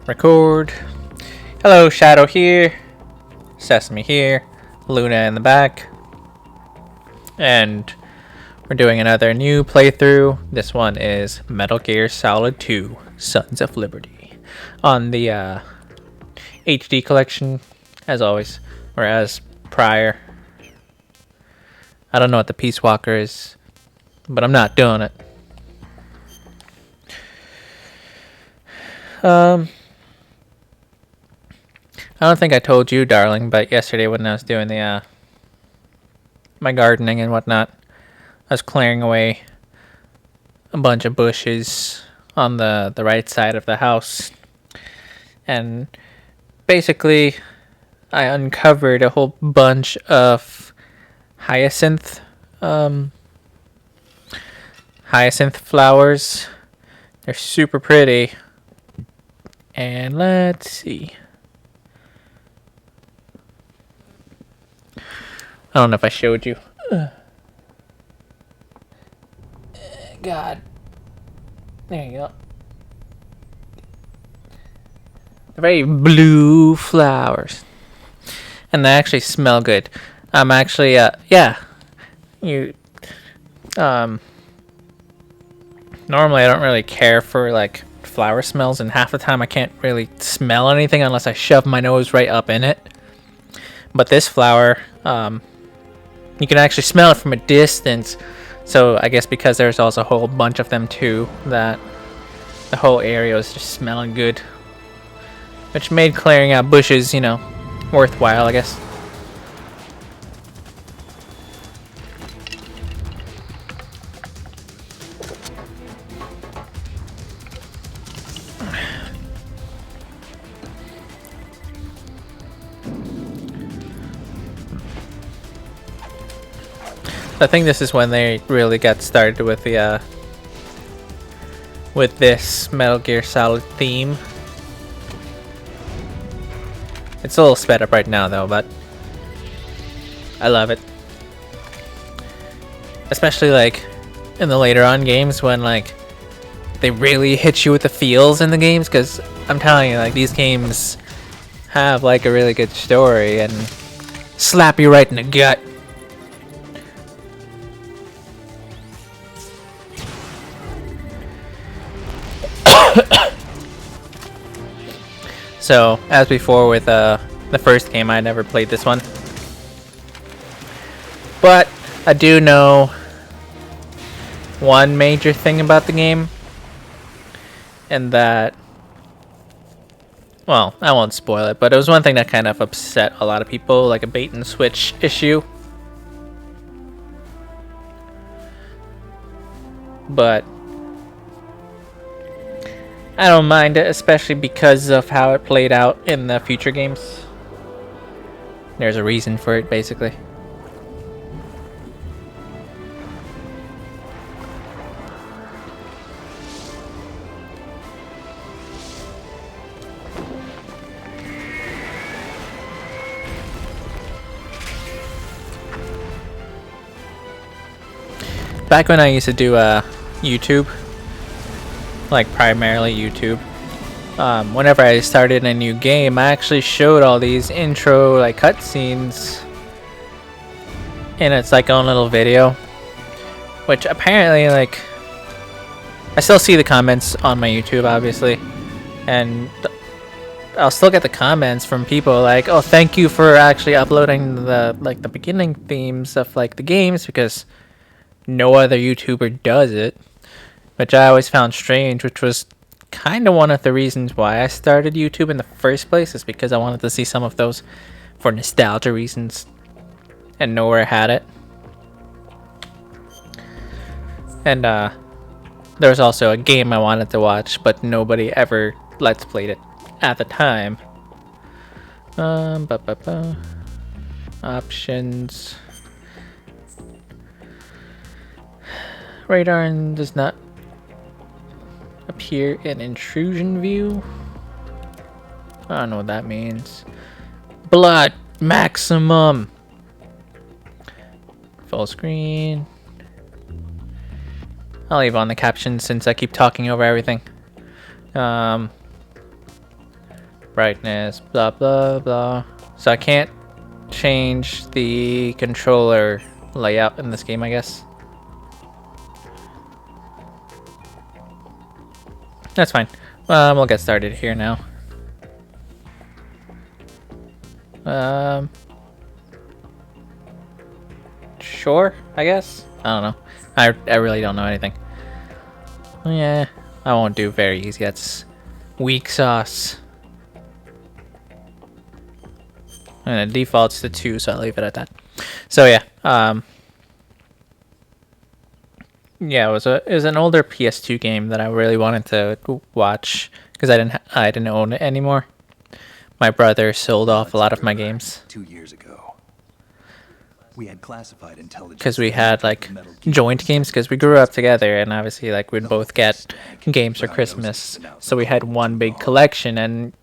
Record. Hello, Shadow here. Sesame here. Luna in the back. And we're doing another new playthrough. This one is Metal Gear Solid 2 Sons of Liberty. On the HD collection, as always. Or as prior. I don't know what the Peace Walker is, but I'm not doing it. I don't think I told you, darling, but yesterday when I was doing the my gardening and whatnot, I was clearing away a bunch of bushes on the right side of the house, and basically I uncovered a whole bunch of hyacinth flowers. They're super pretty. And let's see. I don't know if I showed you. God. There you go. They're very blue flowers. And they actually smell good. I'm actually, yeah. Normally I don't really care for, like, flower smells, and half the time I can't really smell anything unless I shove my nose right up in it. But this flower, you can actually smell it from a distance. So I guess because there's also a whole bunch of them too, that the whole area was just smelling good. Which made clearing out bushes, you know, worthwhile, I guess. I think this is when they really got started with the with this Metal Gear Solid theme. It's a little sped up right now though, but I love it. Especially like in the later on games when like they really hit you with the feels in the games, because I'm telling you, like, these games have like a really good story and slap you right in the gut. So, as before with the first game, I never played this one. But I do know one major thing about the game. And that, well, I won't spoil it, but it was one thing that kind of upset a lot of people, like a bait and switch issue. But I don't mind it, especially because of how it played out in the future games. There's a reason for it, basically. Back when I used to do YouTube, like primarily YouTube, whenever I started a new game, I actually showed all these intro like cutscenes, and it's like own little video, which apparently, like, I still see the comments on my YouTube, obviously, and I'll still get the comments from people like, "Oh, thank you for actually uploading the beginning themes of like the games, because no other YouTuber does it." Which I always found strange, which was kind of one of the reasons why I started YouTube in the first place, is because I wanted to see some of those for nostalgia reasons, and nowhere had it. And there was also a game I wanted to watch, but nobody ever Let's Played it at the time. Options. Radar does not appear in intrusion view. I don't know what that means. Blood maximum. Full screen. I'll leave on the captions since I keep talking over everything. brightness, blah blah blah. So I can't change the controller layout in this game, I guess. That's fine. We'll get started here now. Sure, I guess. I don't know. I really don't know anything. Yeah, I won't do very easy. That's weak sauce. And it defaults to 2, so I'll leave it at that. So yeah, yeah, it was an older PS2 game that I really wanted to watch because I didn't own it anymore. My brother sold off a lot of my games 2 years ago. We had classified intelligence because we had like joint games because we grew up together, and obviously like we'd both get games for Christmas, so we had one big collection. And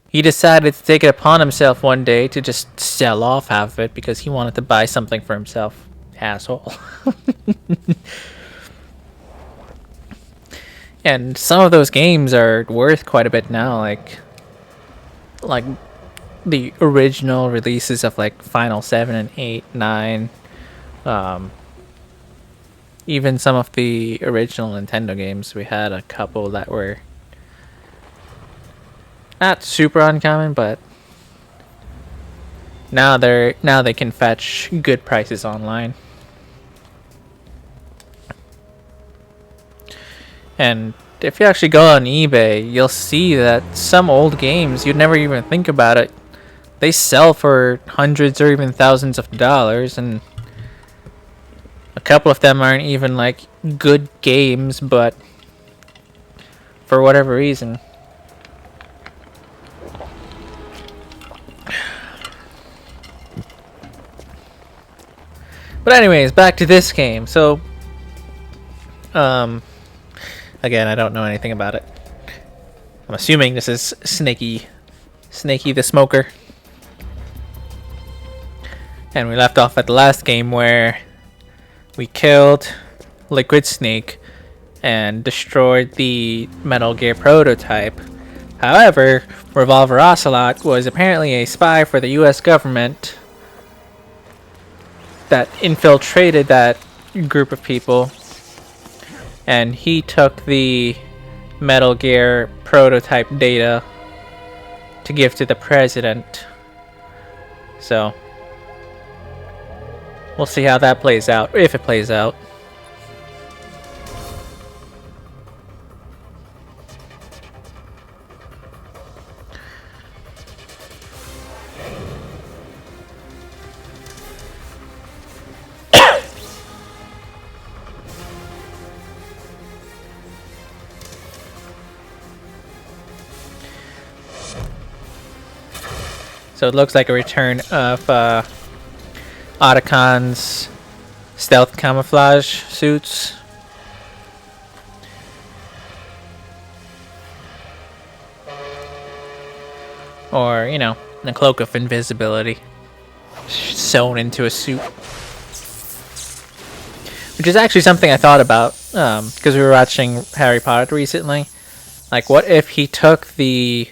he decided to take it upon himself one day to just sell off half of it because he wanted to buy something for himself. Asshole. And some of those games are worth quite a bit now, like the original releases of like Final 7 and 8, 9. Even some of the original Nintendo games, we had a couple that were not super uncommon, but now they can fetch good prices online. And if you actually go on eBay, you'll see that some old games, you'd never even think about it, they sell for hundreds or even thousands of dollars, and a couple of them aren't even like good games, but for whatever reason. But anyways, back to this game. So, again, I don't know anything about it. I'm assuming this is Snakey the Smoker. And we left off at the last game where we killed Liquid Snake and destroyed the Metal Gear prototype. However, Revolver Ocelot was apparently a spy for the US government that infiltrated that group of people, and he took the Metal Gear prototype data to give to the president. So we'll see how that plays out, if it plays out. So it looks like a return of Otacon's stealth camouflage suits. Or, you know, the cloak of invisibility sewn into a suit. Which is actually something I thought about because we were watching Harry Potter recently. Like, what if he took the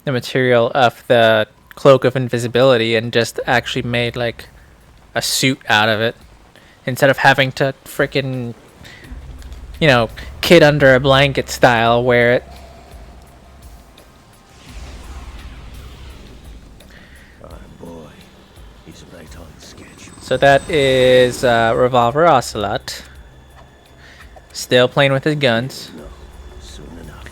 material of the cloak of invisibility and just actually made like a suit out of it instead of having to freaking, you know, kid under a blanket style wear it. boy, he's right on schedule. So that is Revolver Ocelot, still playing with his guns. No, soon enough.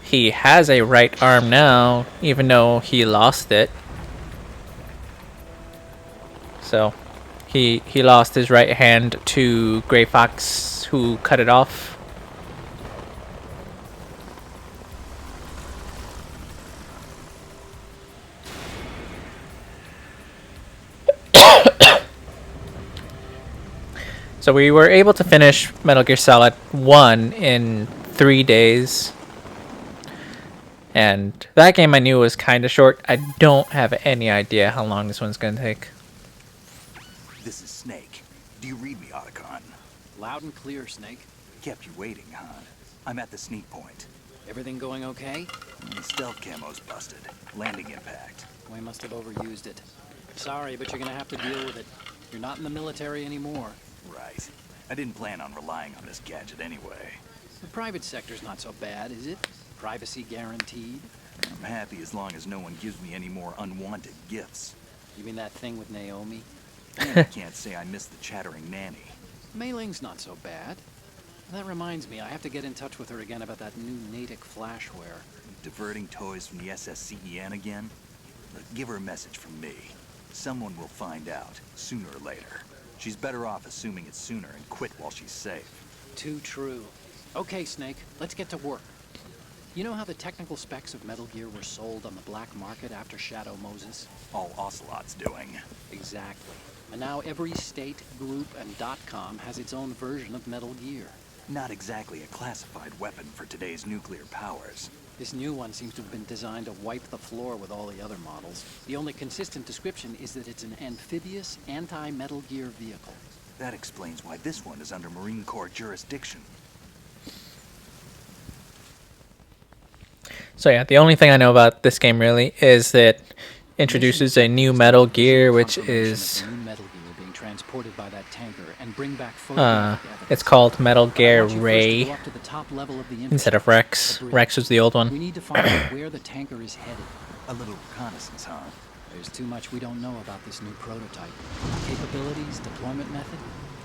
He has a right arm now, even though he lost it. So he lost his right hand to Grey Fox, who cut it off. So we were able to finish Metal Gear Solid 1 in 3 days. And that game I knew was kind of short. I don't have any idea how long this one's going to take. This is Snake. Do you read me, Otacon? Loud and clear, Snake. Kept you waiting, huh? I'm at the sneak point. Everything going okay? The stealth camo's busted. Landing impact. We must have overused it. Sorry, but you're gonna have to deal with it. You're not in the military anymore. Right. I didn't plan on relying on this gadget anyway. The private sector's not so bad, is it? Privacy guaranteed? I'm happy as long as no one gives me any more unwanted gifts. You mean that thing with Naomi? And I can't say I miss the chattering nanny. Mei Ling's not so bad. That reminds me, I have to get in touch with her again about that new Natick flashware. Diverting toys from the SSCEN again? Look, give her a message from me. Someone will find out, sooner or later. She's better off assuming it sooner and quit while she's safe. Too true. Okay, Snake, let's get to work. You know how the technical specs of Metal Gear were sold on the black market after Shadow Moses? All Ocelot's doing. Exactly. And now every state, group, and .com has its own version of Metal Gear. Not exactly a classified weapon for today's nuclear powers. This new one seems to have been designed to wipe the floor with all the other models. The only consistent description is that it's an amphibious, anti-Metal Gear vehicle. That explains why this one is under Marine Corps jurisdiction. So yeah, the only thing I know about this game really is that it introduces a new Metal Gear, which is transported by that tanker and bring back it's called Metal Gear Ray instead of Rex. Rex was the old one. We need to find out where the tanker is headed. A little reconnaissance, huh? There's too much we don't know about this new prototype. Capabilities, deployment method.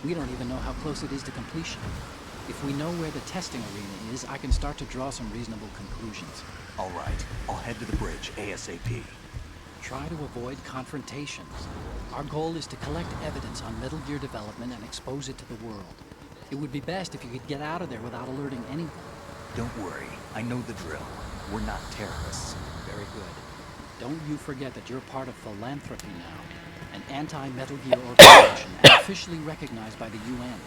We don't even know how close it is to completion. If we know where the testing arena is, I can start to draw some reasonable conclusions. All right, I'll head to the bridge ASAP. Try to avoid confrontations. Our goal is to collect evidence on Metal Gear development and expose it to the world. It would be best if you could get out of there without alerting anyone. Don't worry, I know the drill. We're not terrorists. Very good. Don't you forget that you're part of Philanthropy now, an anti-Metal Gear organization and officially recognized by the UN.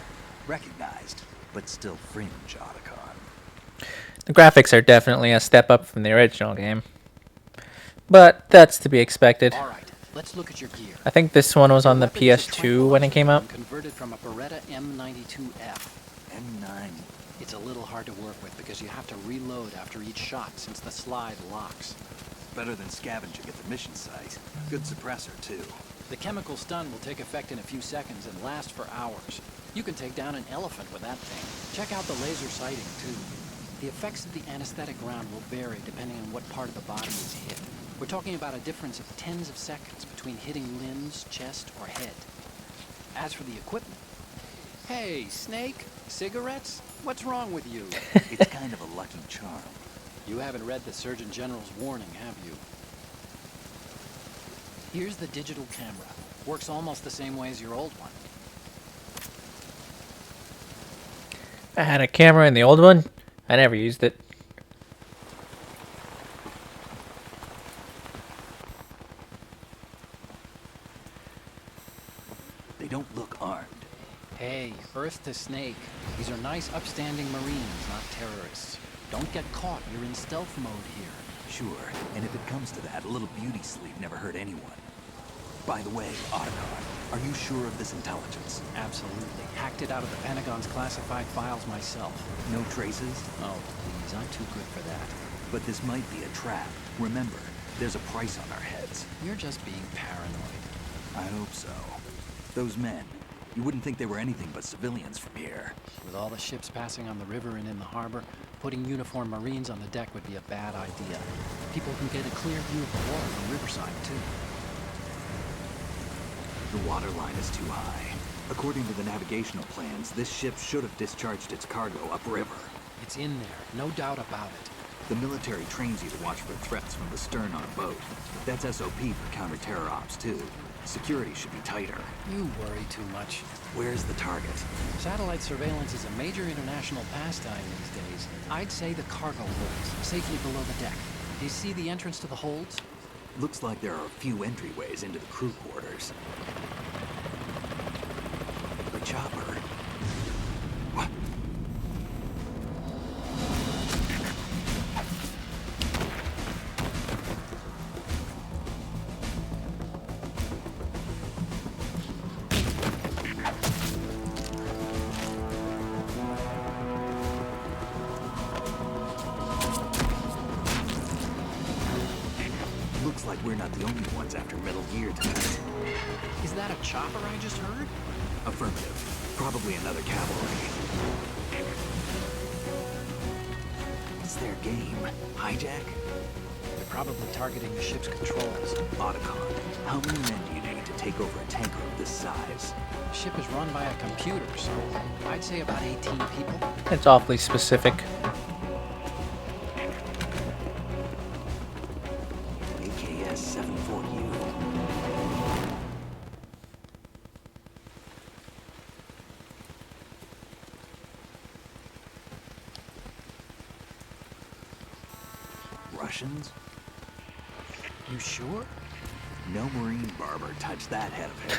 Recognized, but still fringe, Otacon. The graphics are definitely a step up from the original game, but that's to be expected. All right, let's look at your gear. I think this one was on the PS2 when it came out. Converted from a Beretta M92F. M9. It's a little hard to work with because you have to reload after each shot since the slide locks. Better than scavenging at the mission site. Good suppressor, too. The chemical stun will take effect in a few seconds and last for hours. You can take down an elephant with that thing. Check out the laser sighting, too. The effects of the anesthetic round will vary depending on what part of the body is hit. We're talking about a difference of tens of seconds between hitting limbs, chest, or head. As for the equipment... Hey, Snake, cigarettes? What's wrong with you? It's kind of a lucky charm. You haven't read the Surgeon General's warning, have you? Here's the digital camera. Works almost the same way as your old one. I had a camera in the old one. I never used it. They don't look armed. Hey, Earth to Snake. These are nice, upstanding Marines, not terrorists. Don't get caught. You're in stealth mode here. Sure, and if it comes to that, a little beauty sleep never hurt anyone. By the way, Otacon, are you sure of this intelligence? Absolutely. Hacked it out of the Pentagon's classified files myself. No traces? Oh, please, I'm too good for that. But this might be a trap. Remember, there's a price on our heads. You're just being paranoid. I hope so. Those men, you wouldn't think they were anything but civilians from here. With all the ships passing on the river and in the harbor, putting uniformed Marines on the deck would be a bad idea. People can get a clear view of the water from Riverside, too. The water line is too high. According to the navigational plans, this ship should have discharged its cargo upriver. It's in there, no doubt about it. The military trains you to watch for threats from the stern on a boat. That's SOP for counter-terror ops, too. Security should be tighter. You worry too much. Where's the target? Satellite surveillance is a major international pastime these days. I'd say the cargo holds, safely below the deck. Do you see the entrance to the holds? Looks like there are a few entryways into the crew quarters. The chopper. What? Looks like we're not the only ones after Metal Gear tonight. Is that a chopper I just heard? Affirmative. Probably another cavalry. What's their game? Hijack? They're probably targeting the ship's controls. Otacon, how many men do you need to take over a tanker of this size? The ship is run by a computer, so I'd say about 18 people. It's awfully specific. AKS 74U. Russians? You sure? No Marine barber touched that head of hair.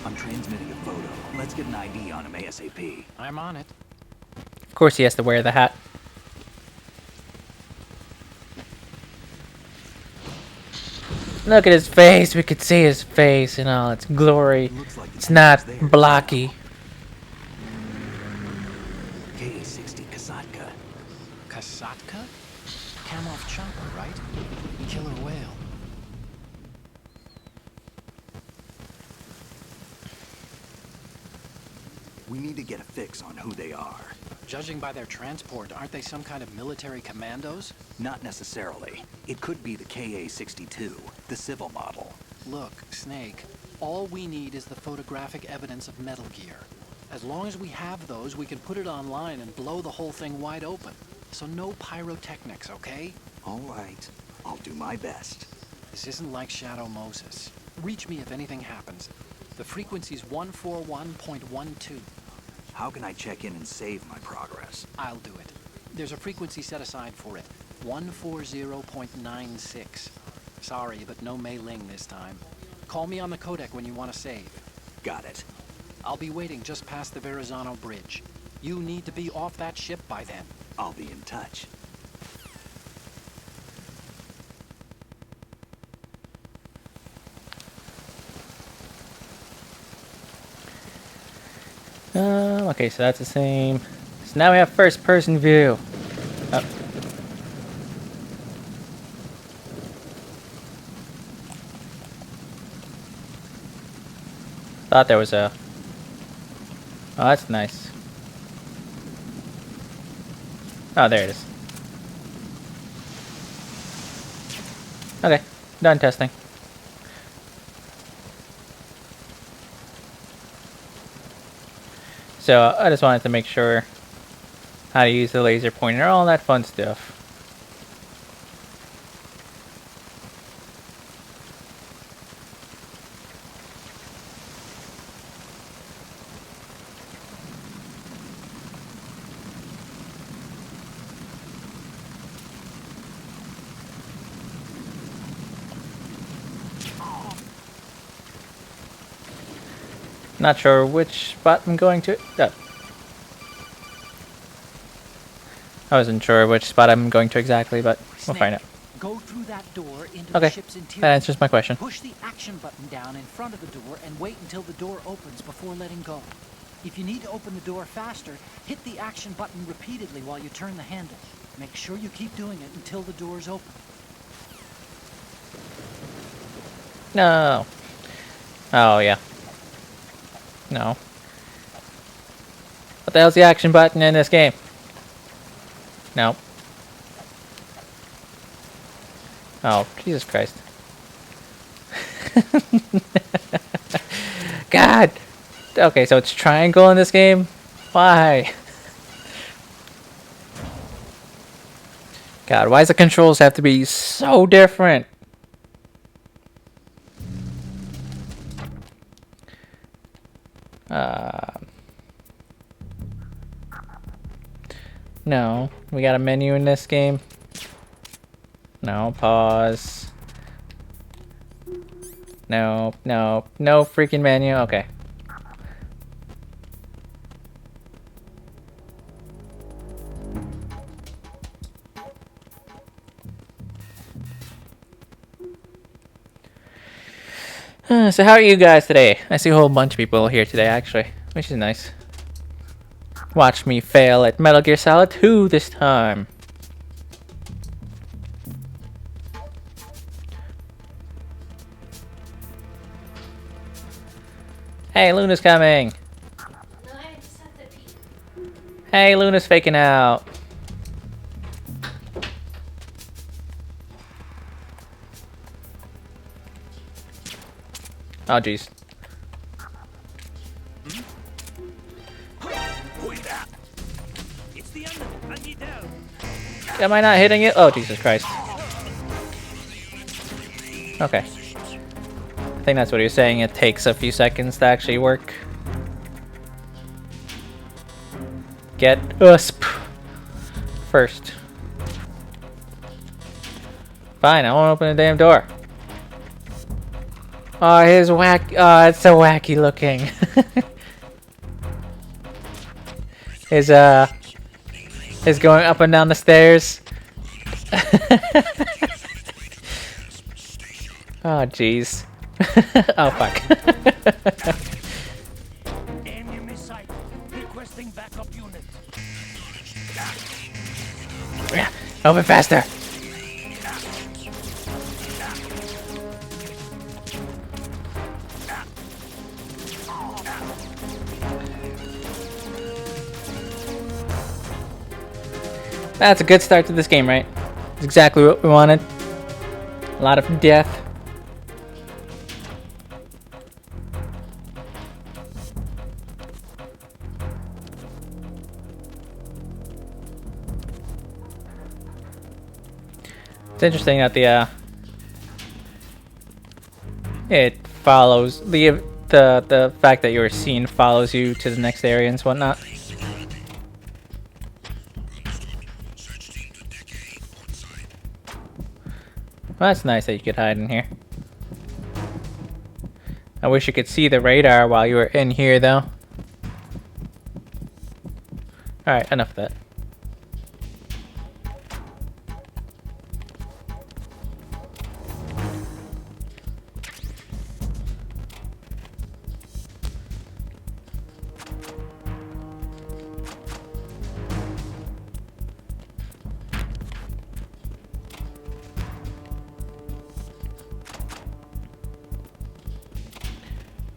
I'm transmitting a photo. Let's get an ID on him ASAP. I'm on it. Of course he has to wear the hat. Look at his face. We could see his face in all its glory. Looks like It's not there. blocky. KA-60 Kasatka. Kasatka? Kamov chopper, right? Killer whale. We need to get a fix on who they are. Judging by their transport, aren't they some kind of military commandos? Not necessarily. It could be the KA-62, the civil model. Look, Snake, all we need is the photographic evidence of Metal Gear. As long as we have those, we can put it online and blow the whole thing wide open. So no pyrotechnics, okay? All right. I'll do my best. This isn't like Shadow Moses. Reach me if anything happens. The frequency's 141.12. How can I check in and save my progress? I'll do it. There's a frequency set aside for it. 140.96. Sorry, but no Mei Ling this time. Call me on the codec when you want to save. Got it. I'll be waiting just past the Verrazano Bridge. You need to be off that ship by then. I'll be in touch. Okay, so that's the same. So now we have first-person view. Oh. Thought there was a... Oh, that's nice. Oh, there it is. Okay, done testing. So I just wanted to make sure how to use the laser pointer, all that fun stuff. Not sure which spot I'm going to. I wasn't sure which spot I'm going to exactly, but we'll find out. Go through that door into Okay, the ship's interior. that answers my question. Push the action button down in front of the door and wait until the door opens before letting go. If you need to open the door faster, hit the action button repeatedly while you turn the handle. Make sure you keep doing it until the door's open. No. Oh, yeah. No. What the hell's the action button in this game? No. Oh, Jesus Christ. God! Okay, so it's triangle in this game? Why? God, why does the controls have to be so different? No. We got a menu in this game? No. Pause. No. No. No freaking menu. Okay. So how are you guys today? I see a whole bunch of people here today, actually, which is nice. Watch me fail at Metal Gear Solid 2 this time. Hey, Luna's coming. No, I just have to pee. Hey, Luna's faking out. Oh, jeez. Am I not hitting it? Oh, Jesus Christ. Okay. I think that's what he was saying. It takes a few seconds to actually work. Get USP first. Fine, I won't open the damn door. Oh, his whack. Oh, it's so wacky looking. His going up and down the stairs. Oh, jeez. Oh, fuck. Enemy sight. Requesting backup unit. Yeah, open faster. That's a good start to this game, right? It's exactly what we wanted. A lot of death. It's interesting that it follows the fact that your scene follows you to the next area and whatnot. Well, that's nice that you could hide in here. I wish you could see the radar while you were in here, though. Alright, enough of that.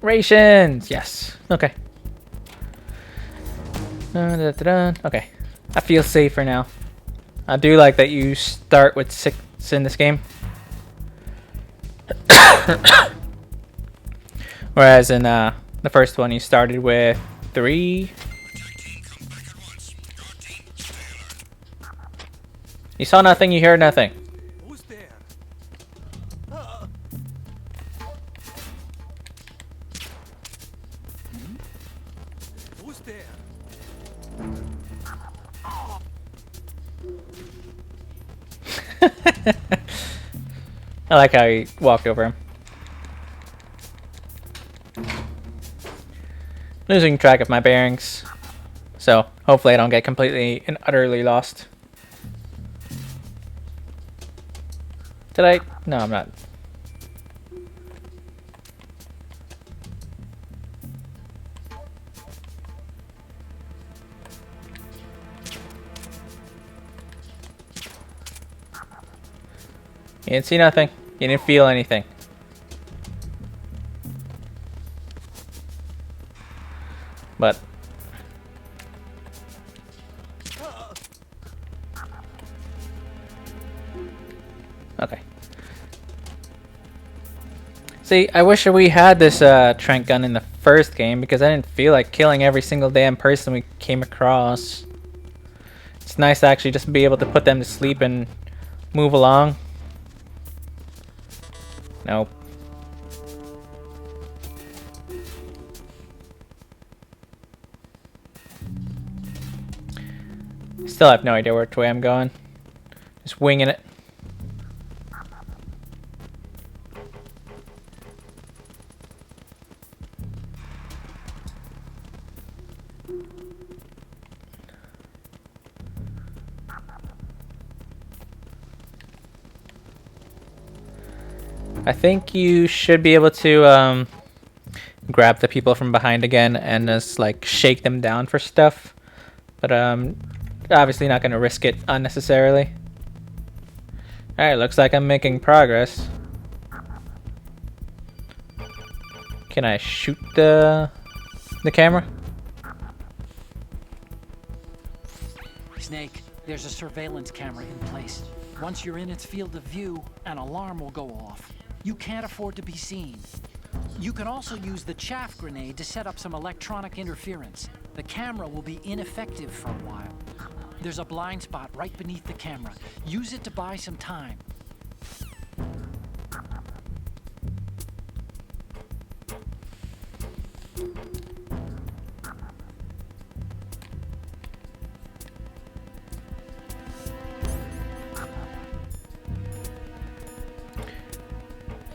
Rations! Yes. Okay. Okay. I feel safer now. I do like that you start with 6 in this game. Whereas in the first one you started with 3. You saw nothing, you heard nothing. Who's there? Who's there? I like how he walked over him. Losing track of my bearings. So, hopefully I don't get completely and utterly lost. Did I? No, I'm not. You didn't see nothing. You didn't feel anything. But okay. See, I wish we had this Trent gun in the first game because I didn't feel like killing every single damn person we came across. It's nice to actually just be able to put them to sleep and move along. Nope. Still have no idea which way I'm going. Just winging it. I think you should be able to grab the people from behind again and just like shake them down for stuff, but obviously not gonna risk it unnecessarily. All right, looks like I'm making progress. Can I shoot the camera? Snake, there's a surveillance camera in place. Once you're in its field of view, an alarm will go off. You can't afford to be seen. You can also use the chaff grenade to set up some electronic interference. The camera will be ineffective for a while. There's a blind spot right beneath the camera. Use it to buy some time.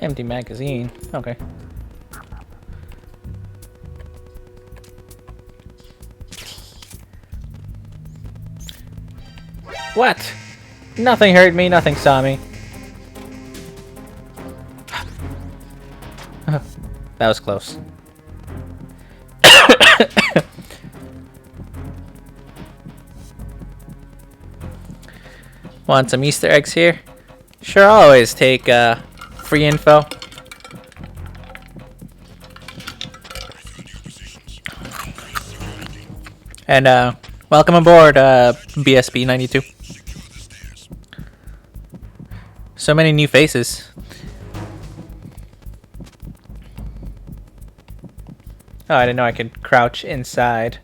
Empty magazine. Okay. What? Nothing hurt me, nothing saw me. That was close. Want some Easter eggs here? Sure, I'll always take free info. And welcome aboard, BSB 92. So many new faces. Oh, I didn't know I could crouch inside.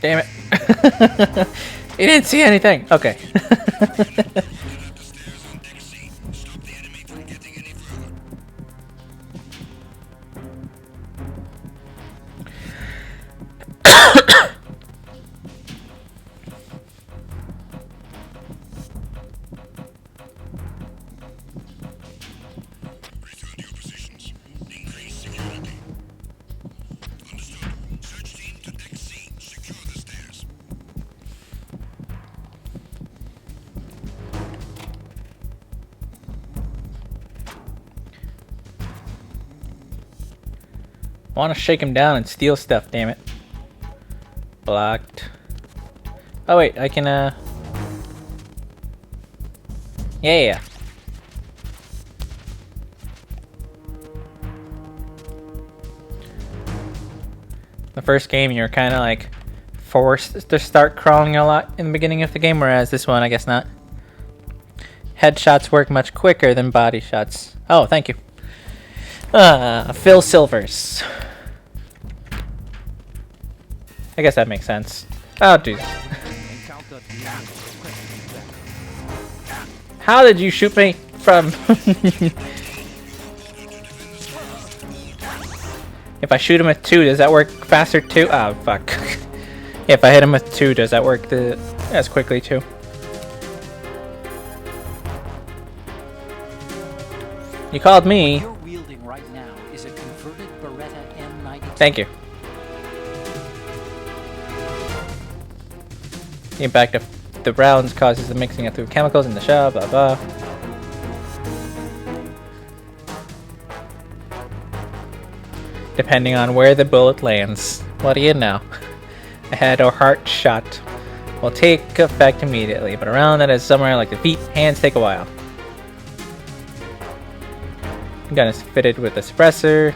Damn it. You didn't see anything. Okay. I want to shake him down and steal stuff, damn it. Blocked. Oh wait, I can yeah. The first game you're kinda like forced to start crawling a lot in the beginning of the game, whereas this one I guess not. Headshots work much quicker than body shots. Oh, thank you. Phil Silvers. I guess that makes sense. Oh, jeez. How did you shoot me from... If I shoot him with 2, does that work faster too? Oh, fuck. If I hit him with 2, does that work as quickly too? You called me. You're wielding right now is a converted Beretta M92. Thank you. The impact of the rounds causes the mixing of through chemicals in the shell, blah blah. Depending on where the bullet lands. What do you know? A head or heart shot will take effect immediately, but a round that is somewhere like the feet, hands take a while. Gun is fitted with a suppressor.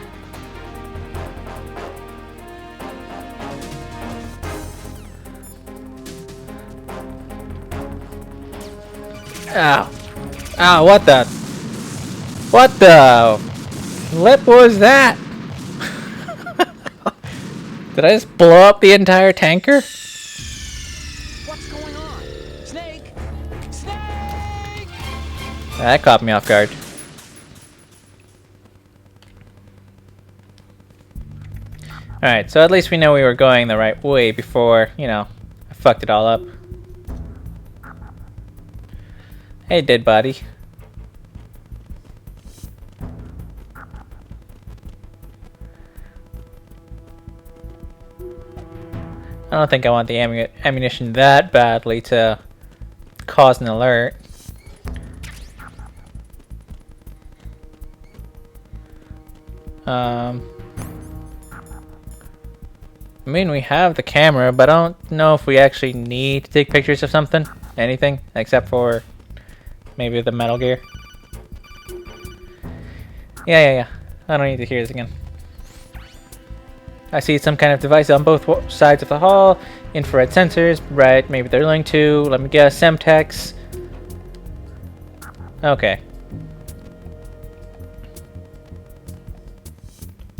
Ow. Ow, what the? What the flip was that? Did I just blow up the entire tanker? What's going on? Snake! Snake! That caught me off guard. Alright, so at least we know we were going the right way before, you know, I fucked it all up. Hey, dead body. I don't think I want the ammunition that badly to cause an alert. I mean, we have the camera, but I don't know if we actually need to take pictures of something. Anything, except for maybe the Metal Gear. Yeah. I don't need to hear this again. I see some kind of device on both sides of the hall. Infrared sensors, right? Maybe they're linked to, let me guess, Semtex. Okay.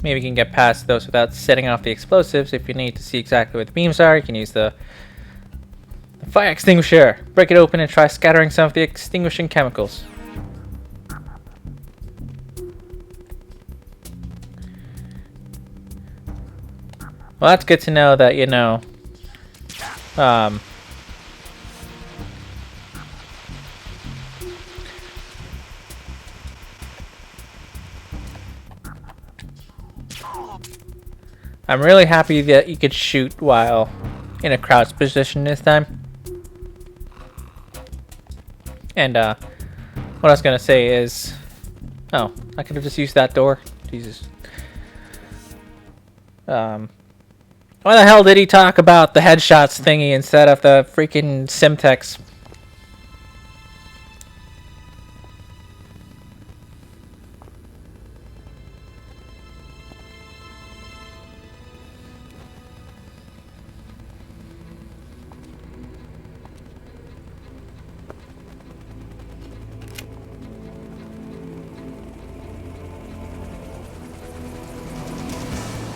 Maybe you can get past those without setting off the explosives. If you need to see exactly where the beams are, you can use the fire extinguisher. Break it open and try scattering some of the extinguishing chemicals. Well, that's good to know that, you know, I'm really happy that you could shoot while in a crouched position this time. And, what I was gonna say is... Oh, I could have just used that door. Jesus. Why the hell did he talk about the headshots thingy instead of the freaking Semtex?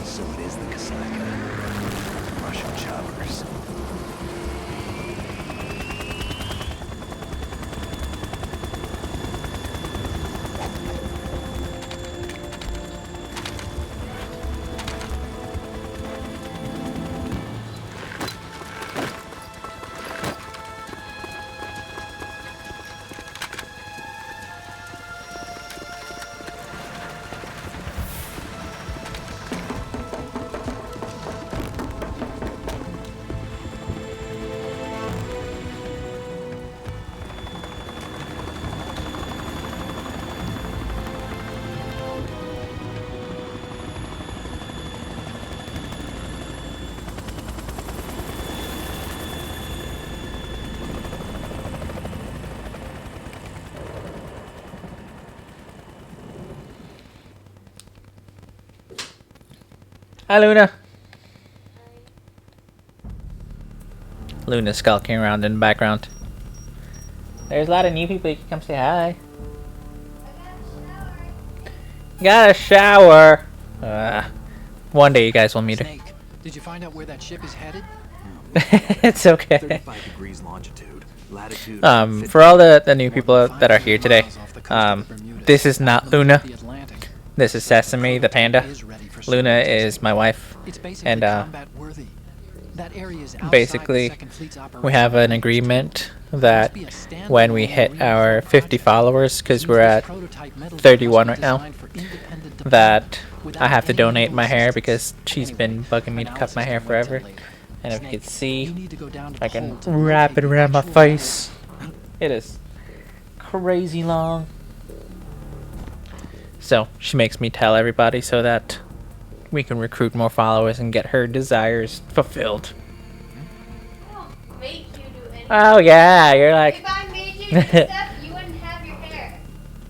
So it is the Kasaka. Russian choppers. Hi, Luna. Luna's skulking around in the background. There's a lot of new people. You can come say hi. Got a shower. One day you guys will meet her. Snake, did you find out where that ship is headed? It's okay. 35 degrees longitude. Latitude. For all the new people that are here today, this is not Luna. The Atlantic. This is Sesame, the panda. Is ready for Luna surveillance. is my wife, It's basically and combat worthy. That area is outside basically, the Second Fleet's we have an operational agreement that Must be a standalone when we hit arena our for the 50 project. followers, because Seems we're this at prototype metal 31 must be right now, designed for independent that deployment without I have to any donate naval my hair assistance. because she's been bugging me to cut my hair Analysis can wait till forever. later. And if you Snake, could see, you need to go down to I the can hold to wrap locate it the around my actual face. It is crazy long. So she makes me tell everybody so that we can recruit more followers and get her desires fulfilled. I don't make you do anything. Oh yeah, you're like, If I made you do stuff, you wouldn't have your hair.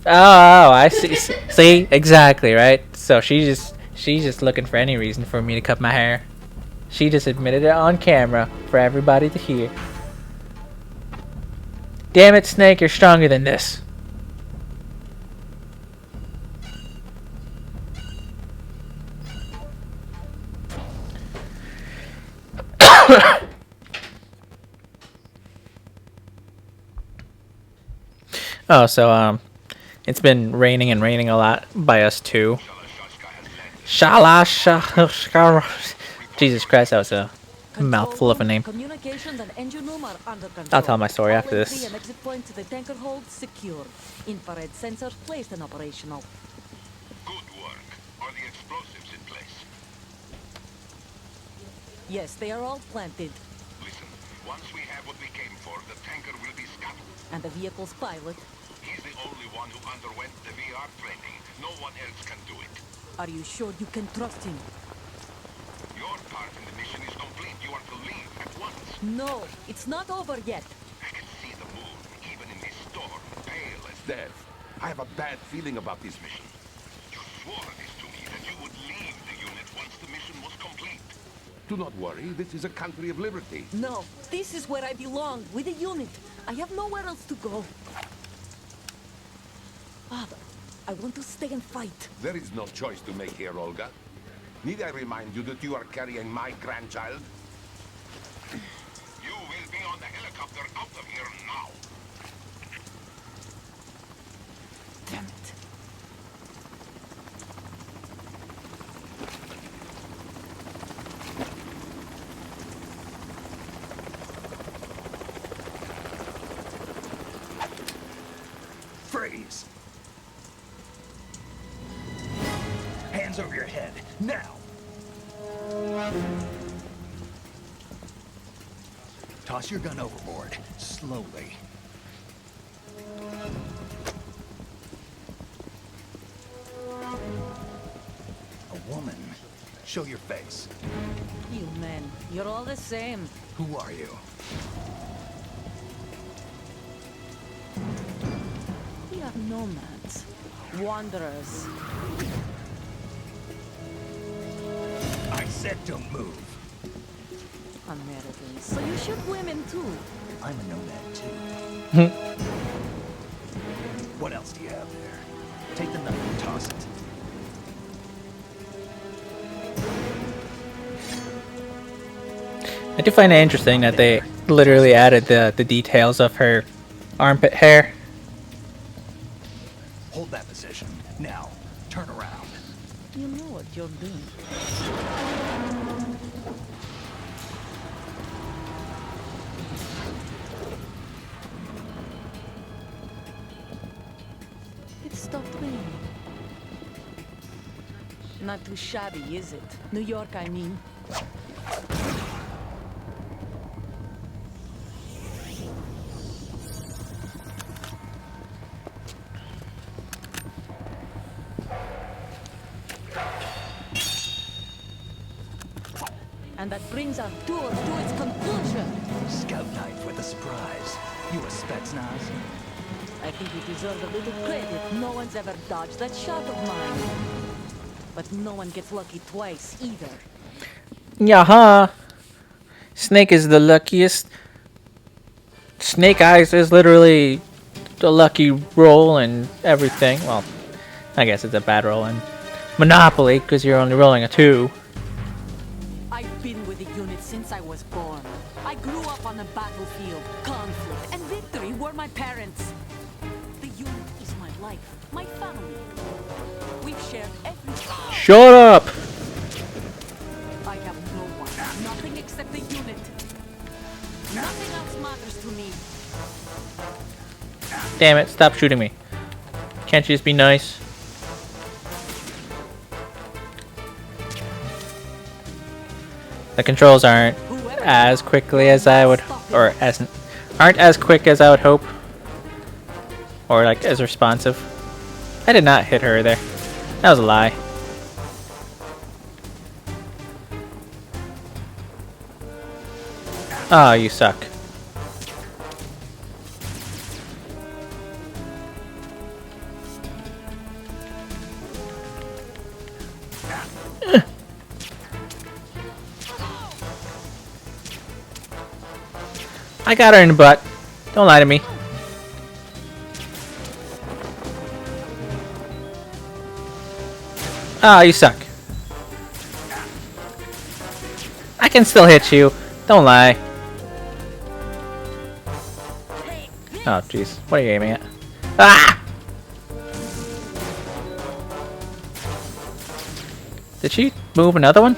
oh, I see. See, exactly, right? So she's just looking for any reason for me to cut my hair. She just admitted it on camera for everybody to hear. Damn it, Snake, you're stronger than this. Oh, so it's been raining and raining a lot by us too. Jesus Christ, that was a mouthful of a name. Communications and engine room are under control. I'll tell my story All after entry this. and exit points to the tanker hold secure. Infrared sensors placed and operational. Good work. Are the explosives in place? Yes, they are all planted. Listen, once we have what we came for, the tanker will be scuttled. And the vehicle's pilot. He's the only one who underwent the VR training. No one else can do it. Are you sure you can trust him? Your part in the mission is complete. You are to leave at once. No, it's not over yet. I can see the moon, even in this storm, pale as death. I have a bad feeling about this mission. You swore this to me, that you would leave the unit once the mission was complete. Do not worry, this is a country of liberty. No, this is where I belong, with the unit. I have nowhere else to go. Father, I want to stay and fight. There is no choice to make here, Olga. Need I remind you that you are carrying my grandchild? You will be on the helicopter out of here now. Damn it. Freeze! Hands over your head, now! Toss your gun overboard, slowly. A woman. Show your face. You men, you're all the same. Who are you? We are nomads. Wanderers. I said don't move. Americans. So you shoot women too. I'm a nomad too. What else do you have there? Take the knife and toss it. I do find it interesting that they literally added the details of her armpit hair. Hold that position. Now, turn around. You know what you're doing. It stopped raining. Not too shabby, is it? New York, I mean. And that brings our tour to its conclusion. Scout knife with a surprise. You a Spetsnaz? I think you deserve a little credit. No one's ever dodged that shot of mine. But no one gets lucky twice, either. Yaha! Snake is the luckiest. Snake Eyes is literally the lucky roll and everything. Well, I guess it's a bad roll in Monopoly because you're only rolling a 2. I've been with the unit since I was born. I grew up on the battlefield. Conflict and victory were my parents. The unit is my life, my family. We've shared everything. Shut up! I have no one, nothing except the unit. Nothing else matters to me. Damn it, stop shooting me. Can't you just be nice? The controls aren't as quickly as I would, or aren't as quick as I would hope. Or like as responsive. I did not hit her there. That was a lie. Oh, you suck. I got her in the butt. Don't lie to me. Ah, you suck. I can still hit you. Don't lie. Oh, jeez. What are you aiming at? Ah! Did she move another one?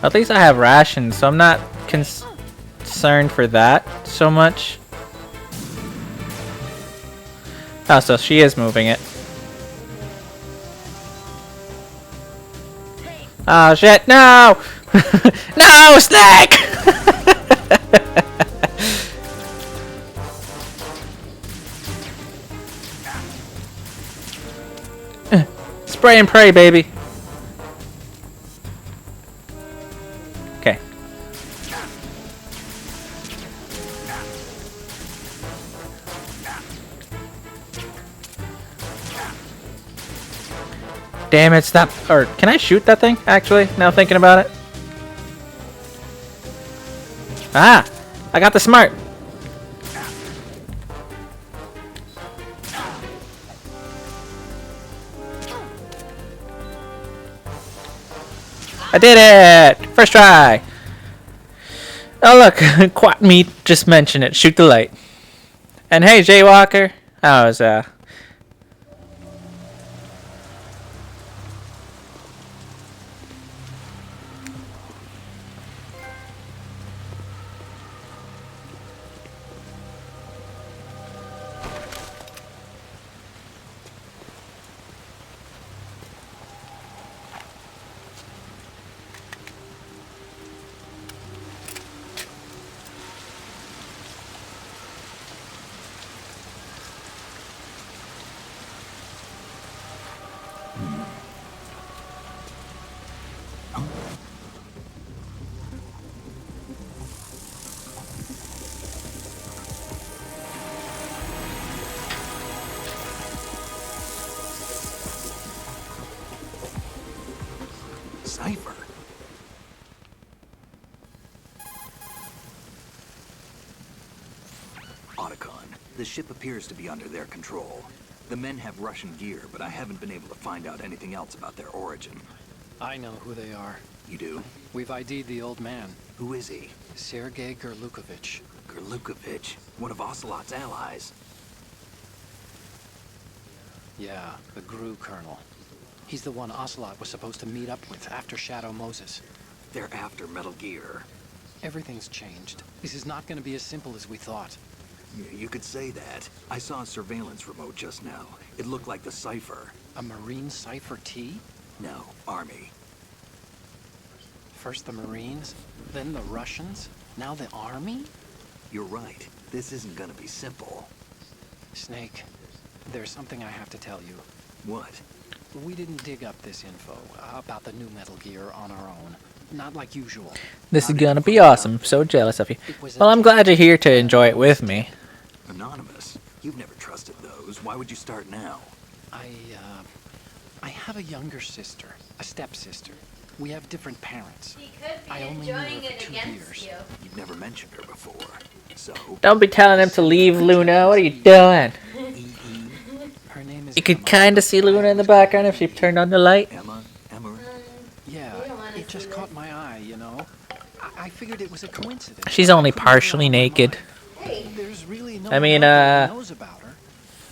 At least I have rations, so I'm not concerned for that so much. Oh, so she is moving it. Oh shit, no! No, Snake! Spray and pray, baby. Okay. Damn it, stop. Or can I shoot that thing, actually, now thinking about it? Ah! I got the smart! I did it! First try! Oh look, Quat Meat just mentioned it. Shoot the light. And hey, Jaywalker. I was, Cipher. Otacon, the ship appears to be under their control. The men have Russian gear, but I haven't been able to find out anything else about their origin. I know who they are. You do? We've ID'd the old man, Who is he? Sergei Gerlukovich. Gerlukovich, one of Ocelot's allies. Yeah, the GRU colonel. He's the one Ocelot was supposed to meet up with after Shadow Moses. They're after Metal Gear. Everything's changed. This is not going to be as simple as we thought. You could say that. I saw a surveillance remote just now. It looked like the Cipher. A Marine Cipher T? No, Army. First the Marines, then the Russians, now the Army? You're right. This isn't gonna be simple. Snake, there's something I have to tell you. What? We didn't dig up this info about the new Metal Gear on our own. Not like usual. this is gonna be awesome. I'm so jealous of you. Well, I'm glad you're here to enjoy it with me. Anonymous? You've never trusted those. Why would you start now? I have a younger sister, a stepsister. We have different parents. She could be I only knew her enjoying for it 2 against years. you. You've never mentioned her before. So, Don't be telling him to leave, Luna. What are you doing? Her name is You could Emma. kind of see Luna in the background if she turned on the light. Emma? Yeah, We don't wanna it just see caught my eye, you know. I figured it was a coincidence. She's only I couldn't get it partially off my naked. mind. Hey, There's really no I mean, one out there who knows about her.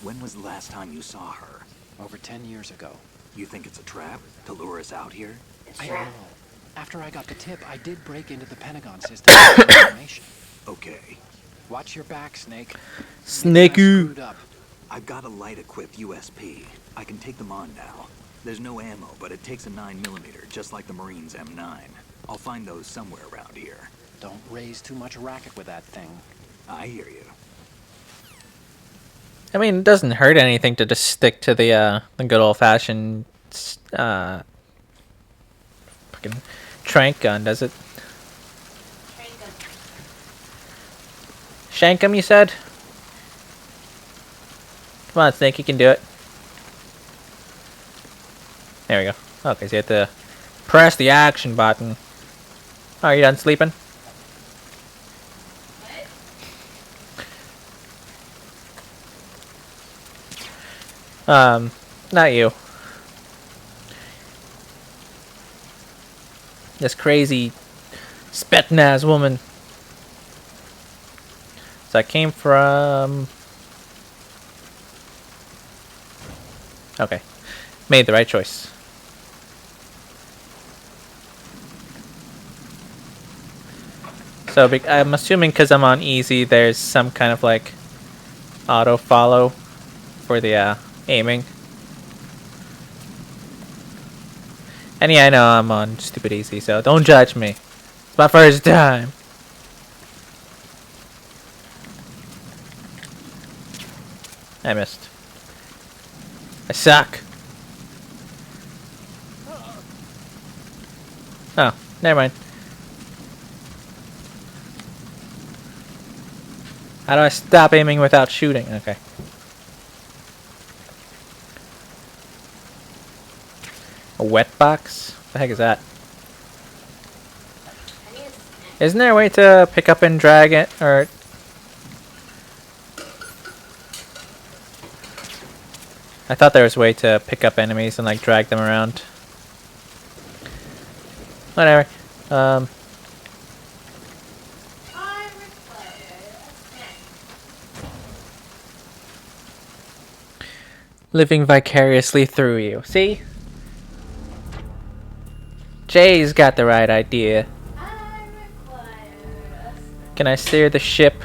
When was the last time you saw her? Over 10 years ago. You think it's a trap to lure us out here? it's I trap. don't know. After I got the tip, I did break into the Pentagon system for information. Okay. Watch your back, Snake. Snakey. Maybe I screwed up. I've got a light-equipped USP. I can take them on now. There's no ammo, but it takes a 9mm, just like the Marines' M9. I'll find those somewhere around here. Don't raise too much racket with that thing. I hear you. I mean, it doesn't hurt anything to just stick to the good old-fashioned fucking trank gun, does it? Train gun. Shank him, you said? Come on, Snake, you can do it. There we go. Okay, so you have to press the action button. Oh, are you done sleeping? Not you. This crazy Spetsnaz woman. So I came from... Okay. Made the right choice. So I'm assuming because I'm on easy, there's some kind of like auto follow for the aiming. And yeah, I know I'm on stupid easy, so don't judge me. It's my first time. I missed. I suck. Oh, never mind. How do I stop aiming without shooting? Okay. A wet box? What the heck is that? Isn't there a way to pick up and drag it? Or... I thought there was a way to pick up enemies and like drag them around. Whatever. Living vicariously through you. See? Jay's got the right idea. Can I steer the ship?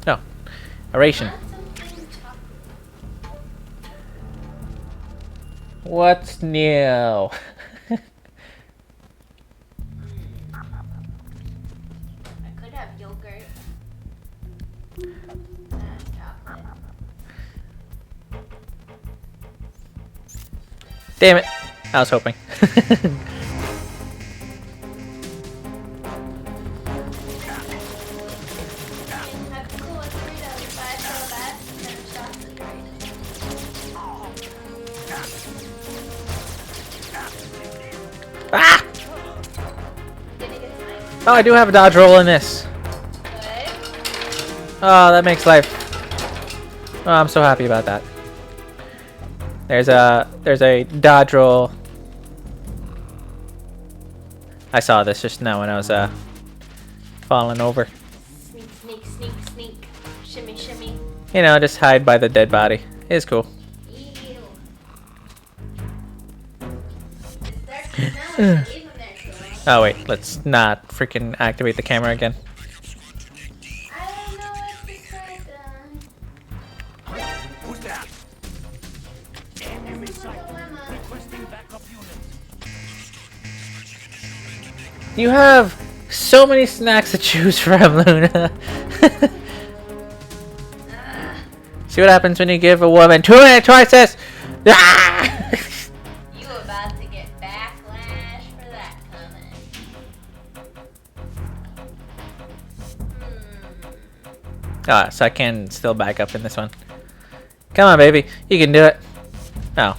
No. Oration. What's new? I could have yogurt. Chocolate. Damn it. I was hoping. Ah! Oh, I do have a dodge roll in this. Oh, that makes life. Oh, I'm so happy about that. There's a dodge roll. I saw this just now when I was falling over. Sneak, sneak, sneak, sneak. Shimmy, shimmy. You know, just hide by the dead body. It's cool. Ew. It starts to smell like you leave them there too long. Oh wait, let's not freaking activate the camera again. I don't know what to say then. Who's that? You have so many snacks to choose from, Luna. See what happens when you give a woman 2-minute choices. Ah! You about to get backlash for that comment. Ah, so I can still back up in this one. Come on, baby, you can do it. Oh,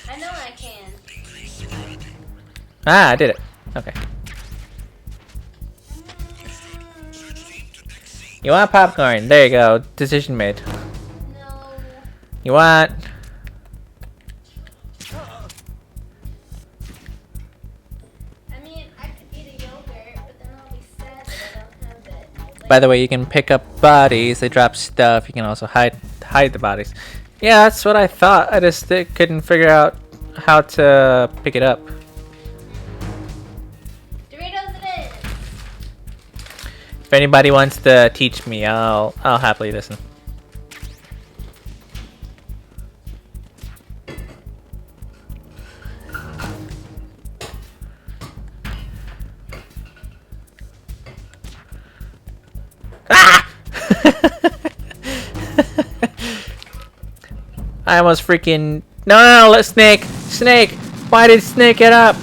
I know I can. ah, I did it. Okay. You want popcorn? There you go. Decision made. No. You want? I mean, I could eat a yogurt, but then I'll be sad that I don't have it. By the way, you can pick up bodies. They drop stuff. You can also hide the bodies. Yeah, that's what I thought. I just couldn't figure out how to pick it up. Doritos it is. If anybody wants to teach me, I'll happily listen. Ah! I almost freaking no, let Snake. Why did Snake get up?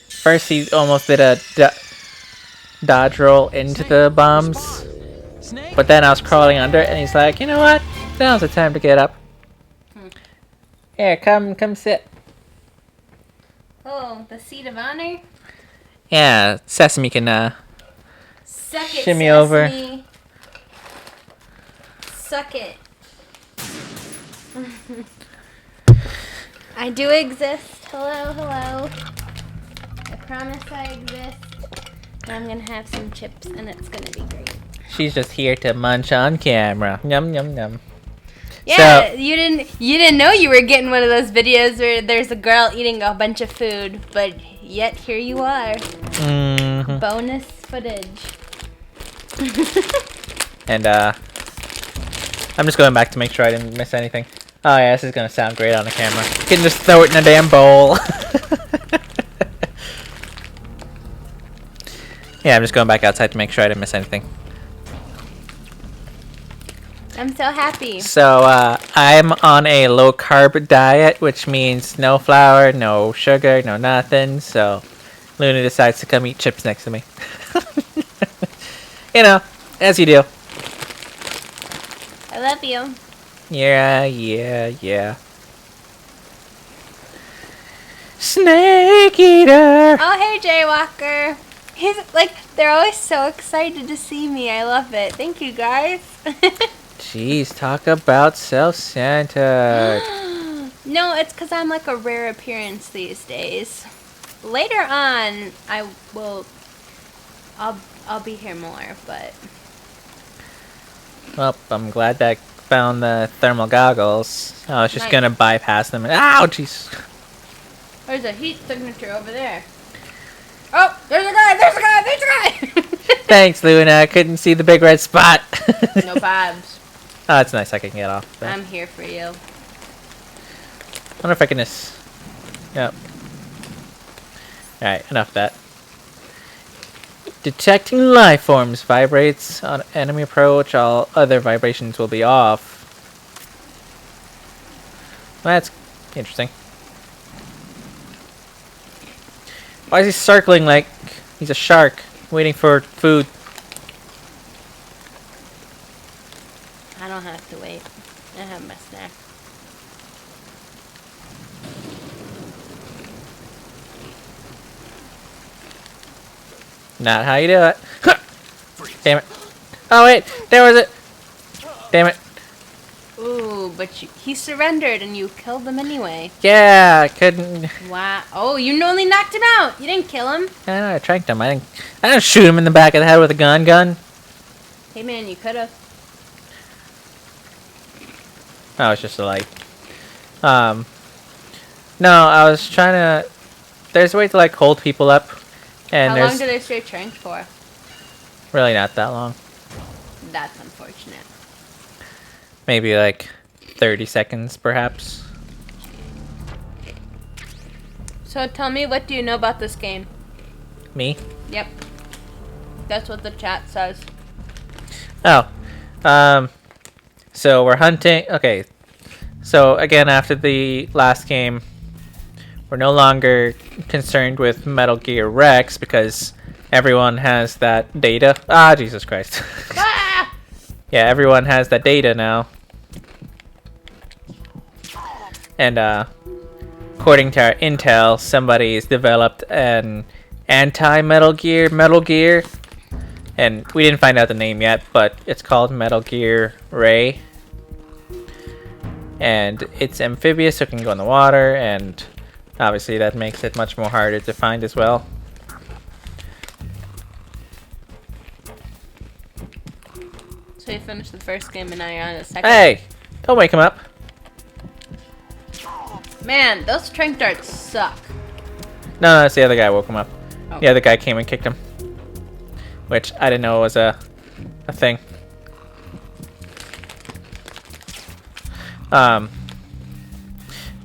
First, he almost did a dodge roll into the bombs, but then I was crawling under it, and he's like, you know what? Now's the time to get up. Here, come sit. Oh, the seat of honor? Yeah, Sesame can Suck it, shimmy Sesame. over. Suck it. I do exist. Hello, hello. I promise I exist. And I'm gonna have some chips, and it's gonna be great. She's just here to munch on camera. Yum yum yum. Yeah, you didn't know you were getting one of those videos where there's a girl eating a bunch of food, but yet here you are. Mm-hmm. Bonus footage. And I'm just going back to make sure I didn't miss anything. Oh yeah, this is gonna sound great on the camera. You can just throw it in a damn bowl. Yeah, I'm just going back outside to make sure I didn't miss anything. I'm so happy. So, I'm on a low-carb diet, which means no flour, no sugar, no nothing. So, Luna decides to come eat chips next to me. You know, as you do. I love you. Yeah. Snake eater! Oh, hey, Jaywalker. He's like, they're always so excited to see me. I love it. Thank you, guys. Jeez, talk about self-centered. No, it's because I'm like a rare appearance these days. Later on, I'll be here more, but... Well, I'm glad that found the thermal goggles. I was just Nice. gonna bypass them. Ow, jeez. There's a heat signature over there. Oh, there's a guy! Thanks, Luna. I couldn't see the big red spot. No vibes. Oh, that's nice. I can get off that. I'm here for you. Wonder if I can just... Yep. Alright, enough of that. Detecting life forms vibrates on enemy approach. All other vibrations will be off. That's interesting. Why is he circling like he's a shark waiting for food? I don't have to wait. I have my snack. Not how you do it. Damn it. Oh wait, there was it. Damn it. Ooh, but he surrendered and you killed him anyway. Yeah, I couldn't. Wow. Oh, you only knocked him out. You didn't kill him. I know, I tranked him. I didn't shoot him in the back of the head with a gun. Hey man, you could have. Oh, it's just a light. No, I was trying to... There's a way to, like, hold people up. And How there's long do they stay tranked for? really not that long. That's unfortunate. Maybe, like, 30 seconds, perhaps. So tell me, what do you know about this game? Me? Yep. That's what the chat says. Oh. So we're hunting... Okay. So, again, after the last game, we're no longer concerned with Metal Gear Rex because everyone has that data. Ah, Jesus Christ. Ah! Yeah, everyone has that data now. And, according to our intel, somebody's developed an anti-Metal Gear. And we didn't find out the name yet, but it's called Metal Gear Ray. And it's amphibious, so it can go in the water, and obviously that makes it much more harder to find as well. So you finished the first game and now you're on the second. Hey! Don't wake him up. Man, those trank darts suck. No, that's the other guy woke him up. Oh. The other guy came and kicked him. Which I didn't know was a thing.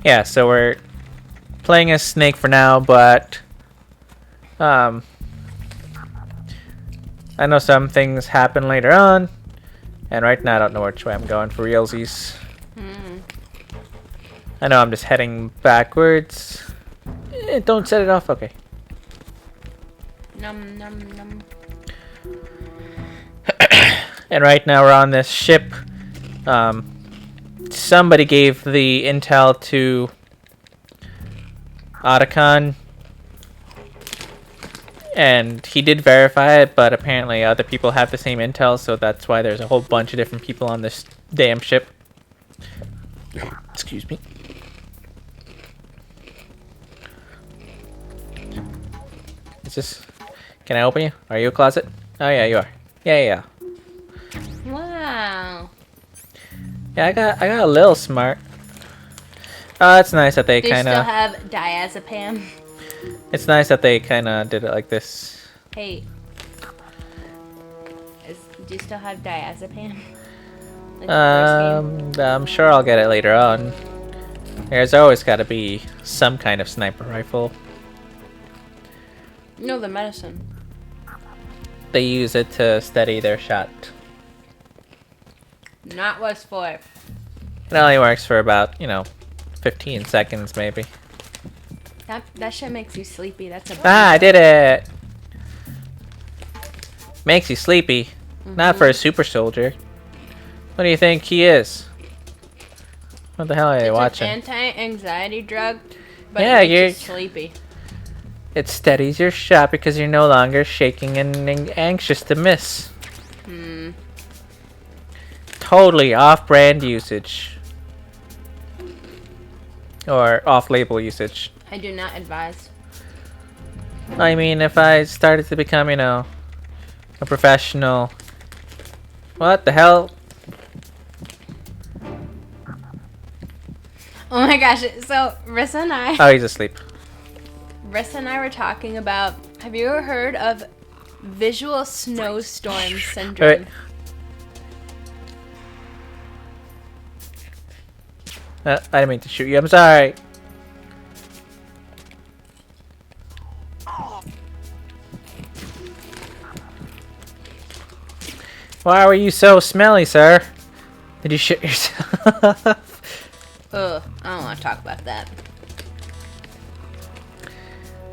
Yeah, so we're playing as Snake for now, but I know some things happen later on, and right now I don't know which way I'm going for realsies. I know I'm just heading backwards. Don't set it off. Okay. Num num num. And right now we're on this ship. Somebody gave the intel to Otacon, and he did verify it, but apparently other people have the same intel, so that's why there's a whole bunch of different people on this damn ship. Excuse me. Is this... Can I open you? Are you a closet? Oh yeah, you are. Yeah. Wow. Yeah, I got a little smart. Oh, it's nice that they Do you kind still of... have diazepam? It's nice that they kind of did it like this. Hey. Do you still have diazepam? Like the first game. I'm sure I'll get it later on. There's always got to be some kind of sniper rifle. No, the medicine. They use it to steady their shot. Not what's for. It only works for about, 15 seconds maybe. That shit makes you sleepy. That's a I did it! Makes you sleepy. Not for a super soldier. What do you think he is? What the hell are you watching? It's an anti-anxiety drug, but Yeah, it makes you're- you sleepy. It steadies your shot because you're no longer shaking and anxious to miss. Totally off-brand usage. Or off-label usage. I do not advise. I mean, if I started to become, a professional... What the hell? Oh my gosh, so Rissa and I... Oh, he's asleep. Rissa and I were talking about, have you ever heard of visual snowstorm syndrome? Wait. I didn't mean to shoot you. I'm sorry. Why were you so smelly, sir? Did you shit yourself? Ugh, I don't want to talk about that.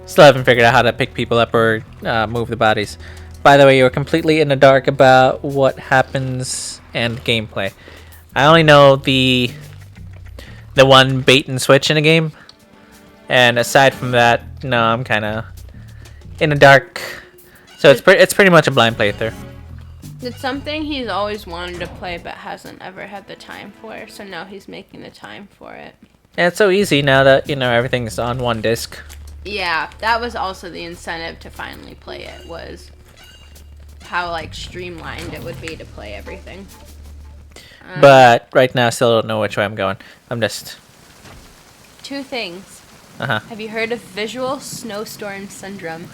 Still haven't figured out how to pick people up or move the bodies. By the way, you were completely in the dark about what happens and gameplay. I only know the one bait and switch in a game, and aside from that, no, I'm kind of in the dark. So it's pretty much a blind playthrough. It's something he's always wanted to play but hasn't ever had the time for, so now he's making the time for it. And it's so easy now that everything's on one disc. Yeah, that was also the incentive to finally play it, was how like streamlined it would be to play everything. But right now, I still don't know which way I'm going. I'm just... Two things. Uh-huh. Have you heard of visual snowstorm syndrome?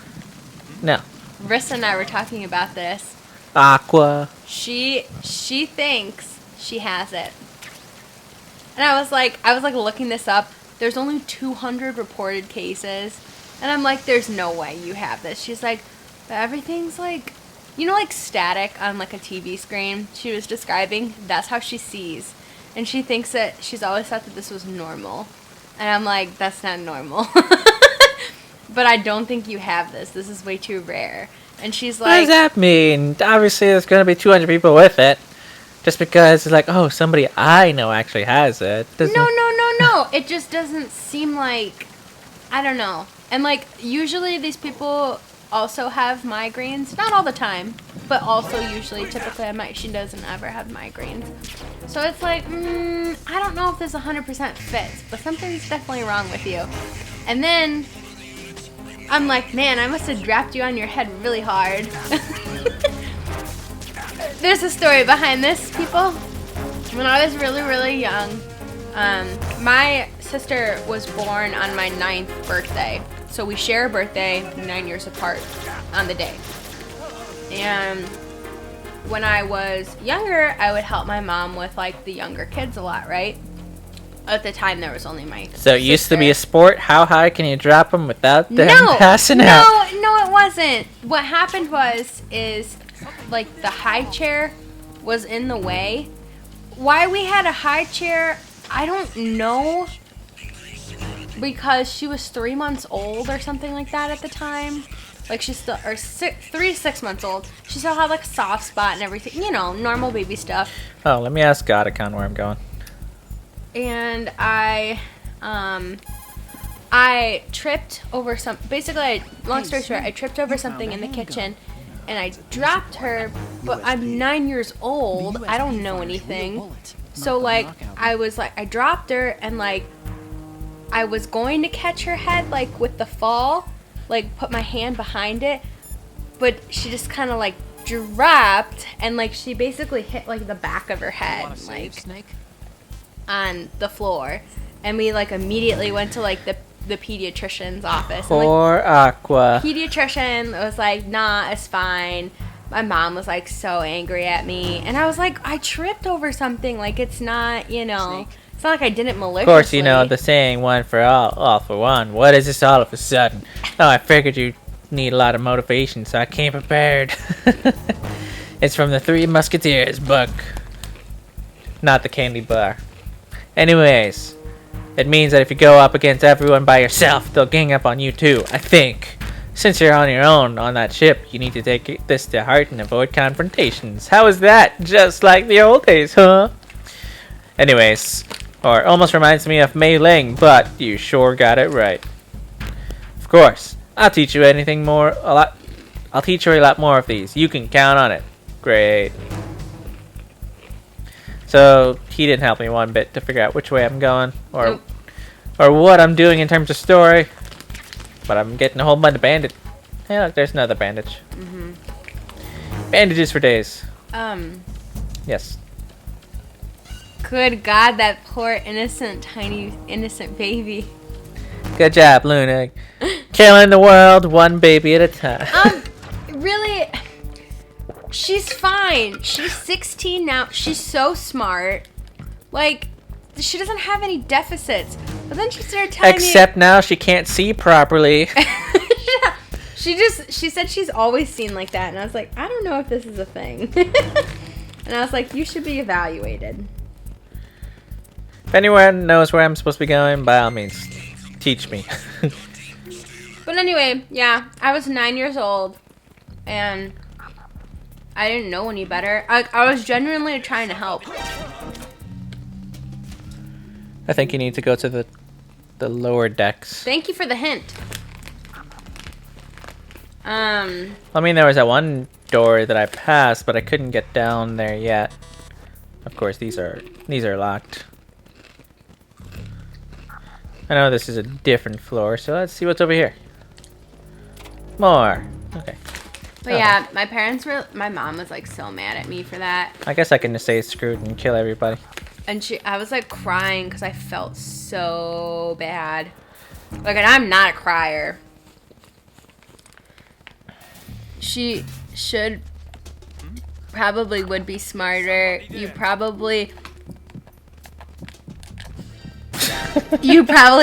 No. Rissa and I were talking about this. Aqua. She thinks she has it. And I was like looking this up. There's only 200 reported cases. And I'm like, there's no way you have this. She's like, but everything's like, like static on like a TV screen. She was describing, that's how she sees. And she thinks that, she's always thought that this was normal. And I'm like, that's not normal. But I don't think you have this. This is way too rare. And she's like... What does that mean? Obviously, there's going to be 200 people with it. Just because it's like, oh, somebody I know actually has it. Doesn't... No. It just doesn't seem like... I don't know. And, like, usually these people also have migraines. Not all the time. But also usually, typically, she doesn't ever have migraines. So it's like, I don't know if this 100% fits. But something's definitely wrong with you. And then... I'm like, man, I must have dropped you on your head really hard. There's a story behind this, people. When I was really, really young, my sister was born on my 9th birthday. So we share a birthday 9 years apart on the day. And when I was younger, I would help my mom with like the younger kids a lot, right? At the time, there was only my So it used to be a sport. How high can you drop them without them passing out? No, it wasn't. What happened is like the high chair was in the way. Why we had a high chair, I don't know. Because she was 3 months old or something like that at the time. Like she's still, or 3 to 6 months old. She still had like a soft spot and everything. Normal baby stuff. Oh, let me ask Godicon where I'm going. And I tripped over long story short, I tripped over something in the kitchen and I dropped her, but I'm 9 years old. I don't know anything. So like, I dropped her and like, I was going to catch her head like with the fall, like put my hand behind it, but she just kind of like dropped and like she basically hit like the back of her head, like on the floor, and we like immediately went to like the pediatrician's office. Poor Aqua. Pediatrician was like, nah, it's fine. my mom was like so angry at me, and I was like, I tripped over something. Like, it's not, you know, it's not like I didn't maliciously. Of course, you know the saying, one for all for one. What is this all of a sudden? Oh, I figured you need a lot of motivation, so I came prepared. It's from the Three Musketeers book, not the candy bar. Anyways, it means that if you go up against everyone by yourself, they'll gang up on you too, I think. Since you're on your own on that ship, you need to take this to heart and avoid confrontations. How is that? Just like the old days, huh? Anyways, or almost reminds me of Mei Ling, but you sure got it right. Of course, I'll teach you I'll teach you a lot more of these. You can count on it. Great. So he didn't help me one bit to figure out which way I'm going or what I'm doing in terms of story. But I'm getting a whole bunch of bandage. Hey, look, there's another bandage. Bandages for days. Yes. Good God, that poor innocent, tiny, innocent baby. Good job, Luna. Killing the world one baby at a time. Really, she's fine. She's 16 now. She's so smart. Like, she doesn't have any deficits. But then she started telling me... Except now she can't see properly. She said she's always seen like that. And I was like, I don't know if this is a thing. And I was like, you should be evaluated. If anyone knows where I'm supposed to be going, by all means, teach me. But anyway, yeah, I was 9 years old. And I didn't know any better. I was genuinely trying to help. I think you need to go to the lower decks. Thank you for the hint. I mean, there was that one door that I passed, but I couldn't get down there yet. Of course, these are locked. I know this is a different floor, so let's see what's over here. More. Okay. But yeah, my mom was like so mad at me for that. I guess I can just say screwed and kill everybody. And I was like crying because I felt so bad. Like, and I'm not a crier. She probably would be smarter. You probably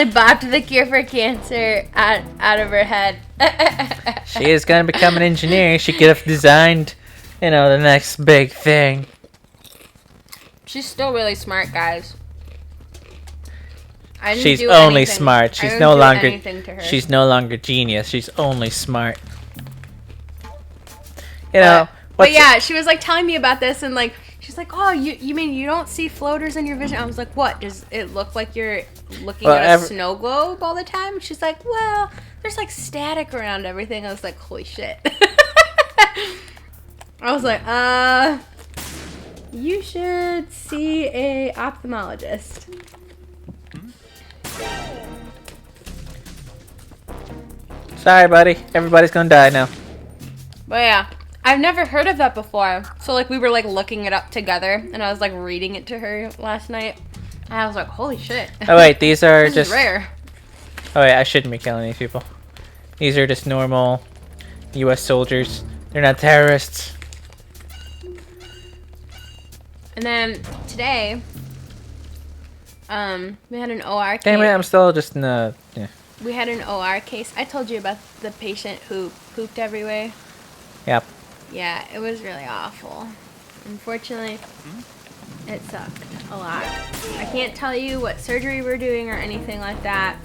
bopped the cure for cancer out of her head. She is gonna become an engineer. She could have designed, the next big thing. She's still really smart, guys. She's only smart. She's no longer genius. She's only smart. But yeah, she was like telling me about this, and like she's like, "Oh, you mean you don't see floaters in your vision?" I was like, "What? Does it look like you're looking at a snow globe all the time?" She's like, "Well, there's like static around everything." I was like, "Holy shit!" I was like, you should see a ophthalmologist. Sorry, buddy. Everybody's gonna die now. But yeah, I've never heard of that before. So like we were like looking it up together, and I was like reading it to her last night, and I was like, holy shit. Oh wait, these are this just is rare. Oh wait, I shouldn't be killing these people. These are just normal U.S. soldiers. They're not terrorists. And then today, we had an OR case. Damn it, I'm still just in the... Yeah. We had an OR case. I told you about the patient who pooped everywhere. Yep. Yeah, it was really awful. Unfortunately, it sucked a lot. I can't tell you what surgery we're doing or anything like that.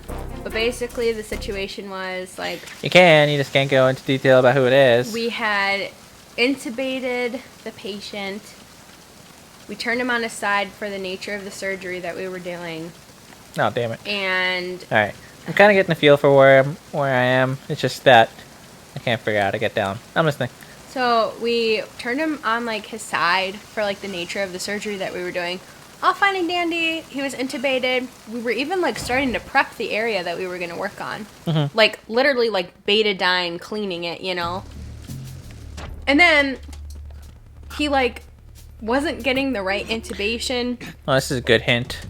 But basically, the situation was like... You just can't go into detail about who it is. We had intubated the patient. We turned him on his side for the nature of the surgery that we were doing. Oh, damn it. And... Alright. I'm kind of getting a feel for where I am. It's just that I can't figure out how to get down. I'm listening. So we turned him on like his side for like the nature of the surgery that we were doing. All fine and dandy. He was intubated. We were even like starting to prep the area that we were going to work on. Mm-hmm. Like literally like betadine cleaning it, And then he like wasn't getting the right intubation. Oh, this is a good hint.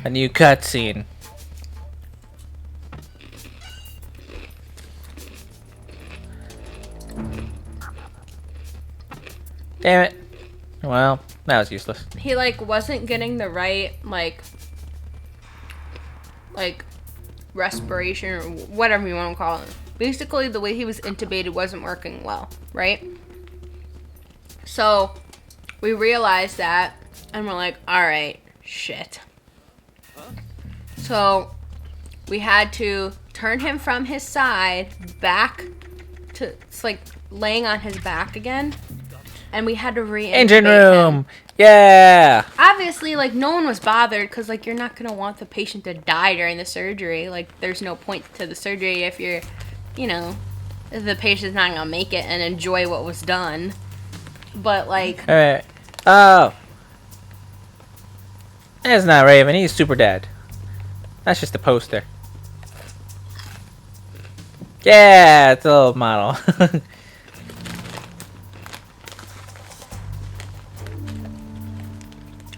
A new cutscene. Damn it. Well, that was useless. He like wasn't getting the right like respiration or whatever you want to call it. Basically, the way he was intubated wasn't working well, right? So we realized that, and we're like, all right, shit. So we had to turn him from his side back to, it's like laying on his back again, and we had to re-intubate Engine room. him. Yeah. Obviously, like, no one was bothered because, like, you're not going to want the patient to die during the surgery. Like, there's no point to the surgery if you're, you know, if the patient's not going to make it and enjoy what was done. But, like... Alright. Oh. That's not Raven. He's super dead. That's just a poster. Yeah, it's a little model.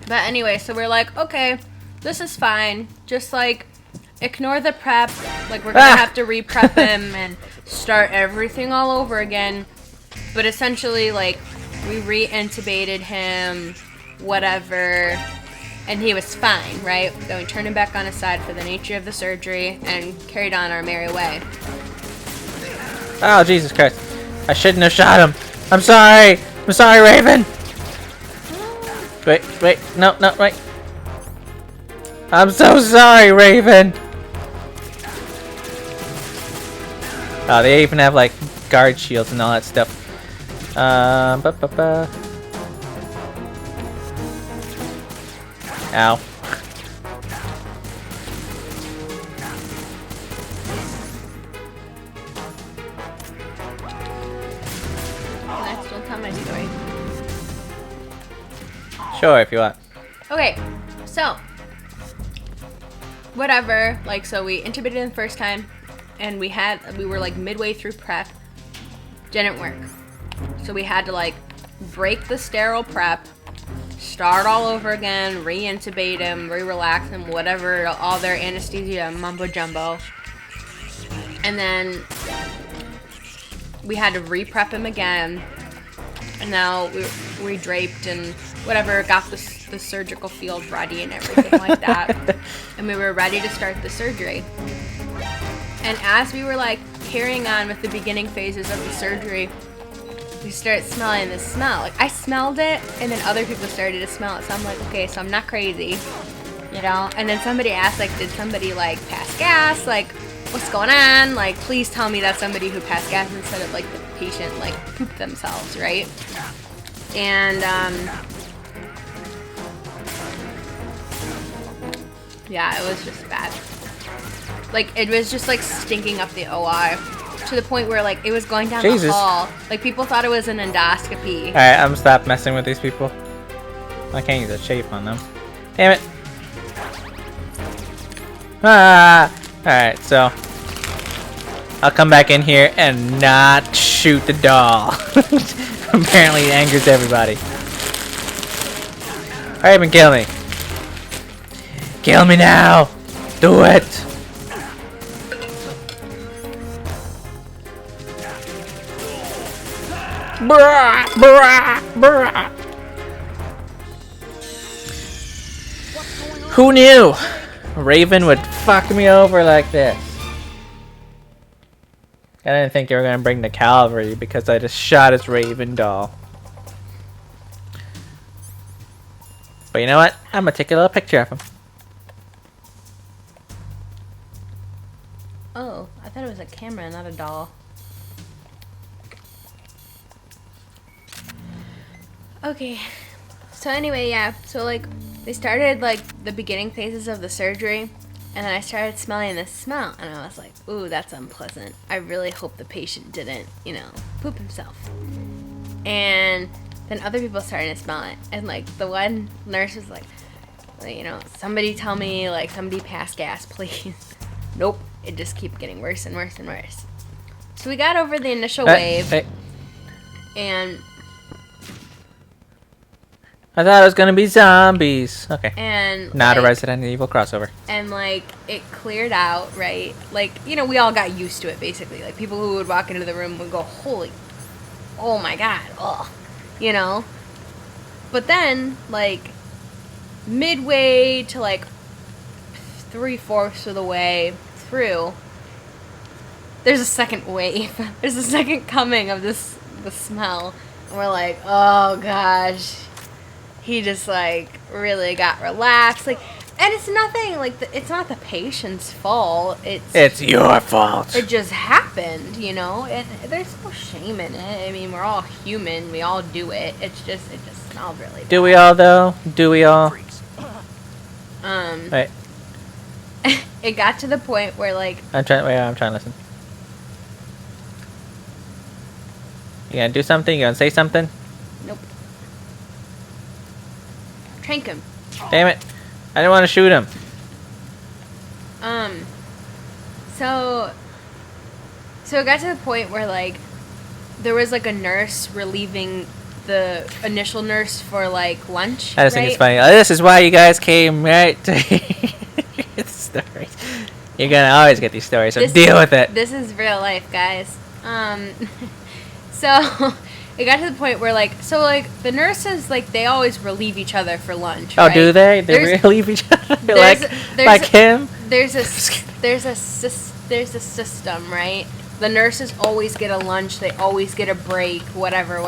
But anyway, so we're like, okay, this is fine. Just, like, ignore the prep. Like, we're going to have to re-prep him and start everything all over again. But essentially, like, we re-intubated him, whatever, and he was fine, right? Then we turned him back on his side for the nature of the surgery and carried on our merry way. Oh, Jesus Christ. I shouldn't have shot him. I'm sorry. I'm sorry, Raven. Wait. No, wait. I'm so sorry, Raven. Oh, they even have, like, guard shields and all that stuff. Ow. Can I still tell my story? Sure, if you want. Okay, so whatever. Like, so we intubated him the first time, and we were like midway through prep. Didn't work, so we had to like break the sterile prep, start all over again, re-intubate him, re-relax him, whatever, all their anesthesia mumbo jumbo, and then we had to re-prep him again. And now we re-draped and whatever, got the surgical field ready and everything like that. And we were ready to start the surgery. And as we were like carrying on with the beginning phases of the surgery, we started smelling this smell. Like, I smelled it, and then other people started to smell it. So I'm like, okay, so I'm not crazy, you know? And then somebody asked, like, did somebody like pass gas? Like, what's going on? Like, please tell me that's somebody who passed gas instead of like the patient like pooped themselves, right? And yeah, it was just bad. Like, it was just like stinking up the OR to the point where like it was going down the hall. Like, people thought it was an endoscopy. Alright, I'm stop messing with these people. I can't use a shape on them. Damn it. Ah! Alright, so I'll come back in here and not shoot the doll. Apparently it angers everybody. Raven, kill me. Kill me now! Do it! Brah! Brah! Brah! Who knew Raven would fuck me over like this? I didn't think you were gonna bring the cavalry because I just shot his Raven doll. But you know what? I'm gonna take a little picture of him. Oh, I thought it was a camera, not a doll. Okay. So anyway, yeah. So like, they started like the beginning phases of the surgery, and then I started smelling this smell, and I was like, ooh, that's unpleasant. I really hope the patient didn't, you know, poop himself. And then other people started to smell it, and like the one nurse was like, you know, somebody tell me, like, somebody pass gas, please. Nope. It just kept getting worse and worse and worse. So we got over the initial wave, and I thought it was gonna be zombies. Okay. And not like, a Resident Evil crossover. And like, it cleared out, right? Like, you know, we all got used to it basically. Like, people who would walk into the room would go, holy, oh my god, ugh, you know. But then, like, midway to, like, 3/4 of the way through, there's a second wave. There's a second coming of the smell. And we're like, oh, gosh. He just, like, really got relaxed. Like, and it's nothing, like, it's not the patient's fault. It's your fault. It just happened, you know? And there's no shame in it. I mean, we're all human. We all do it. It just smelled really bad. Do we all, though? Do we all? Wait. It got to the point where, like... I'm trying to listen. You gonna do something? You gonna say something? Nope. Trank him. Damn it. I didn't want to shoot him. So it got to the point where, like, there was, like, a nurse relieving the initial nurse for, like, lunch, I just think it's funny. Oh, this is why you guys came, right? To get the stories. You're gonna always get these stories, so deal with it. This is real life, guys. So it got to the point where, like, the nurses, like, they always relieve each other for lunch. Oh, right? do they? They relieve each other like him? There's a system, right? The nurses always get a lunch. They always get a break. Whatever.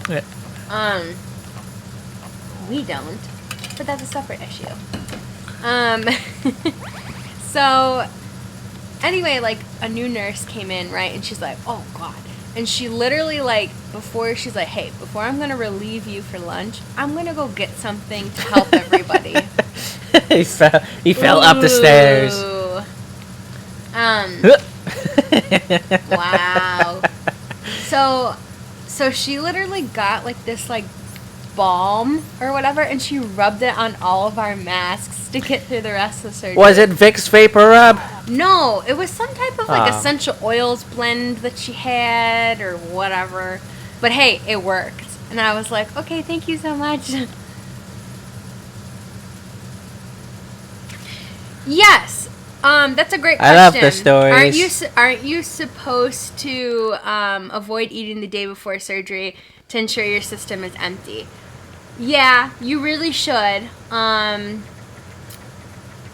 Yeah. We don't, but that's a separate issue. So anyway, like, a new nurse came in, right? And she's like, oh, God. And she literally, like, she's like, hey, before I'm going to relieve you for lunch, I'm going to go get something to help everybody. he fell up the stairs. Wow. So she literally got, like, this, like, balm or whatever, and she rubbed it on all of our masks to get through the rest of the surgery. Was it Vicks Vapor Rub? No, it was some type of, like, essential oils blend that she had or whatever. But hey, it worked. And I was like, okay, thank you so much. Yes. That's a great question. I love the stories. Aren't you supposed to avoid eating the day before surgery to ensure your system is empty? Yeah, you really should.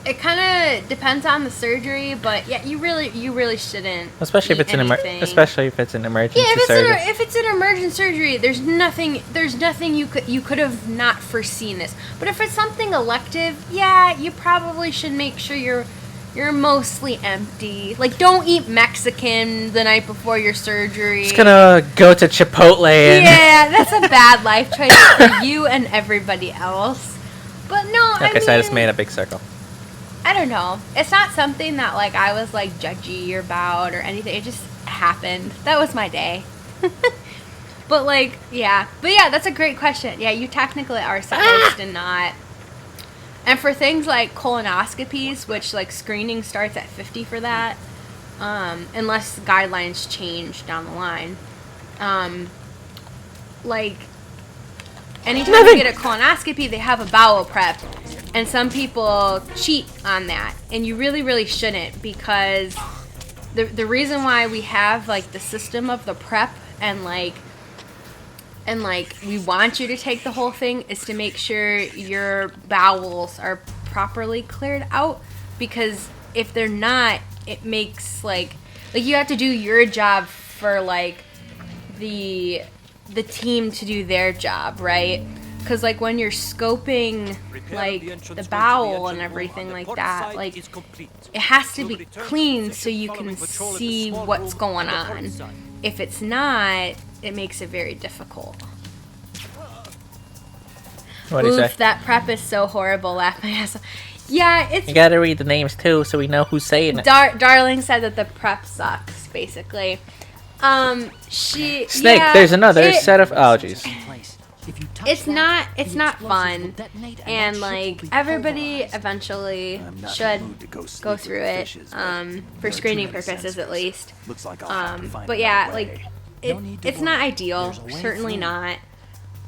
It kind of depends on the surgery, but yeah, you really shouldn't. Especially if it's an emergency surgery. Yeah, if it's an emergent surgery, there's nothing you could have not foreseen this. But if it's something elective, yeah, you probably should make sure you're mostly empty. Like, don't eat Mexican the night before your surgery. Just gonna go to Chipotle and... Yeah, that's a bad life choice for you and everybody else. But no, Okay, so I just made a big circle. I don't know. It's not something that, like, I was, like, judgy about or anything. It just happened. That was my day. But, like, yeah. But, yeah, that's a great question. Yeah, you technically are supposed to not... And for things like colonoscopies, which, like, screening starts at 50 for that, unless guidelines change down the line. Like, anytime you get a colonoscopy, they have a bowel prep. And some people cheat on that. And you really, really shouldn't, because the reason why we have, like, the system of the prep and we want you to take the whole thing is to make sure your bowels are properly cleared out, because if they're not, it makes, like you have to do your job for, like, the team to do their job, right? Because, like, when you're scoping, like, the bowel and everything like that, like, it has to be clean so you can see what's going on. If it's not, it makes it very difficult. What do you say? That prep is so horrible. Laugh my ass off. Yeah, it's... You gotta read the names, too, so we know who's saying it. Darling said that the prep sucks, basically. Snake, yeah, there's another set of... Oh, jeez. It's not fun, and, like, everybody eventually should go through it, for screening purposes at least. But yeah, like, it's not ideal, certainly not.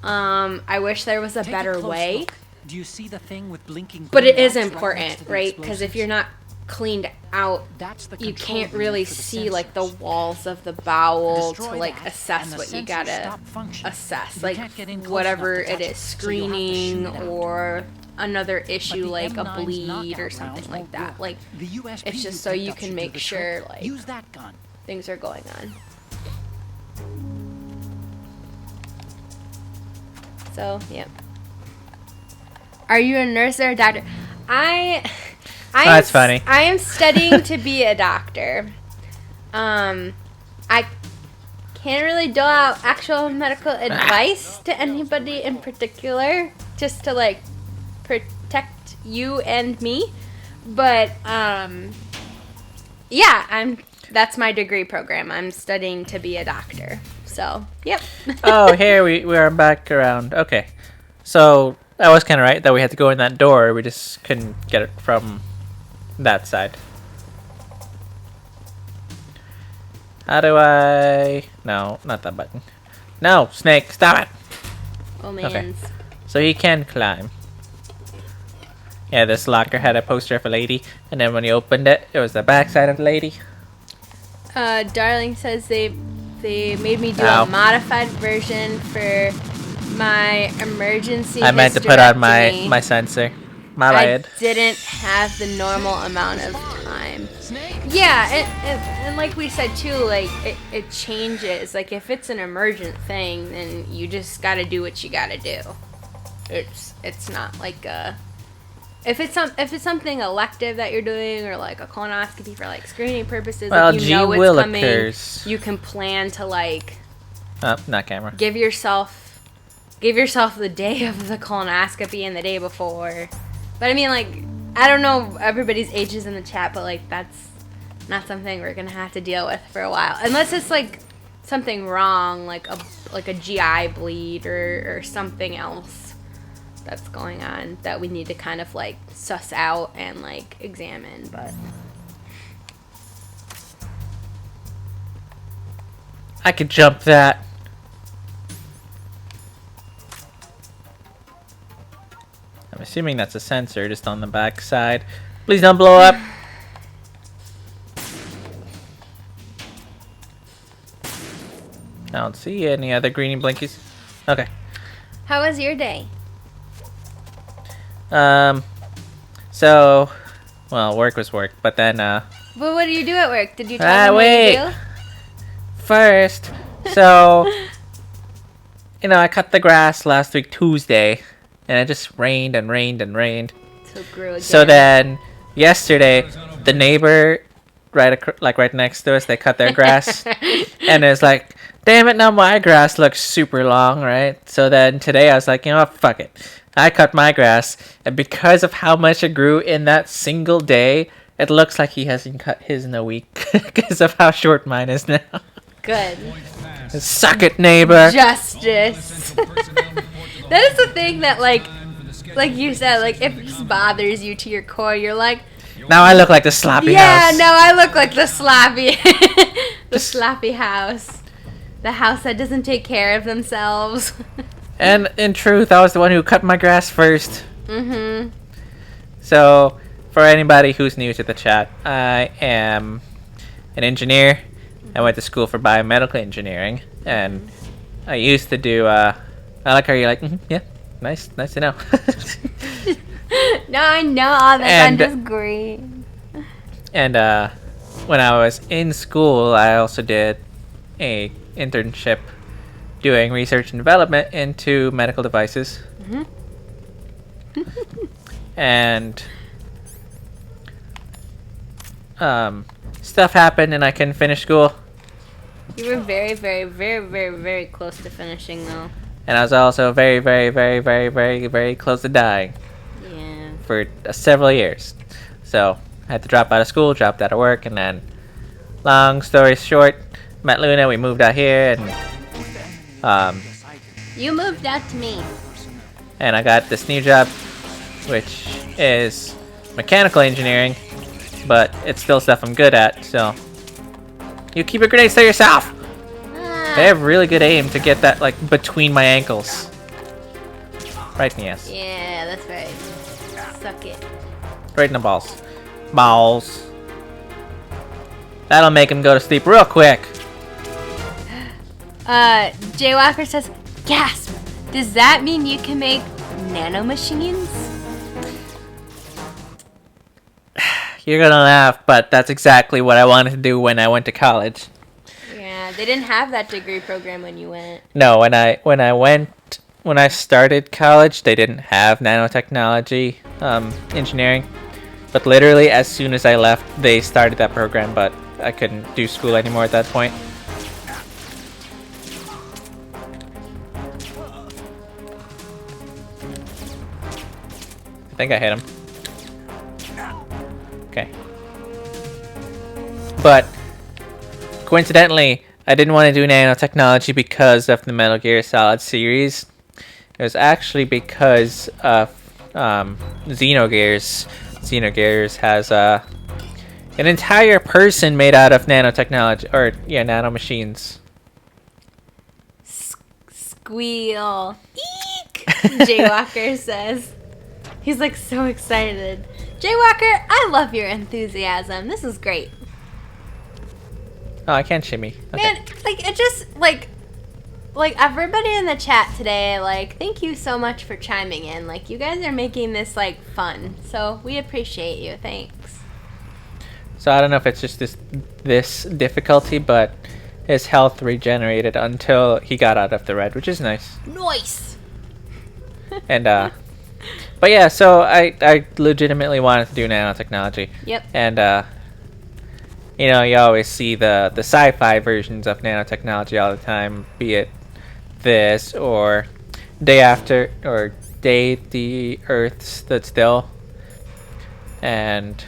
I wish there was a better way. Do you see the thing with blinking? But it is important, right? Because if you're not cleaned out, That's the you control can't unit really for the see like the sensors. walls of the bowel to Destroy like that, assess and the what you sensors gotta stop functioning. assess, You like can't get in close whatever enough to it touch is, so you'll have to screening shoot out. or another issue But the like a M9's bleed knockout or rounds something won't like that. work. Like The USP it's just you so picked you up can should do make the sure trick. like Use that gun. things are going on. So, yep. Are you a nurse or a doctor? That's funny. I am studying to be a doctor. I can't really dole out actual medical advice to anybody in particular, just to like protect you and me. But yeah, that's my degree program. I'm studying to be a doctor. So, yep. Oh, here we are back around. Okay. So, I was kind of right that we had to go in that door. We just couldn't get it from that side. How do I... No, not that button. No, Snake, stop it! Oh, man. So he can climb. Yeah, this locker had a poster of a lady, and then when you opened it, it was the backside of the lady. Darling says they made me do Ow. a modified version for my emergency I meant to put on hysterectomy. my sensor. My I bad. didn't have the normal amount of time. Yeah, and like we said too, like it changes. Like if it's an emergent thing, then you just gotta do what you gotta do. It's not like a... If it's something elective that you're doing, or like a colonoscopy for like screening purposes, Well, like you know G-will it's coming, occurs. you can plan to like Oh, not camera. give yourself the day of the colonoscopy and the day before. But I mean, like, I don't know everybody's ages in the chat, but like that's not something we're gonna have to deal with for a while, unless it's like something wrong, like a GI bleed or something else that's going on that we need to kind of like suss out and like examine. But I could jump that. I'm assuming that's a sensor just on the back side. Please don't blow up. I don't see any other greeny blinkies. Okay. how was your day? So, well, work was work, but then, Well, what do you do at work? Did you tell them what wait. you do? First, so, you know, I cut the grass last week Tuesday, and it just rained and rained and rained. So it grew again. So then, yesterday, the neighbor right next to us, they cut their grass, and it's like, damn it, now my grass looks super long, right? So then today I was like, you know what, fuck it. I cut my grass, and because of how much it grew in that single day, it looks like he hasn't cut his in a week because of how short mine is now. Good. Suck it, neighbor. Justice. That is the thing that like you said, like if this bothers you to your core, you're like, Now I look like the sloppy yeah, house. no, I look like the sloppy, the sloppy house, the house that doesn't take care of themselves. And in truth, I was the one who cut my grass first. Mm-hmm. So, for anybody who's new to the chat, I am an engineer. I went to school for biomedical engineering, and I used to do. I like how you're like, yeah, nice to know. No, I know all this. I'm And- just great. And when I was in school, I also did a internship doing research and development into medical devices. And stuff happened, and I couldn't finish school. You were very, very, very, very, very close to finishing, though. And I was also very, very, very, very, very, very close to dying Yeah. for several years. So I had to drop out of school, dropped out of work, and then, long story short, met Luna. We moved out here, and You moved out to me. I got this new job, which is mechanical engineering, but it's still stuff I'm good at. So you keep your grenades to yourself. They have really good aim to get that like between my ankles. Right in the ass. Yeah, that's right. Suck it. Right in the balls. Balls. That'll make him go to sleep real quick. Jaywalker says, gasp! Does that mean you can make nanomachines? You're gonna laugh, but that's exactly what I wanted to do when I went to college. Yeah, they didn't have that degree program when you went. No, when I started college, they didn't have nanotechnology engineering. But literally, as soon as I left, they started that program, but I couldn't do school anymore at that point. I think I hit him. Okay. But coincidentally, I didn't want to do nanotechnology because of the Metal Gear Solid series. It was actually because of Xenogears. Xenogears has an entire person made out of nanotechnology, or yeah, nanomachines. Squeal. Eek! Jaywalker says. He's like so excited. Jaywalker, I love your enthusiasm. This is great. Oh, I can't shimmy. Okay. Man, like it just like everybody in the chat today, like thank you so much for chiming in. Like you guys are making this like fun. So we appreciate you. Thanks. So I don't know if it's just this difficulty, but his health regenerated until he got out of the red, which is nice. Nice. And but yeah, so I legitimately wanted to do nanotechnology. Yep. And you know, you always see the sci-fi versions of nanotechnology all the time, be it this or Day After or Day the Earth Stood Still. And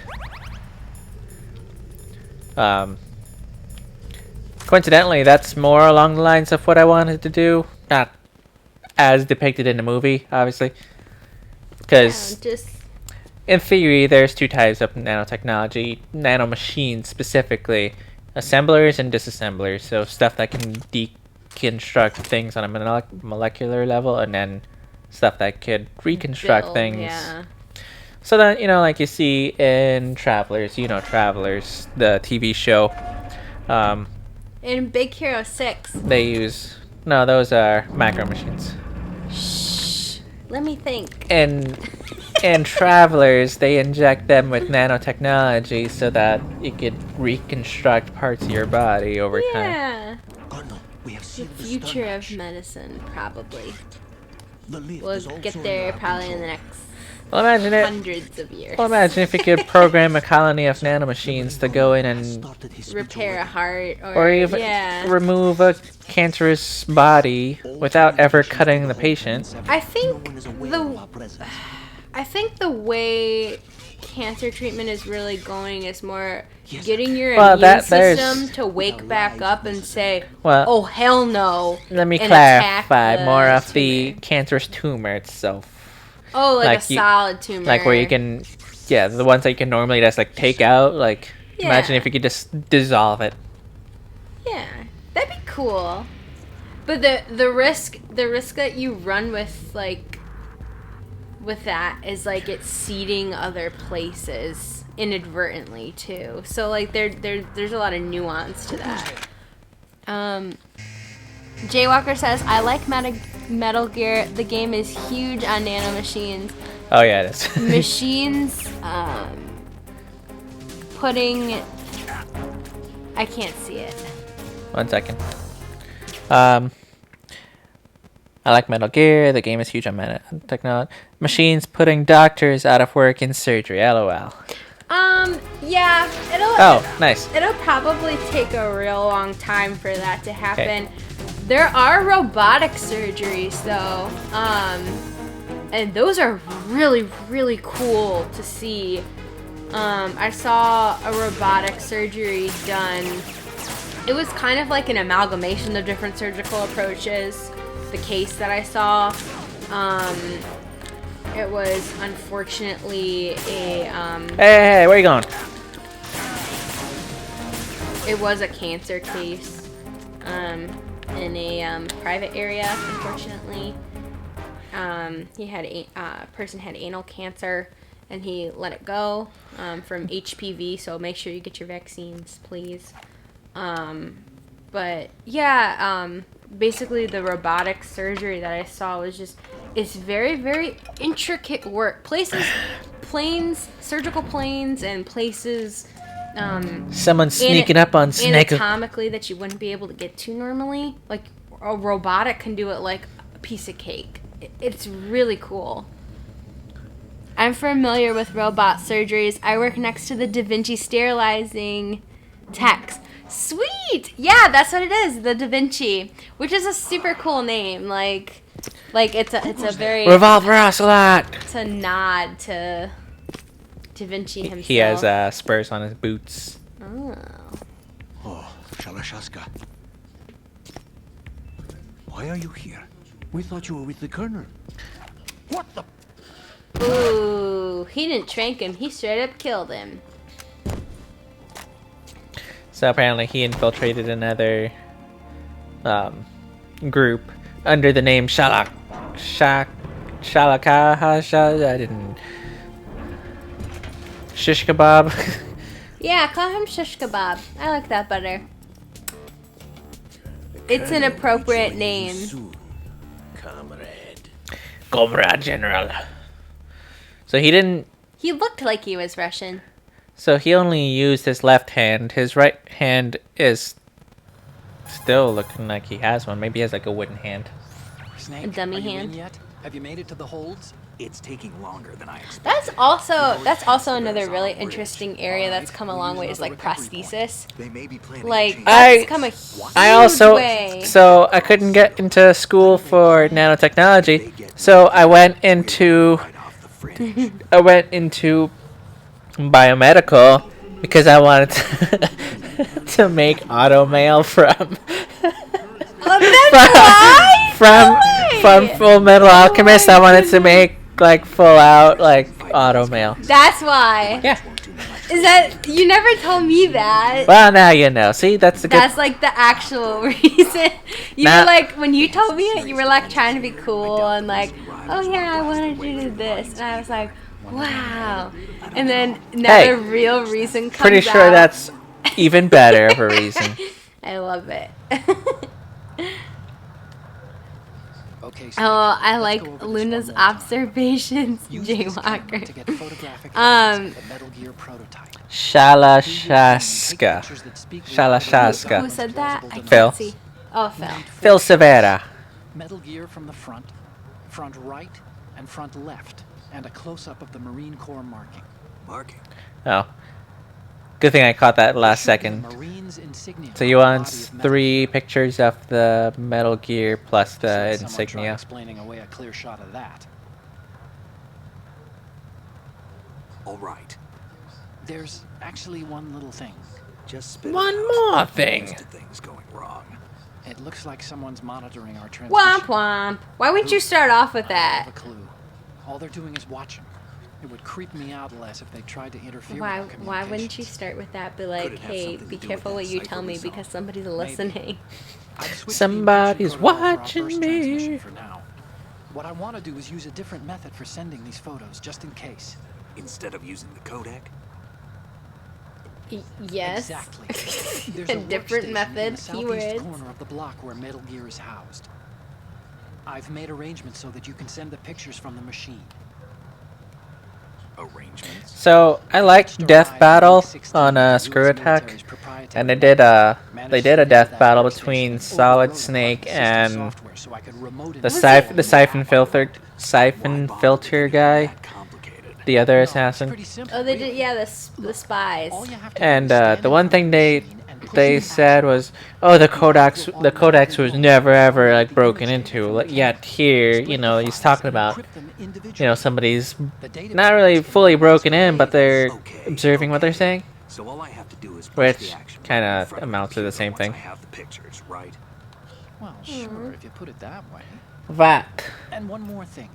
coincidentally, that's more along the lines of what I wanted to do, not as depicted in the movie, obviously. Because in theory, there's two types of nanotechnology, nanomachines specifically, assemblers and disassemblers. So stuff that can deconstruct things on a molecular level, and then stuff that could reconstruct things. Yeah. So that, you know, like you see in Travelers, you know, Travelers, the TV show. In Big Hero 6. They use, no, those are macro machines. Shh. Let me think. And Travelers, they inject them with nanotechnology so that you could reconstruct parts of your body over time. Yeah. We have The seen the future stun of action. medicine, probably. The lift We'll is get also there our probably in control. the next Well, imagine it. hundreds of years. Well, imagine if you could program a colony of nanomachines to go in and Started his speech Repair a already. heart or even yeah. remove a cancerous body without ever cutting the patient. I think No one is aware of our the presence. I think the way cancer treatment is really going is more Yes. getting your Well, immune there's- system to wake back up and say, Well, "Oh hell no!" let me and attack clarify the more of the tumor. cancerous tumor itself. Oh, like like a you- solid tumor. Like where you can, yeah, the ones that you can normally just like take out. Like, imagine Yeah. if you could just dissolve it. Yeah, that'd be cool. But the risk that you run with that is like it's seeding other places inadvertently too. So like there's a lot of nuance to that. Jaywalker says, I like Metal Gear. The game is huge on nanomachines. Oh yeah, it is. Machines putting I can't see it. 1 second. I like Metal Gear. The game is huge on technology. Machines putting doctors out of work in surgery. LOL. Yeah, Oh, nice. it'll probably take a real long time for that to happen. There are robotic surgeries though, and those are really, really cool to see. I saw a robotic surgery done. It was kind of like an amalgamation of different surgical approaches. The case that I saw, it was unfortunately a Hey, where you going? it was a cancer case in a private area. Unfortunately, he had person had anal cancer, and he let it go from HPV. So make sure you get your vaccines, please. But yeah, basically the robotic surgery that I saw was just, it's very, very intricate work. Planes, surgical planes, and places. Someone sneaking up on Snake. Anatomically that you wouldn't be able to get to normally. Like a robotic can do it like a piece of cake. It's really cool. I'm familiar with robot surgeries. I work next to the Da Vinci sterilizing techs. Sweet! Yeah, that's what it is, the Da Vinci, which is a super cool name. Like it's a very Revolver Ocelot. It's a nod to Da Vinci himself. He has spurs on his boots. Oh. Oh, Shalashaska. Why are you here? We thought you were with the Colonel. What the? Ooh, he didn't trank him. He straight up killed him. So apparently he infiltrated another group under the name Shalaka. I didn't. Shish kebab. Yeah, call him Shish Kebab. I like that better. It's an appropriate name. Comrade General. So he didn't. He looked like he was Russian. So he only used his left hand. His right hand is still looking like he has one. Maybe he has like a wooden hand. Snake, A dummy are you hand. in yet? Have you made it to the holds? It's taking longer than I expected. That's also another really interesting area that's come a long way is like prosthesis. They may be planning Like a change. that's come a huge I also way. so I couldn't get into school for nanotechnology, so I went into Right off the fridge. biomedical because I wanted to make auto mail from from Full Metal Alchemist. I wanted to make like full out like auto mail. That's why. Yeah. Is that you never told me that? Well, now you know. See, that's the good. That's like the actual reason. You Nah. were like when you told me it, you were like trying to be cool and like, oh yeah, I wanted you to do this, and I was like, wow. And then now Hey, the real reason comes Pretty sure out. that's even better of a reason. I love it. Okay, Snake, Oh, I let's like go over this Luna's one more time. observations, Use this camera to Jaywalker. get photographic evidence of the Metal Gear prototype. Shalashaska. Shalashaska. Who said that? I Phil. can't see. Oh, Phil. Phil Severa. Metal Gear from the front right, and front left, and a close-up of the Marine Corps marking. Marking. Oh. Good thing I caught that last second. Marines insignia So you on the want body of Metal 3 Gear. pictures of the Metal Gear plus the Besides someone try insignia. explaining away a clear shot of that. All right. There's actually one little thing. Just spit it One out. more thing. List of things going wrong. It looks like someone's monitoring our transmission. Womp womp. Why wouldn't you start off with I don't have that? a clue. All they're doing is watching. It would creep me out less if they tried to interfere Why with our why wouldn't you communications. start with that? Be like, Could it have hey, something be to do careful with what that you cipher tell we me saw? because somebody's listening. I've switched the Somebody's encryption protocol for our watching burst me. transmission For now. What I want to do is use a different method for sending these photos, just in case. Instead of using the codec, Yes. Exactly. There's A different workstation in method, the southeast keywords. corner of the block where Metal Gear is housed. I've made arrangements so that you can send the pictures from the machine. arrangements. So I liked Death Battle on Screw Attack, and they did a death battle between Solid Snake and the siphon filter guy, That complicated. the other assassin. Oh, they did. Yeah, the spies. And the one thing they said was, oh, the codex was never ever like broken into. Yet here, you know, he's talking about, you know, somebody's not really fully broken in, but they're observing what they're saying, So all I have to do is push which the action kind button in of front amounts to the computer same once thing. I have the pictures, right? Well, sure, if you put it that way. That. And one more thing.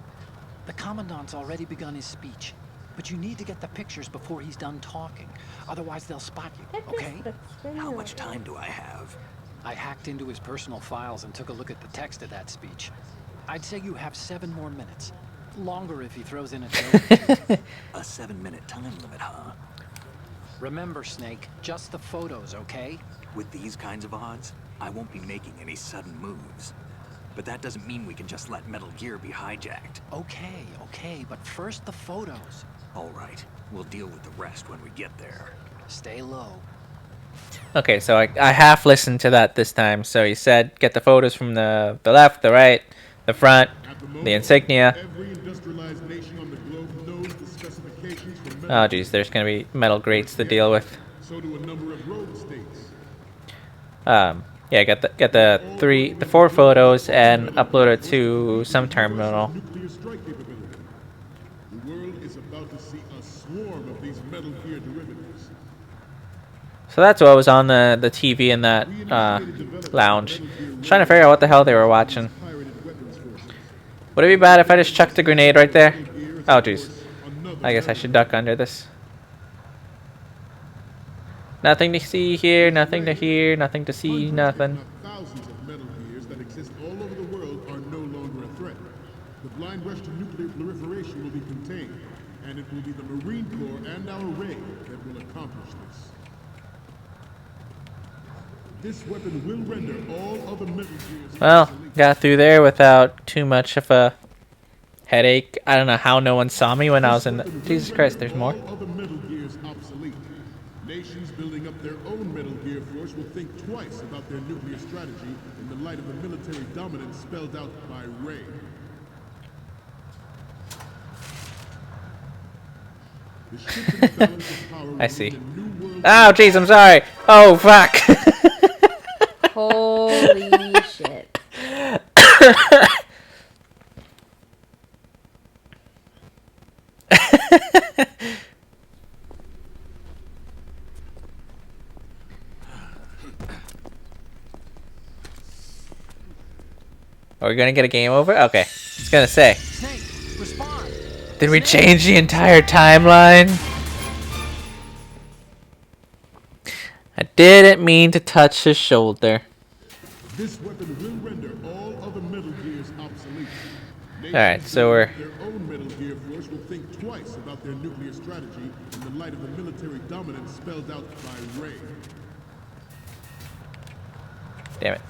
The Commandant's already begun his speech. But you need to get the pictures before he's done talking. Otherwise, they'll spot you, okay? How much time do I have? I hacked into his personal files and took a look at the text of that speech. I'd say you have 7 more minutes. Longer if he throws in a joke. A 7-minute time limit, huh? Remember, Snake, just the photos, okay? With these kinds of odds, I won't be making any sudden moves. But that doesn't mean we can just let Metal Gear be hijacked. Okay, but first the photos. All right, we'll deal with the rest when we get there. Stay low. Okay, so I half listened to that this time. So he said, get the photos from the left, the right, the front, the insignia. Oh geez, there's gonna be metal grates to deal with. Yeah, get the 4 photos and upload it to some terminal. So that's what was on the TV in that lounge. Trying to figure out what the hell they were watching. Would it be bad if I just chucked a grenade right there? Oh jeez. I guess I should duck under this. Nothing to see here, nothing to hear, nothing to see, nothing. Thousands of Metal Gears that exist all over the world are no longer a threat. The blind rush to nuclear proliferation will be contained, and it will be the Marine Corps and our Ray that will accomplish this. This weapon will render all other Metal Gears. Well, got through there without too much of a headache. I don't know how no one saw me when I was in the... Jesus Christ, there's more. All other Metal Gears obsolete. Nations building up their own Metal Gear force will think twice about their nuclear strategy in the light of the military dominance spelled out by Ray. The shift in the balance of power will I see. mean a new world. Oh, jeez, I'm sorry. Oh, fuck. Holy shit. Are we gonna get a game over? Okay. I was gonna say. Snake, respond. Did we change the entire timeline? I didn't mean to touch his shoulder. This weapon will render all other Metal Gears obsolete. Alright, so we're... Their own Metal Gear force will think twice about their nuclear strategy in the light of the military dominance spelled out by Ray. Damn it.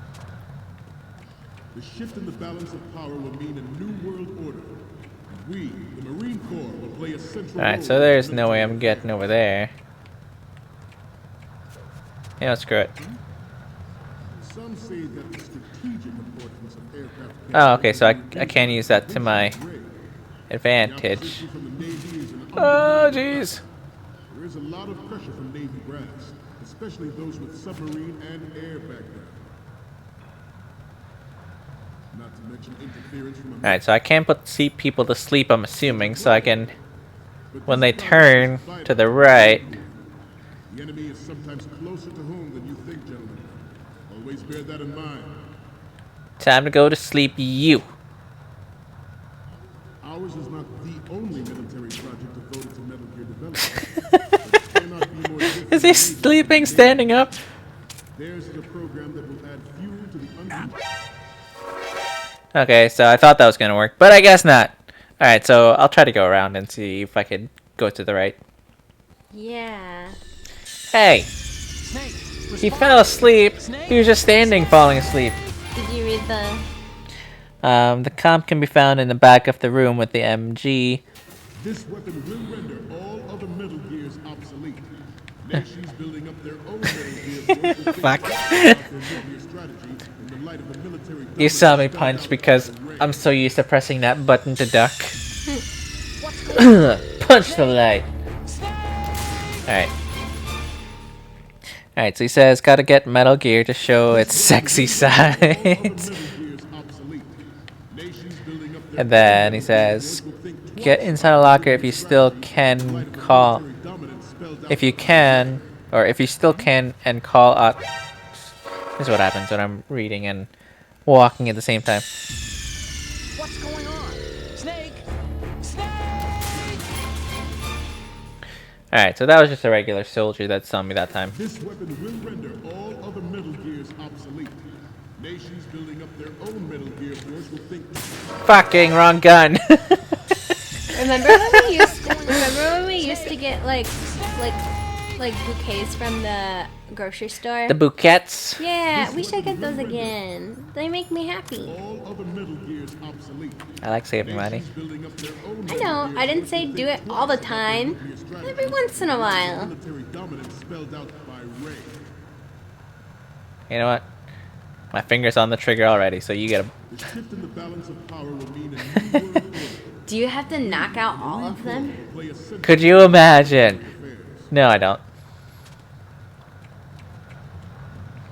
The shift in the balance of power will mean a new world order. We, the Marine Corps, will play a central Alright, role so in there's the no way military I'm getting over there. Yeah, screw it. Some say that the strategic importance of aircraft Oh, okay, so I can't use that to my advantage. from the Navy is an Oh, jeez. There is a lot of pressure from Navy brass, especially those with submarine and air background. Not to mention interference from Alright, so I can't put people to sleep, I'm assuming, so I can, when they turn to the right... The enemy is sometimes closer to home than you think, gentlemen. Always bear that in mind. Time to go to sleep, you. Ours is not the only military project devoted to Metal Gear development. But it cannot be more different Is he than sleeping, standing up? Theirs is a program that will add fuel to the Okay, so I thought that was gonna work, but I guess not. Alright, so I'll try to go around and see if I could go to the right. Yeah. Hey! Snake, He fell asleep. He was just standing, falling asleep. Did you read the... The comp can be found in the back of the room with the MG. This weapon will render all other Metal Gears obsolete. Nations building up their own Metal Gear force will Fuck. think twice about their nuclear strategy in the light of the military You saw me dominance punch spelled out because by Ray. I'm so used to pressing that button to duck. Punch the light. Alright. Alright, so he says, gotta get Metal Gear to show its sexy side. And then he says, get inside a locker if you still can call... If you can, or if you still can and call up... This is what happens when I'm reading and walking at the same time. What's going on? Snake! Snake! Alright, so that was just a regular soldier that saw me that time. This weapon will render all other Metal Gears obsolete. Nations building up their own Metal Gear force will think Fucking wrong gun! Remember when we used to get like bouquets from the grocery store? The bouquets. Yeah, we should get those again. They make me happy. All other Metal Gears obsolete. I like saving money. Nations building up their own I know, I didn't say do it all the time. Every once in a while. military dominance spelled out by Ray. You know what? My finger's on the trigger already, so you get a. The shift in the balance of power will mean a new world order. Do you have to knock out all of them? Play a central Could you imagine? No, I don't.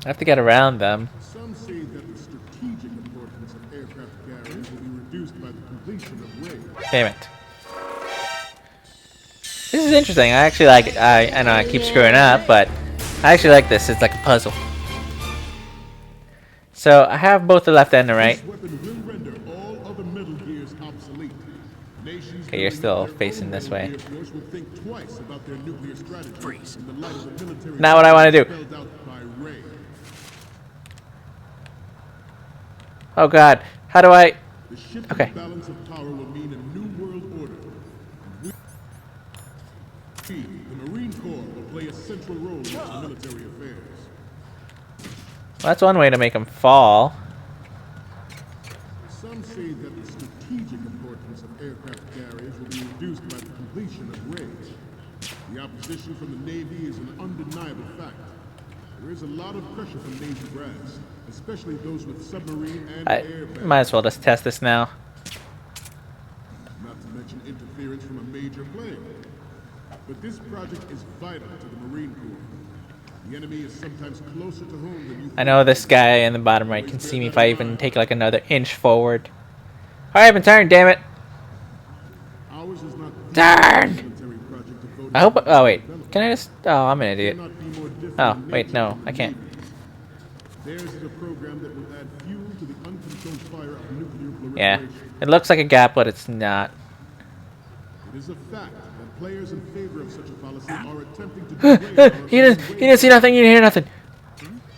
I have to get around them. Some say that the strategic importance of aircraft carriers will be reduced by the completion of Ray. Damn it. This is interesting. I actually like it. I know I keep screwing up, but I actually like this. It's like a puzzle. So I have both the left and the right. This weapon will render all other Metal Gears obsolete. Nations Okay, you're building still up their facing own this Metal way. Gear Force will think twice about their nuclear strategy in the light of the military Not what I want to do. spelled out by Ray. Oh god. How do I... The shift Okay. in the balance of power will mean a new world order. We, the Marine Corps, will play a central role in its military affairs. Well, that's one way to make them fall. Some say that the strategic importance of aircraft carriers will be reduced by the completion of Ray. The opposition from the Navy is an undeniable fact. There is a lot of pressure from Navy brass, especially those with submarine and I air battles. might as well just test this now. Not to mention interference from a major player. But this project is vital to the Marine Corps. The enemy is sometimes closer to home than you I know this guy in the bottom right can see me if I even take like another inch forward. Alright, I've been turned, damn it. Ours is not the Darn! military project devoted I hope... to Oh, wait. development. Can I just... Oh, I'm an idiot. Cannot be more different Oh, than wait, NATO no. and I can't. Navy. Theirs is a program that will add fuel to the uncontrolled fire of nuclear Yeah. proliferation. It looks like a gap, but it's not. It is a fact that players in favor of such a policy are attempting to degrade our He own didn't see nothing, he didn't hear nothing.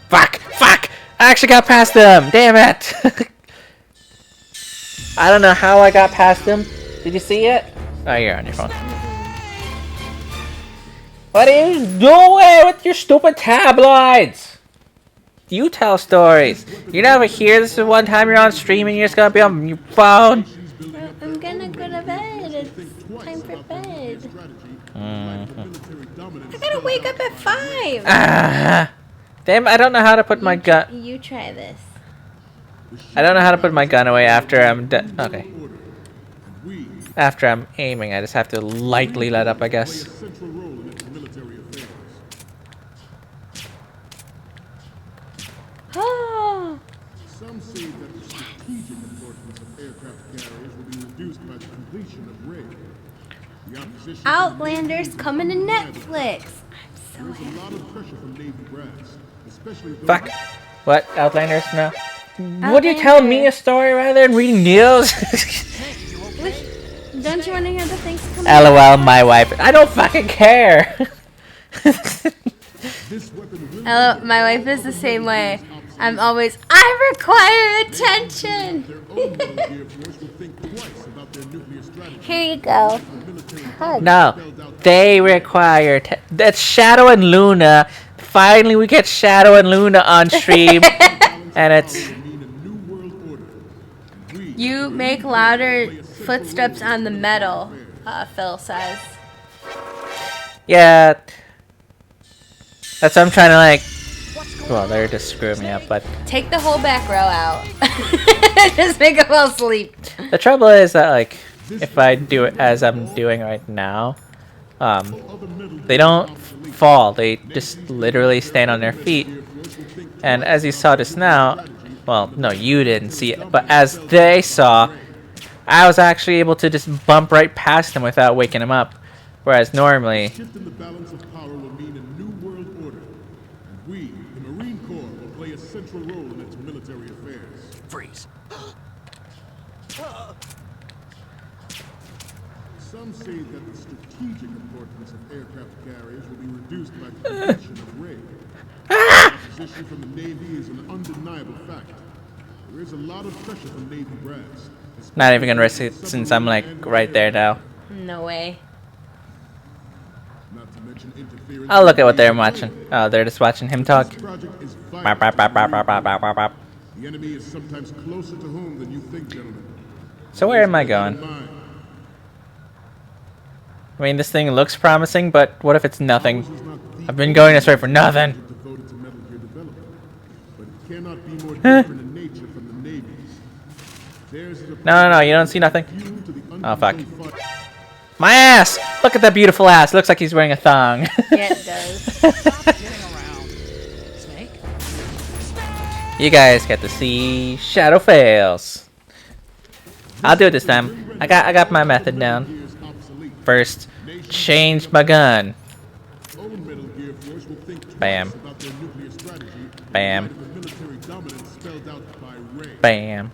Fuck! Fuck! I actually got past them! Damn it! I don't know how I got past them. Did you see it? Oh, you're on your phone. What are you doing with your stupid tabloids? You tell stories. You're never here. This is one time you're on stream and you're just gonna be on your phone. I'm gonna go to bed. It's time for bed. I gotta wake up at 5. Ah, damn! I don't know how to put my gun. You try this. I don't know how to put my gun away after I'm done. Okay. After I'm aiming, I just have to lightly let up, I guess. central role in its military affairs. Oh, Some say that the strategic importance of aircraft carriers will be reduced by the completion of Ray. The opposition Outlander's coming to Netflix. I'm so There's a happy. lot of pressure from Navy brass, especially those Fuck. What? Outlanders? No. Would you tell me a story rather than reading news? Don't you want to hear the things coming? LOL, my wife. I don't fucking care. this weapon will Hello, my wife is the same way. I'm always, I require attention. their own Metal Gear Force will think twice about their nuclear strategy. Here you go. Military No. They require... That's Shadow and Luna. Finally, we get Shadow and Luna on stream. And it's... mean a new world order. We You make louder footsteps on the metal, Phil says. Yeah. That's what I'm trying to like... Well, they're just screwing me up, but... Take the whole back row out. Just make them all sleep. The trouble is that, like, if I do it as I'm doing right now, they don't fall. They just literally stand on their feet. And as you saw just now, well, no, you didn't see it, but as they saw, I was actually able to just bump right past them without waking them up. Whereas normally, shift in the balance of power will mean a new world order. And we, the Marine Corps, will play a central role in its military affairs. Freeze. Some say that the strategic importance of aircraft carriers will be reduced by the completion of Ray. Opposition from the Navy is an undeniable fact. There is a lot of pressure from Navy brass. not even gonna risk it since I'm like right there now. No way. Not to mention interference. I'll look at what they're watching. Oh, they're just watching him talk. This project is Bop, vital bop, to bop, the bop, Marine bop, bop, Corps. bop, bop. The enemy is sometimes closer to home than you think, gentlemen. So where am I Always bear that going? in mind. I mean, this thing looks promising, but what if it's nothing? Ours is not the I've been going this way for nothing. devoted to Metal Gear development, but it cannot be more different in nature from the Navy's. Theirs is a No, you don't see nothing. fuel to the Oh, fuck. uncontrolled fire. My ass! Look at that beautiful ass. Looks like he's wearing a thong. Yeah, it does. Stop getting around. Snake? You guys get to see shadow fails. I'll do it this time. I got my method down. Gear's obsolete. First, change my gun. Own Metal Gear Force will think twice Bam. about their nuclear strategy Bam. in light of the military dominance spelled out by Ray. Bam.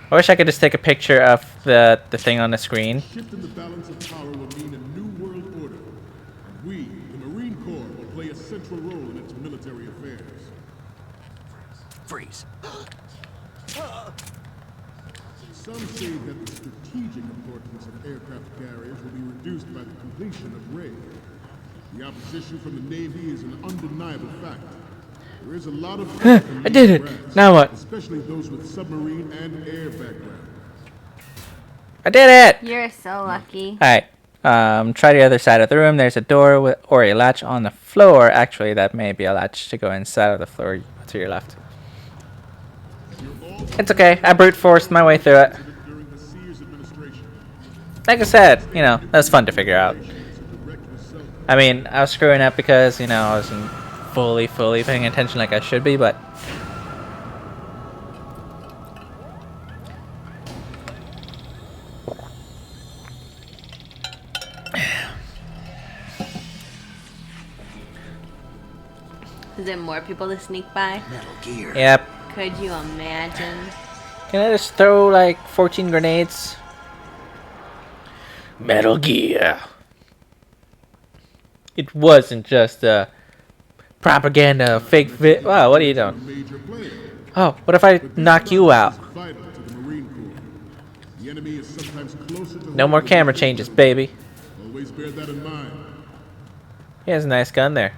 I wish I could just take a picture of the thing on the screen. Shift in the balance of power will mean a new world order. And we, the Marine Corps, will play a central role in its military affairs. Freeze. Some say that the strategic importance of aircraft carriers will be reduced by the completion of Ray. The opposition from the Navy is an undeniable fact. There is a lot of I did it. Now what? especially those with submarine and air background. I did it. You're so lucky. All right. Try the other side of the room. There's a door with, or a latch on the floor. Actually, that may be a latch to go inside of the floor to your left. It's okay. I brute forced my way through it. During the Sears administration, Like I said, you know, that was fun to figure out. direct result I mean, I was screwing up because, you know, I wasn't fully paying attention like I should be, but... Is there more people to sneak by? Metal Gear. Yep. Could you imagine? Can I just throw, like, 14 grenades? Metal Gear. It wasn't just a propaganda, fake Wow, what are you doing? major player. Oh, what if I knock you out? Vital to the Marine Corps. The enemy is sometimes closer to No home more than camera you changes, think. baby. Always bear that in mind. He has a nice gun there.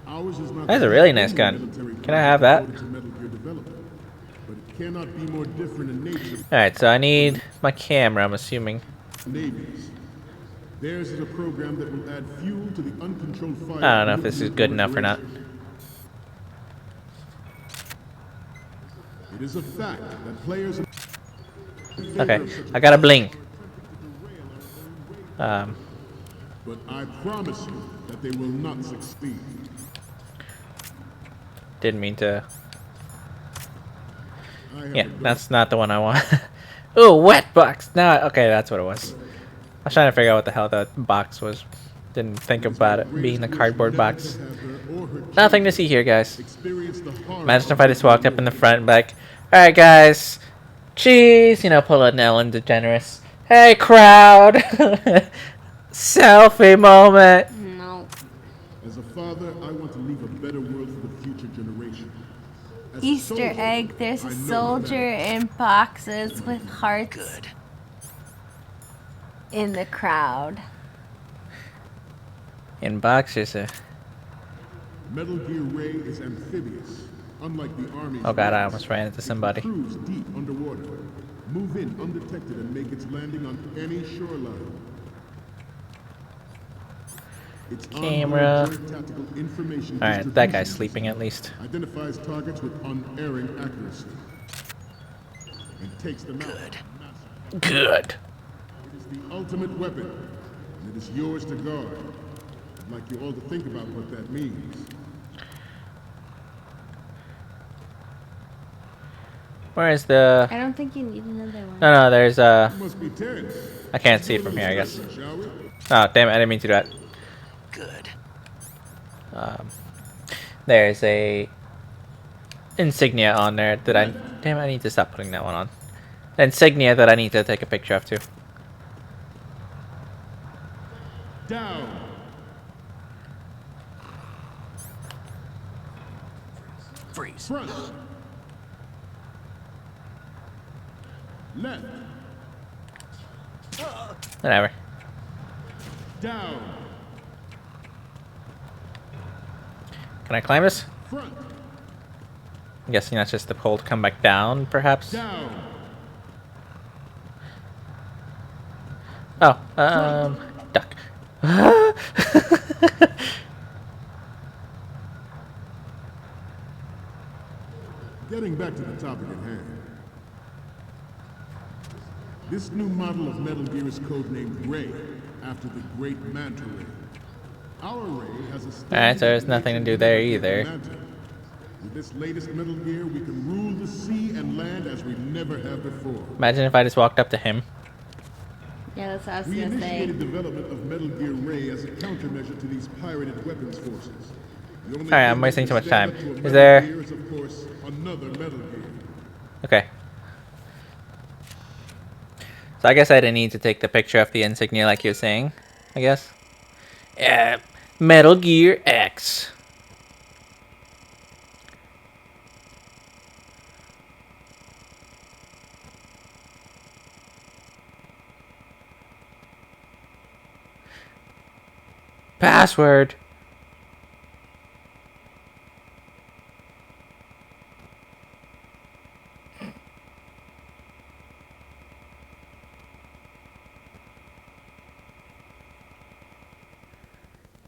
Ours is not That's a the really only nice gun. military Can I have that? devoted to Metal Gear development, but it cannot be more different in nature Alright, so I need my camera, I'm assuming. than Navy's. Theirs is a program that will add fuel to the uncontrolled fire. I don't know if this is good enough or not. It is a fact that players. Okay, I got a bling. But I promise you that they will not succeed. Didn't mean to. I have Yeah, a that's not the one I want. Ooh, wet box! Now, okay, that's what it was. I was trying to figure out what the hell that box was. Didn't think about it being the cardboard box. Nothing to see here, guys. Experience the horror Imagine if I just walked up in the front and be like, alright, guys, cheese! You know, pull an Ellen DeGeneres. Hey, crowd! Selfie moment! No. As a father, I want to leave a better world for the future generation. As a Easter soldier, egg, there's I a know soldier that. in boxes with hearts Good. in the crowd. In boxers, Metal Gear Ray is amphibious, unlike the Army's. oh god, I weapons. almost ran into It somebody. can cruise deep underwater, move in undetected, and make its landing on any shoreline. Its Camera. onboard joint tactical information Alright, that distribution guy's sleeping at least. identifies targets with unerring accuracy and takes them out. Good. It is the ultimate weapon, and it is yours to guard. I'd like you all to think about what that means. Where is the... I don't think you need another one. No, there's You must be tense. I can't see it from here, I guess. Shall we? Oh, damn it, I didn't mean to do that. Good. There's a insignia on there that I... Damn it, I need to stop putting that one on. Insignia that I need to take a picture of, too. Down. Freeze. Front. Left. Whatever. Down. Can I climb this? Front. I'm guessing that's just the pole to come back down, perhaps? Down. Oh, duck. Getting back to the topic at hand. This new model of Metal Gear is codenamed Ray, after the great Manta Ray. Our Ray has a Alright, so there's nothing to do there either. With this latest Metal Gear, we can rule the sea and land as we never have before. Imagine if I just walked up to him. Yeah, that's what I was We gonna say. initiated development of Metal Gear Ray as a countermeasure to these pirated weapons forces. Alright, I'm wasting too much time. Is there... Is, of course, another Metal Gear. Okay. So I guess I didn't need to take the picture of the insignia like you were saying, I guess. Yeah, Metal Gear X. Password.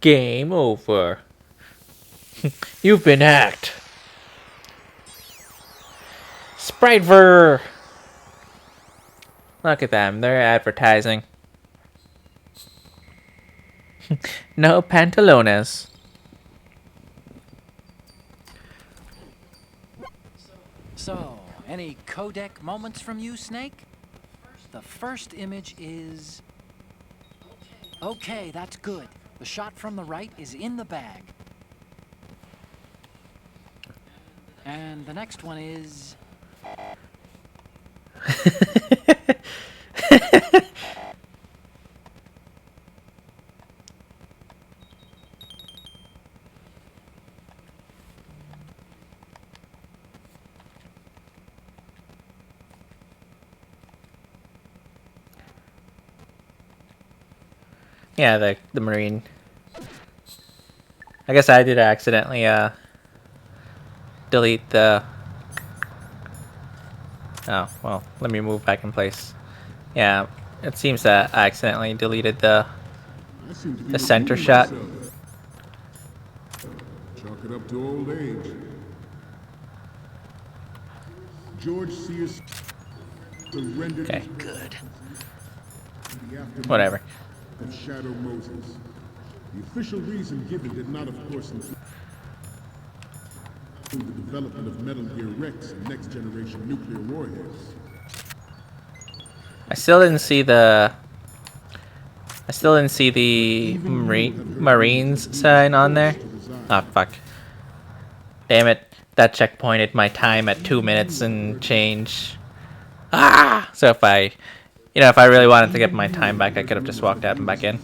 Game over. You've been hacked. Spritever. Look at them. They're advertising. No pantalones. So, any codec moments from you, Snake? The first image is... Okay, that's good. The shot from the right is in the bag. And the next one is... Yeah, the Marine. I guess I did accidentally delete the... Oh, well, let me move back in place. Yeah, it seems that I accidentally deleted the center shot. Chalk it up to old age. George Sears surrendered. Okay. Good. Whatever. Of Shadow Moses. The official reason given did not, of course, include the development of Metal Gear Rex and next-generation nuclear warheads. I still didn't see the Marines sign on there. Oh, fuck. Damn it. That checkpointed my time at 2 minutes and change. Ah! So if I really wanted to get my time back, I could have just walked out and back in.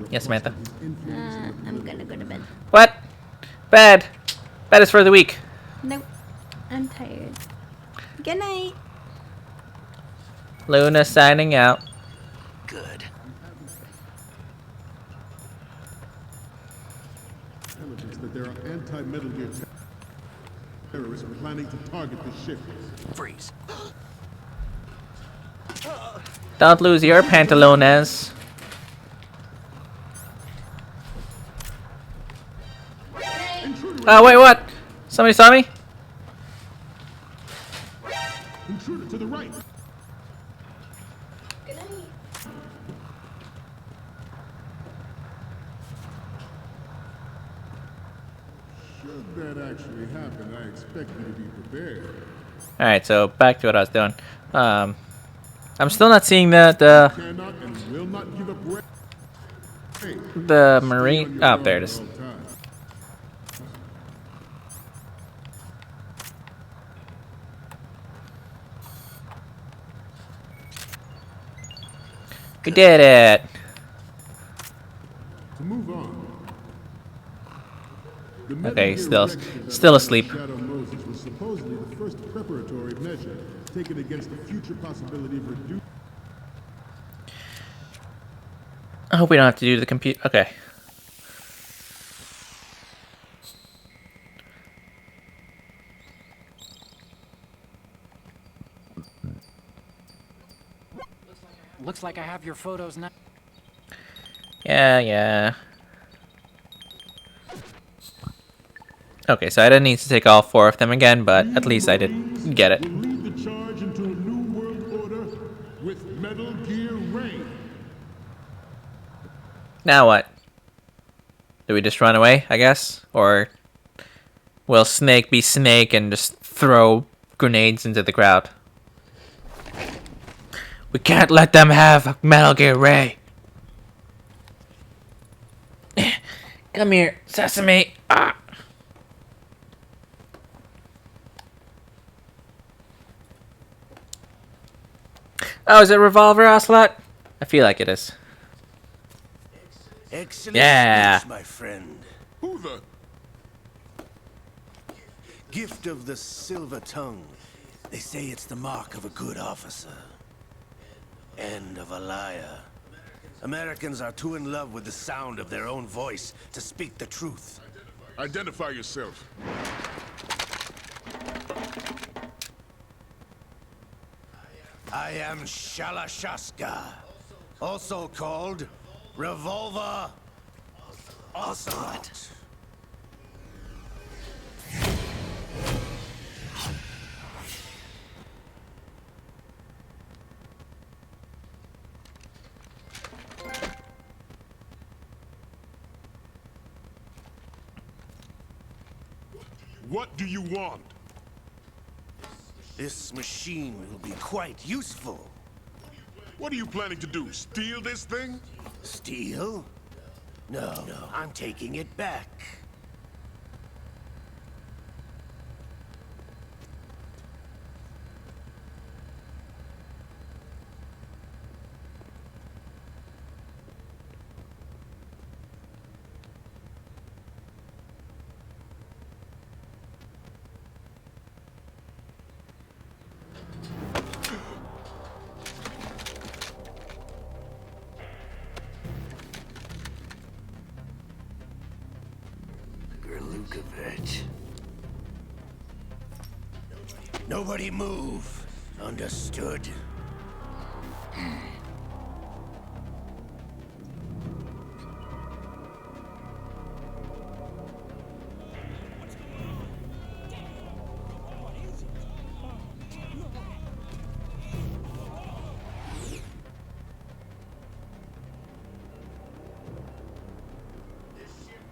Yes, Samantha? I'm gonna go to bed. What? Bed. Bed is for the week. Nope. I'm tired. Good night. Luna signing out. Good. Intelligence that there are anti-Metal Gear terrorists planning to target the ship. Freeze. Don't lose your pantalones. Oh, wait, what? Somebody saw me? Intruder to the right. Good night. Should that actually happen, I expect you to be prepared. Alright, so back to what I was doing. I'm still not seeing the Cannot and will not give up. the Marine. Oh, there it is. We did it. To move on. The Metal Okay, Gear still Rex development asleep. by Shadow Moses was supposedly the first preparatory measure taken against the future possibility of reducing I hope we don't have to do the computer. Okay. Looks like I have your photos now. Yeah. Okay, so I didn't need to take all 4 of them again, but at least I did get it. Will lead the charge into a new world order with Metal Gear Ray. Now what? Do we just run away, I guess? Or will Snake be Snake and just throw grenades into the crowd? We can't let them have Metal Gear Ray. Come here, Sesame. Ah. Oh, is it Revolver Ocelot? I feel like it is. Excellent Yeah. speech, my friend. Who the? Gift of the silver tongue. They say it's the mark of a good officer. And of a liar. Americans are too in love with the sound of their own voice to speak the truth. Identify yourself. I am Shalashaska, also called Revolver Ocelot. What do you want? This machine will be quite useful. What are you planning to do? Steal this thing? Steal? No, I'm taking it back. Nobody move. Understood?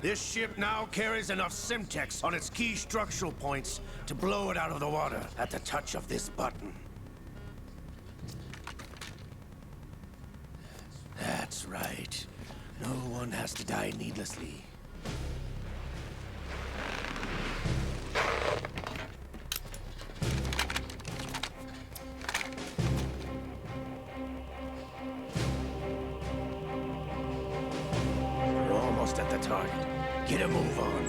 This ship now carries enough Simtex on its key structural points to blow it out of the water at the touch of this button. That's right. No one has to die needlessly. We're almost at the target. Get a move on.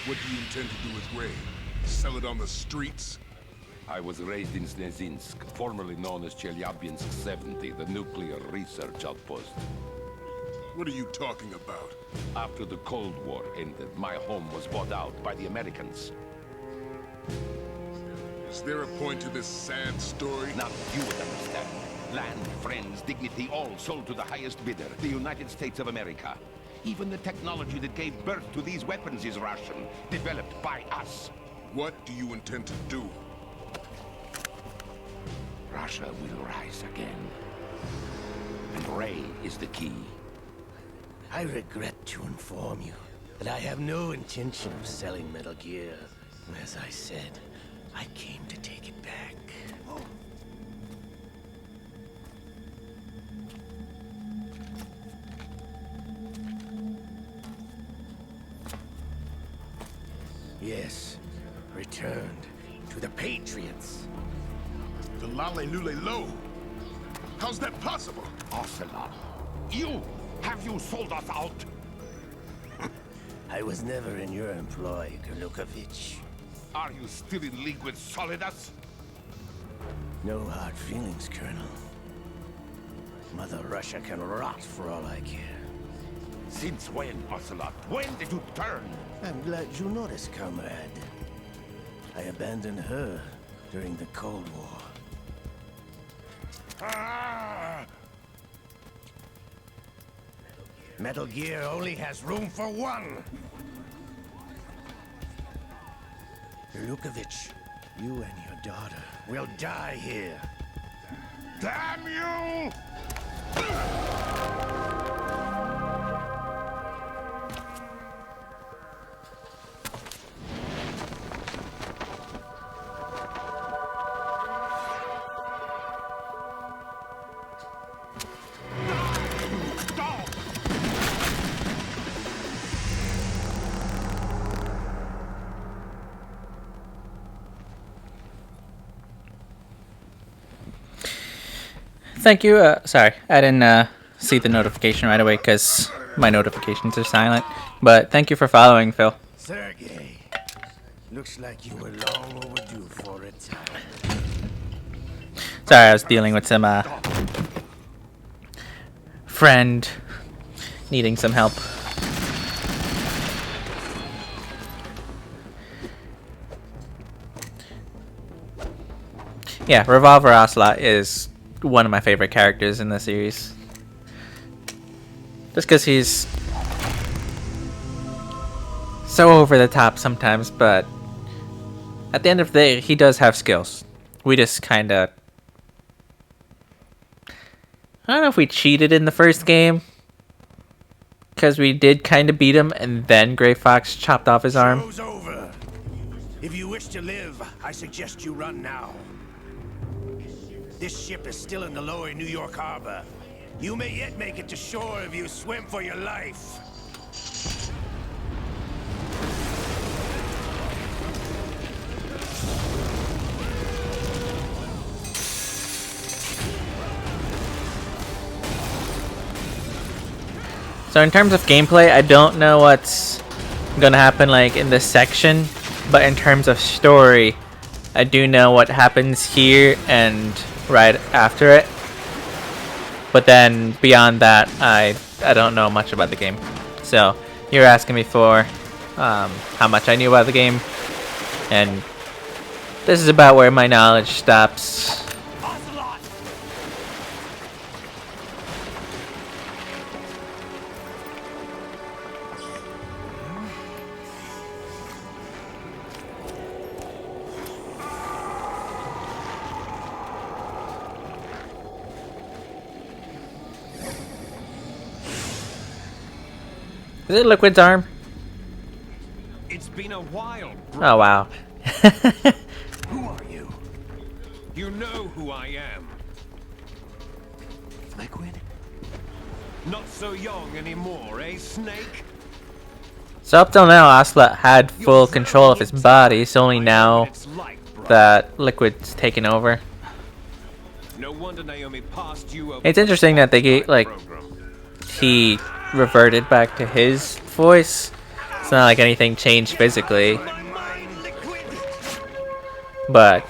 What do you intend to do with Ray? Sell it on the streets? I was raised in Snezinsk, formerly known as Chelyabinsk 70, the nuclear research outpost. What are you talking about? After the Cold War ended, my home was bought out by the Americans. Is there a point to this sad story? Now you would understand. Land, friends, dignity, all sold to the highest bidder, the United States of America. Even the technology that gave birth to these weapons is Russian, developed by us. What do you intend to do? Russia will rise again. And Ray is the key. I regret to inform you that I have no intention of selling Metal Gear. As I said, I came to take it back. Yes, returned to the Patriots. The Lale Nule Low. How's that possible? Ocelot, have you sold us out? I was never in your employ, Kurlukovich. Are you still in league with Solidus? No hard feelings, Colonel. Mother Russia can rot for all I care. Since when, Ocelot? When did you turn? I'm glad you noticed, comrade. I abandoned her during the Cold War. Ah! Metal Gear only has room for one! Kurlukovich, you and your daughter will die here. Damn you! Thank you. Sorry, I didn't see the notification right away because my notifications are silent. But thank you for following, Phil. Sergey, looks like you were long overdue for it. Sorry, I was dealing with some friend needing some help. Yeah, Revolver Ocelot is one of my favorite characters in the series. Just because he's so over the top sometimes, but at the end of the day, he does have skills. We just kind of... I don't know if we cheated in the first game, because we did kind of beat him, and then Gray Fox chopped off his arm. Show's over. If you wish to live, I suggest you run now. This ship is still in the lower New York harbor. You may yet make it to shore if you swim for your life. So in terms of gameplay, I don't know what's gonna happen like in this section, but in terms of story, I do know what happens here and right after it. But then beyond that, I don't know much about the game. So you're asking me for how much I knew about the game, and this is about where my knowledge stops. Is it Liquid's arm? It's been a while, bro. Oh wow. Who are you? You know who I am. Liquid? Not so young anymore, eh, Snake? So up till now, Ocelot had full control of his body. It's only now that Liquid's taken over. No wonder Naomi passed you over. It's interesting that they get like he reverted back to his voice. It's not like anything changed physically, but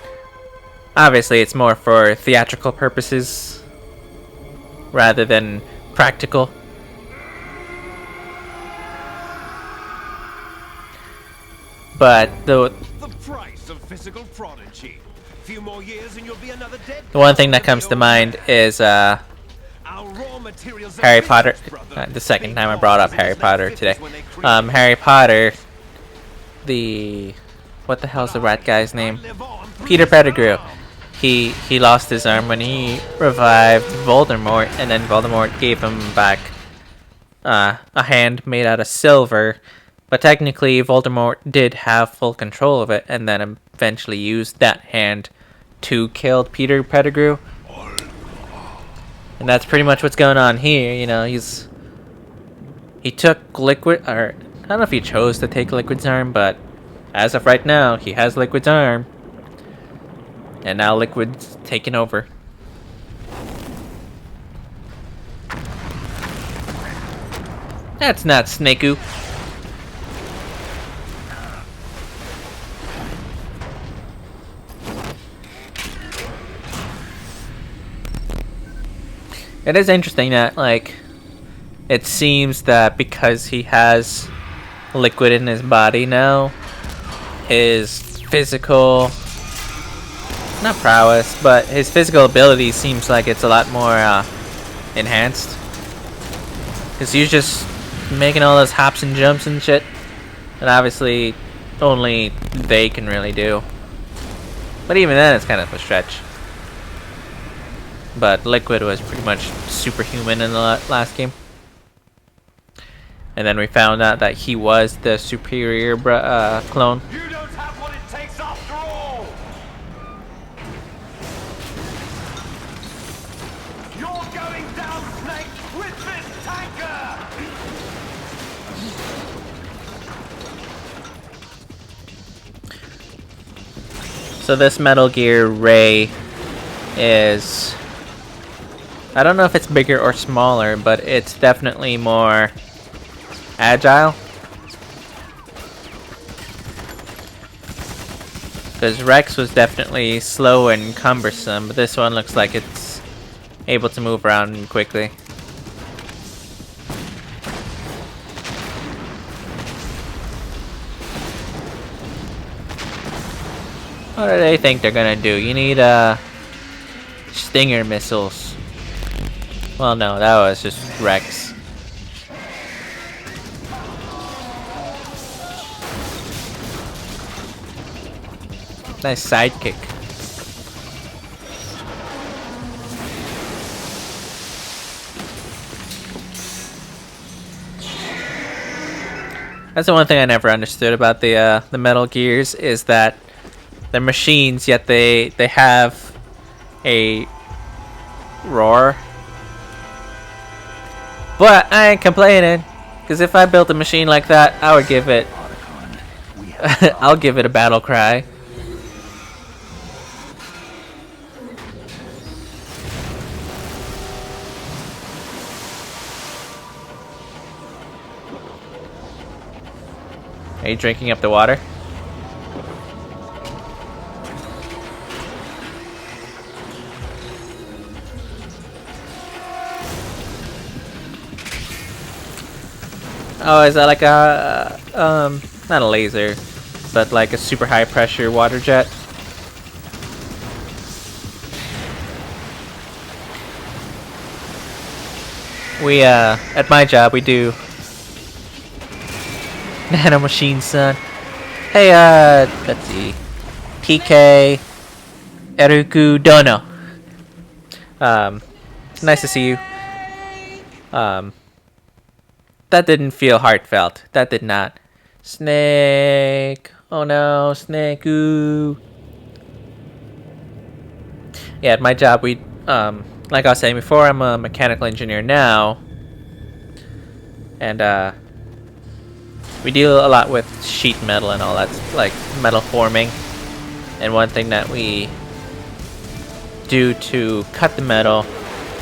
obviously it's more for theatrical purposes rather than practical. But the price of physical prodigy. Few more years and you'll be another dead. The one thing that comes to mind is Harry Potter. The second time I brought up Harry Potter today. Harry Potter. What the hell's the rat guy's name? Peter Pettigrew. He lost his arm when he revived Voldemort, and then Voldemort gave him back a hand made out of silver. But technically, Voldemort did have full control of it, and then eventually used that hand to kill Peter Pettigrew. And that's pretty much what's going on here. You know, he took Liquid, or I don't know if he chose to take Liquid's arm, but as of right now, he has Liquid's arm. And now Liquid's taking over. That's not Snakeu. It is interesting that, like, it seems that because he has Liquid in his body now, his physical, not prowess, but his physical ability seems like it's a lot more enhanced. Because he's just making all those hops and jumps and shit. And obviously, only they can really do. But even then, it's kind of a stretch. But Liquid was pretty much superhuman in the last game. And then we found out that he was the superior clone. You don't have what it takes after all! You're going down, Snake, with this tanker! So this Metal Gear Ray is... I don't know if it's bigger or smaller, but it's definitely more agile. Because Rex was definitely slow and cumbersome, but this one looks like it's able to move around quickly. What do they think they're gonna do? You need Stinger missiles. Well, no, that was just Rex. Nice sidekick. That's the one thing I never understood about the Metal Gears is that they're machines, yet they have a roar. But I ain't complaining, because if I built a machine like that, I would give it. I'll give it a battle cry. Are you drinking up the water? Oh, is that like a not a laser, but like a super high pressure water jet? We at my job we do nano machine, son. Hey, let's see, PK Eruku Dono. Nice to see you. That didn't feel heartfelt. That did not. Snake. Oh no, Snake. Ooh. Yeah, at my job, we, like I was saying before, I'm a mechanical engineer now. And, we deal a lot with sheet metal and all that, like metal forming. And one thing that we do to cut the metal,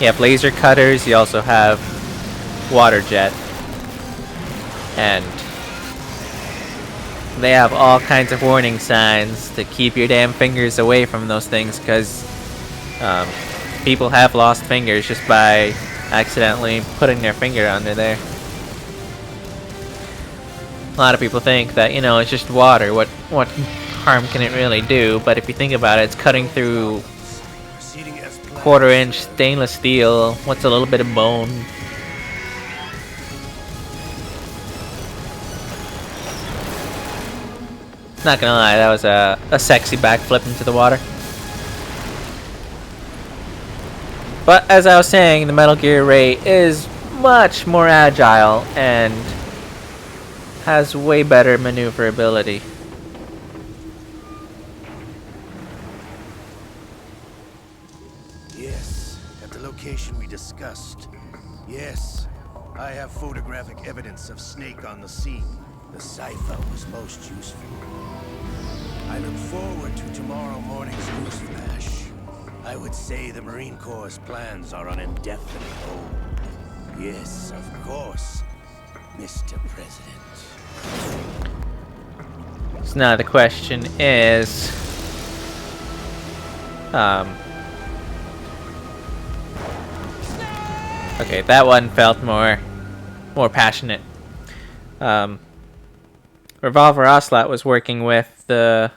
you have laser cutters, you also have water jet. And they have all kinds of warning signs to keep your damn fingers away from those things, because people have lost fingers just by accidentally putting their finger under there. A lot of people think that, you know, it's just water. What harm can it really do? But if you think about it, it's cutting through quarter-inch stainless steel. What's a little bit of bone? Not gonna lie, that was a sexy backflip into the water. But as I was saying, the Metal Gear Ray is much more agile and has way better maneuverability. Yes, at the location we discussed. Yes, I have photographic evidence of Snake on the scene. The cipher was most useful. I look forward to tomorrow morning's news flash. I would say the Marine Corps' plans are on indefinite hold. Yes, of course, Mr. President. So now the question is, okay, that one felt more passionate. Revolver Ocelot was working with the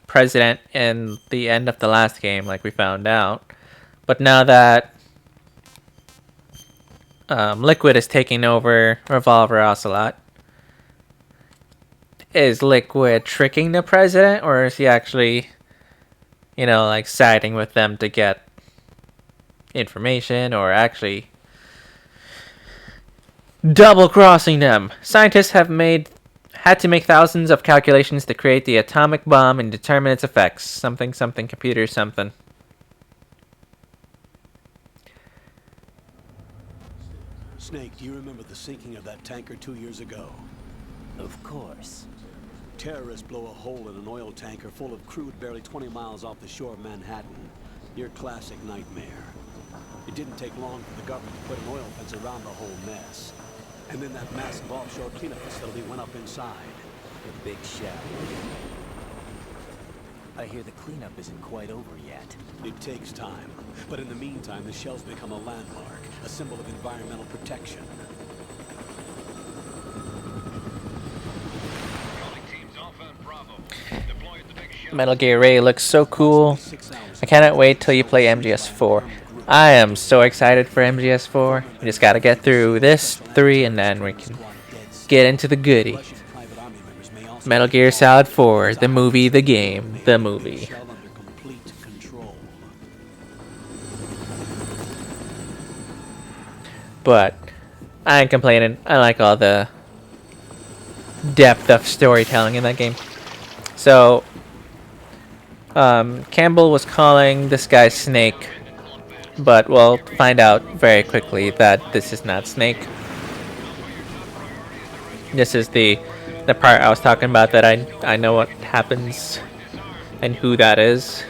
president in the end of the last game, like we found out. But now that Liquid is taking over Revolver Ocelot, is Liquid tricking the president, or is he actually, like siding with them to get information, or actually double-crossing them? Scientists have had to make thousands of calculations to create the atomic bomb and determine its effects. Something, computer, something. Snake, do you remember the sinking of that tanker 2 years ago? Of course. Terrorists blow a hole in an oil tanker full of crude barely 20 miles off the shore of Manhattan. Your classic nightmare. It didn't take long for the government to put an oil fence around the whole mess. And then that massive offshore cleanup facility went up inside. The big shell. I hear the cleanup isn't quite over yet. It takes time. But in the meantime, the shell's become a landmark, a symbol of environmental protection. Metal Gear Ray looks so cool. I cannot wait till you play MGS4. I am so excited for MGS4. We just gotta get through this 3 and then we can get into the goodie. Metal Gear Solid 4, the movie, the game, the movie. But I ain't complaining. I like all the depth of storytelling in that game. So Campbell was calling this guy Snake, but we'll find out very quickly that this is not Snake. This is the part I was talking about, that I know what happens and who that is.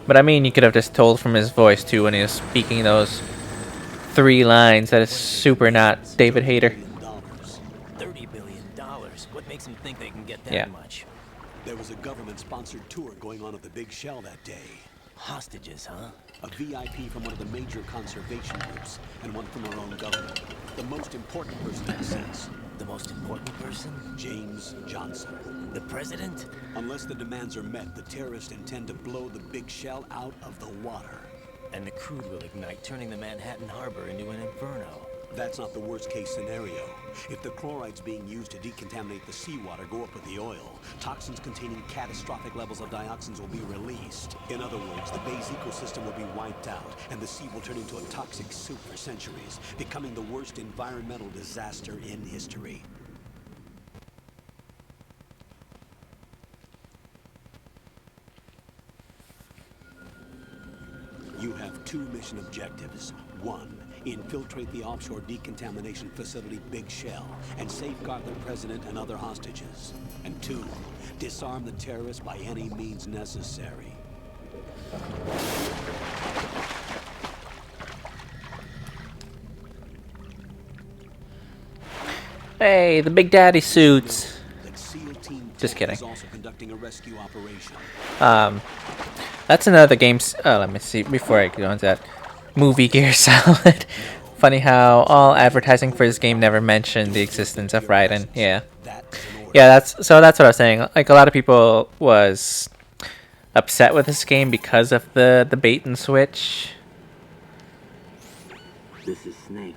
But I mean, you could have just told from his voice too when he was speaking those 3 lines that is super not David Hayter. $30 billion. What makes him think they can get that much? There was a government-sponsored tour going on at the Big Shell that day. Hostages, huh? A VIP from one of the major conservation groups, and one from our own government. The most important person in a sense. The most important person? James Johnson. The president? Unless the demands are met, the terrorists intend to blow the Big Shell out of the water. And the crude will ignite, turning the Manhattan Harbor into an inferno. That's not the worst-case scenario. If the chlorides being used to decontaminate the seawater go up with the oil, toxins containing catastrophic levels of dioxins will be released. In other words, the bay's ecosystem will be wiped out, and the sea will turn into a toxic soup for centuries, becoming the worst environmental disaster in history. You have 2 mission objectives. 1, infiltrate the offshore decontamination facility Big Shell and safeguard the president and other hostages. And 2, disarm the terrorists by any means necessary. Hey, the Big Daddy suits. Just kidding. That's another game. Let me see before I go into that. Movie Gear Solid. Funny how all advertising for this game never mentioned the existence of Raiden. Yeah, that's what I was saying. Like, a lot of people was upset with this game because of the bait and switch. This is Snake.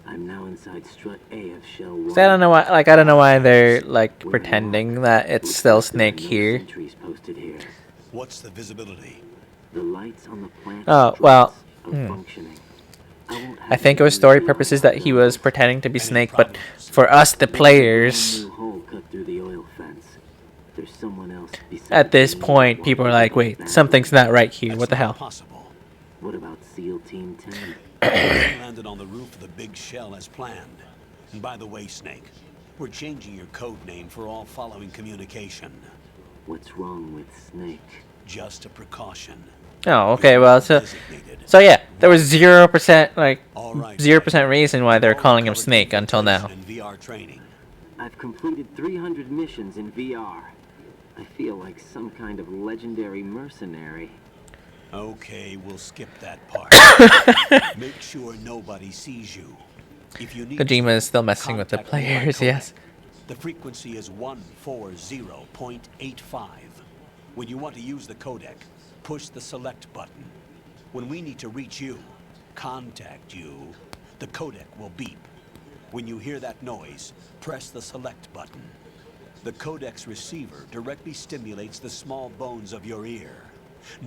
I'm now inside strut A of Shell 1. So I don't know why. Like, I don't know why they're like pretending that it's still Snake here. What's the visibility? The lights on the plant. Oh well. I think it was story purposes that he was pretending to be Snake, but for us, the players, at this point, people are like, "Wait, something's not right here. What the hell?" What about SEAL Team 10? Landed on the roof of the Big Shell as planned. And by the way, Snake, we're changing your code name for all following communication. What's wrong with Snake? Just a precaution. Oh, okay. Well, so yeah, there was 0% like 0% reason why they're calling him Snake until now. VR training. I've completed 300 missions in VR. I feel like some kind of legendary mercenary. Okay, we'll skip that part. Make sure nobody sees you. If you need Kojima is still messing with the players, yes. The frequency is 140.85. When you want to use the codec, push the select button. When we need to reach you, contact you, the codec will beep. When you hear that noise, press the select button. The codec's receiver directly stimulates the small bones of your ear.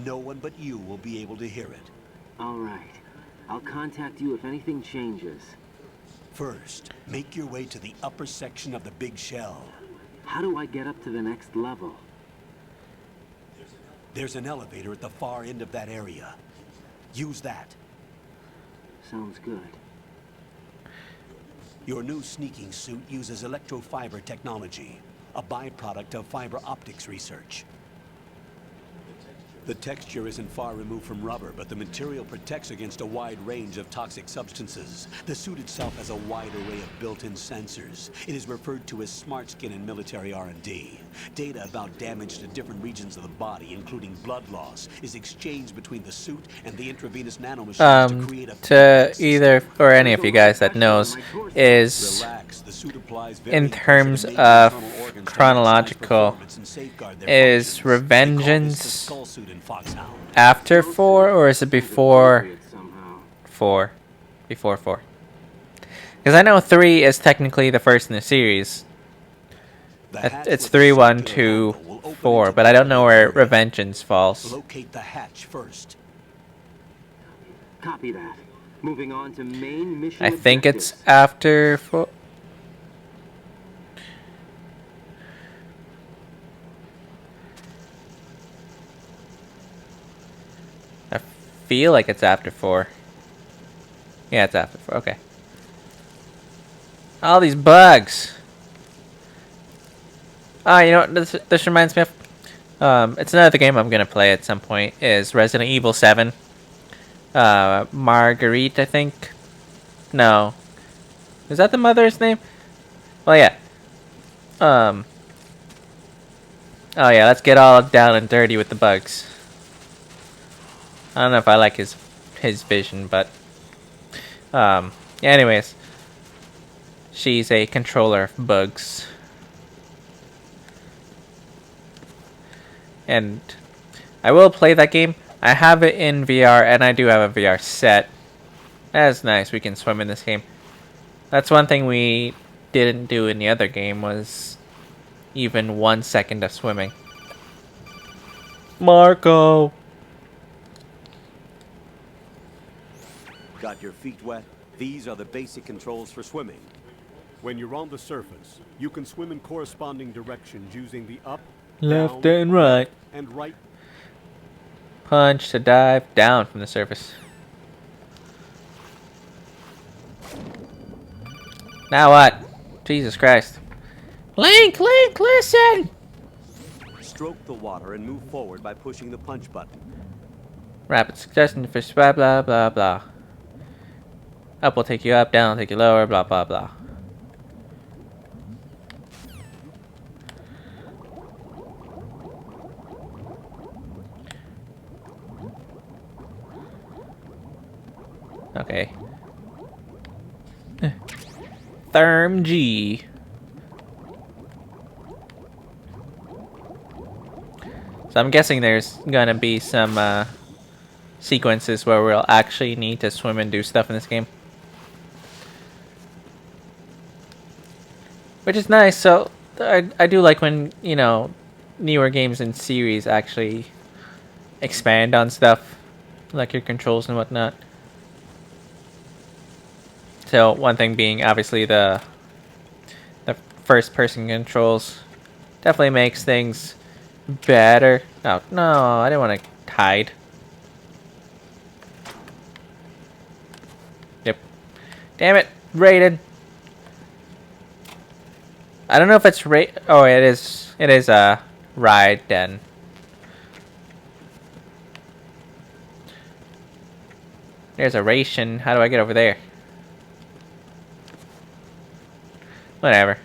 No one but you will be able to hear it. All right. I'll contact you if anything changes. First, make your way to the upper section of the big shell. How do I get up to the next level? There's an elevator at the far end of that area. Use that. Sounds good. Your new sneaking suit uses electrofiber technology, a byproduct of fiber optics research. The texture isn't far removed from rubber, but the material protects against a wide range of toxic substances. The suit itself has a wide array of built-in sensors. It is referred to as smart skin in military R&D. Data about damage to different regions of the body, including blood loss, is exchanged between the suit and the intravenous nanomachines to create a... To either or any of you guys that knows, is in terms of chronological, is Revengeance after 4 or is it before 4? Before 4. Because I know 3 is technically the first in the series. It's 3, 1, 2, 4, but I don't know where Revengeance falls. Locate the hatch first. Copy that. Moving on to main mission. I think it's after 4. I feel like it's after 4. Yeah, it's after 4. Okay. All these bugs. Oh, you know what this reminds me of? It's another game I'm gonna play at some point. Is Resident Evil 7. Marguerite, I think. No. Is that the mother's name? Well, yeah. Oh yeah, let's get all down and dirty with the bugs. I don't know if I like his vision, but yeah, anyways, she's a controller of bugs, and I will play that game. I have it in VR, and I do have a VR set. That's nice. We can swim in this game. That's one thing we didn't do in the other game, was even 1 second of swimming. Marco! Got your feet wet? These are the basic controls for swimming. When you're on the surface, you can swim in corresponding directions using the up, Left down, and right. And right. Punch to dive down from the surface. Now what? Jesus Christ. Link, listen! Stroke the water and move forward by pushing the punch button. Rapid suggestion for blah blah blah blah. Up will take you up, down will take you lower, blah blah blah. Okay. Therm G. So I'm guessing there's gonna be some sequences where we'll actually need to swim and do stuff in this game. Which is nice. So I do like when, you know, newer games and series actually expand on stuff, like your controls and whatnot. So one thing being obviously the first person controls definitely makes things better. Oh no, I didn't want to hide. Yep. Damn it, Raiden. I don't know if it's oh, it is. It is a ride then. There's a ration. How do I get over there? Whatever.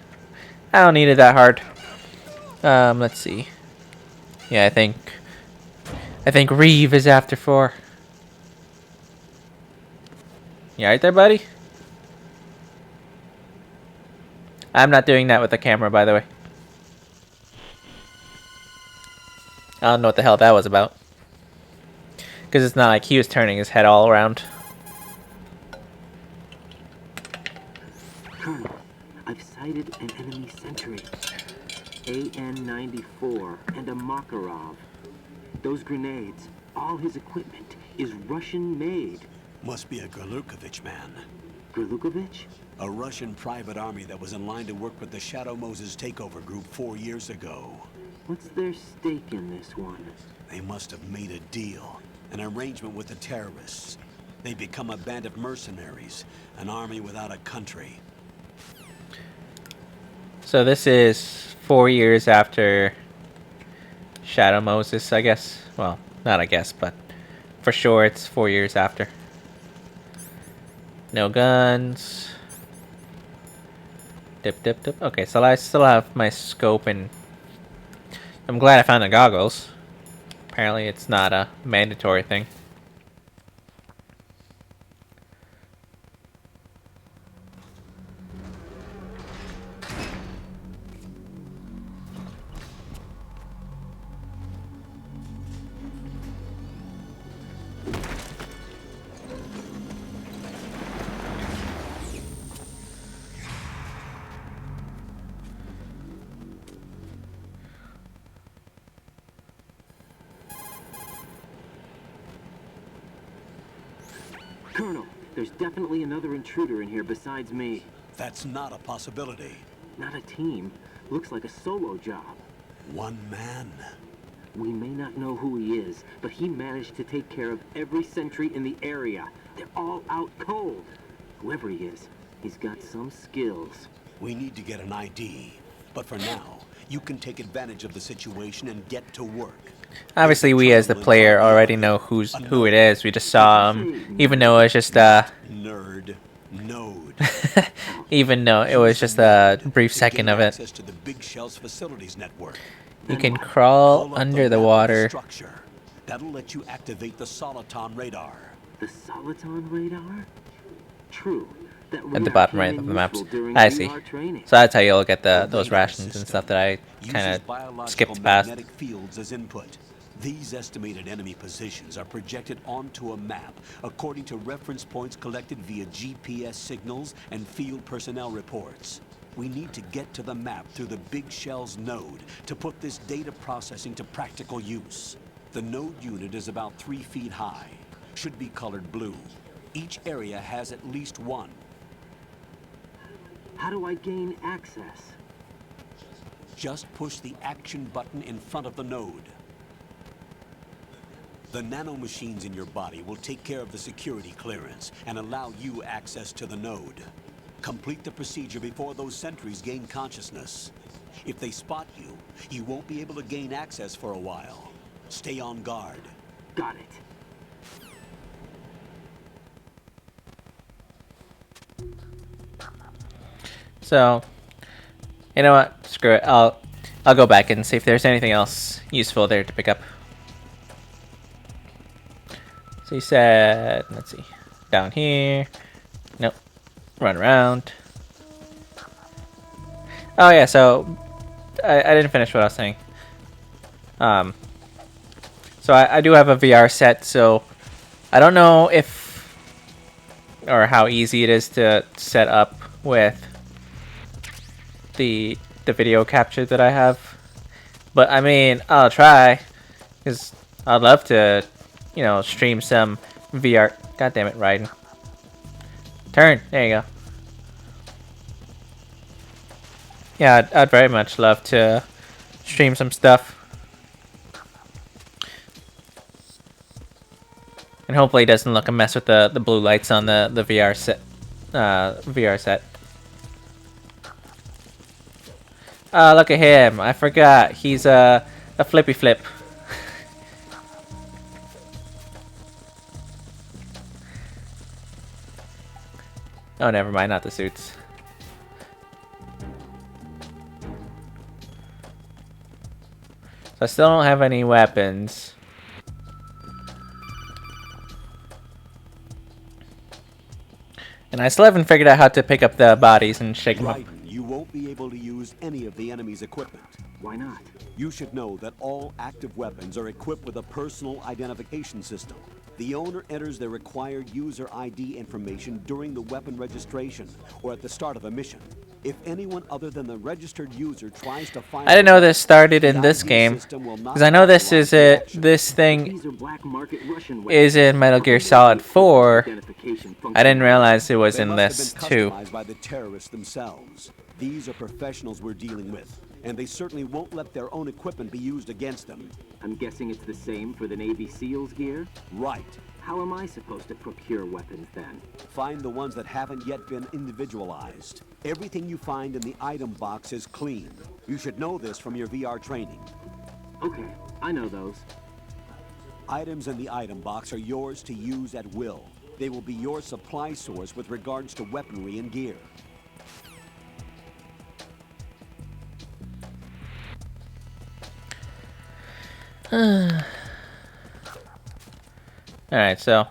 I don't need it that hard. Let's see. Yeah, I think Reeve is after 4. You right there, buddy? I'm not doing that with the camera, by the way. I don't know what the hell that was about. Because it's not like he was turning his head all around. Colonel, I've sighted an enemy sentry. AN-94 and a Makarov. Those grenades, all his equipment, is Russian-made. Must be a Gerlukovich man. Gerlukovich? A Russian private army that was in line to work with the Shadow Moses takeover group 4 years ago. What's their stake in this one? They must have made a deal, an arrangement with the terrorists. They become a band of mercenaries, an army without a country. So this is 4 years after Shadow Moses, I guess. Well, not I guess, but for sure it's 4 years after. No guns. Dip, dip, dip. Okay, so I still have my scope, and I'm glad I found the goggles. Apparently it's not a mandatory thing. Colonel, there's definitely another intruder in here besides me. That's not a possibility. Not a team. Looks like a solo job. One man. We may not know who he is, but he managed to take care of every sentry in the area. They're all out cold. Whoever he is, he's got some skills. We need to get an ID. But for now, you can take advantage of the situation and get to work. Obviously, we as the player already know who it is. We just saw him, even though it was just a nerd node. even though it was just a brief second of it. Access to the Big Shell's facilities network. You can crawl under the water. Structure. That'll let you activate the Soliton radar. The Soliton radar? True. At the bottom right of the maps. I see. So that's how you'll get those rations and stuff that I kind of skipped past. Magnetic fields as input. These estimated enemy positions are projected onto a map according to reference points collected via GPS signals and field personnel reports. We need to get to the map through the Big Shell's node to put this data processing to practical use. The node unit is about 3 feet high. Should be colored blue. Each area has at least one. How do I gain access? Just push the action button in front of the node. The nanomachines in your body will take care of the security clearance and allow you access to the node. Complete the procedure before those sentries gain consciousness. If they spot you, you won't be able to gain access for a while. Stay on guard. Got it. So, you know what? Screw it. I'll go back and see if there's anything else useful there to pick up. So you said, let's see, down here. Nope. Run around. Oh yeah, so I didn't finish what I was saying. So I do have a VR set, so I don't know if or how easy it is to set up with the video capture that I have, but I mean I'll try, because I'd love to, you know, stream some VR. God damn it, Raiden. Turn. There you go. Yeah, I'd very much love to stream some stuff, and hopefully it doesn't look a mess with the blue lights on the VR set. Oh, look at him. I forgot. He's a flippy flip. Oh, never mind. Not the suits. So I still don't have any weapons. And I still haven't figured out how to pick up the bodies and shake them up. You won't be able to use any of the enemy's equipment. Why not? You should know that all active weapons are equipped with a personal identification system. The owner enters their required user ID information during the weapon registration or at the start of a mission. If anyone other than the registered user tries to find, I didn't know this started in this game, because I know this is this thing is in Metal Gear Solid 4. I didn't realize it was in this too. By the terrorists themselves. These are professionals we're dealing with, and they certainly won't let their own equipment be used against them. I'm guessing it's the same for the Navy SEALs gear? Right. How am I supposed to procure weapons then? Find the ones that haven't yet been individualized. Everything you find in the item box is clean. You should know this from your VR training. Okay, I know those. Items in the item box are yours to use at will. They will be your supply source with regards to weaponry and gear. Alright, so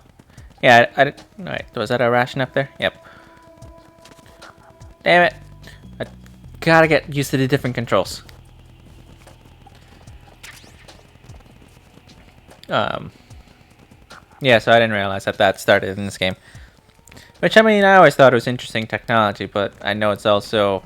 yeah, alright, was that a ration up there? Yep. Damn it! I gotta get used to the different controls. Yeah, so I didn't realize that started in this game. Which, I mean, I always thought it was interesting technology, but I know it's also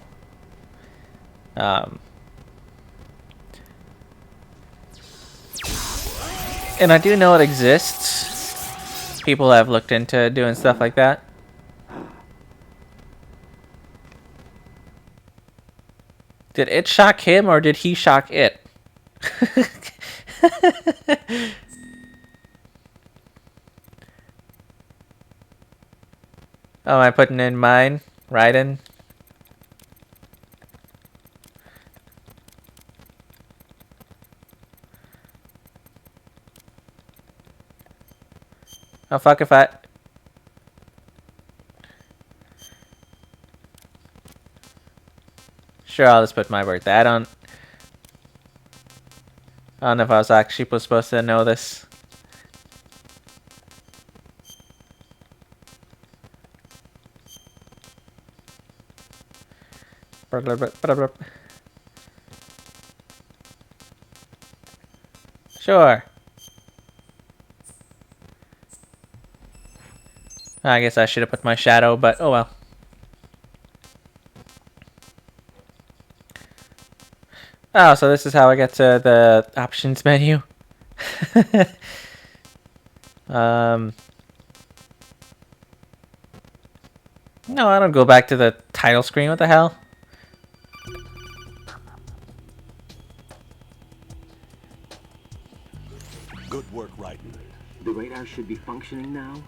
and I do know it exists. People have looked into doing stuff like that. Did it shock him or did he shock it? Oh, am I putting in mine? Raiden? Oh, fuck if I... Sure, I'll just put my birthday. I don't know if I was actually supposed to know this. Sure. I guess I should have put my shadow, but oh well. Oh, so this is how I get to the options menu. No, I don't go back to the title screen. What the hell? Good work, Raiden. The radar should be functioning now?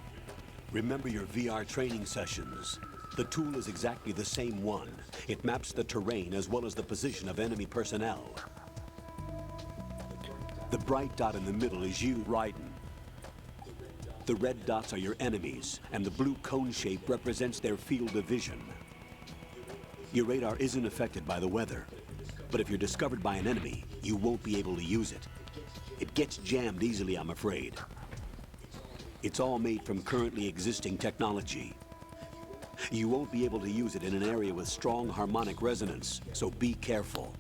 Remember your VR training sessions. The tool is exactly the same one. It maps the terrain as well as the position of enemy personnel. The bright dot in the middle is you, Raiden. The red dots are your enemies, and the blue cone shape represents their field of vision. Your radar isn't affected by the weather, but if you're discovered by an enemy, you won't be able to use it. It gets jammed easily, I'm afraid. It's all made from currently existing technology. You won't be able to use it in an area with strong harmonic resonance, so be careful.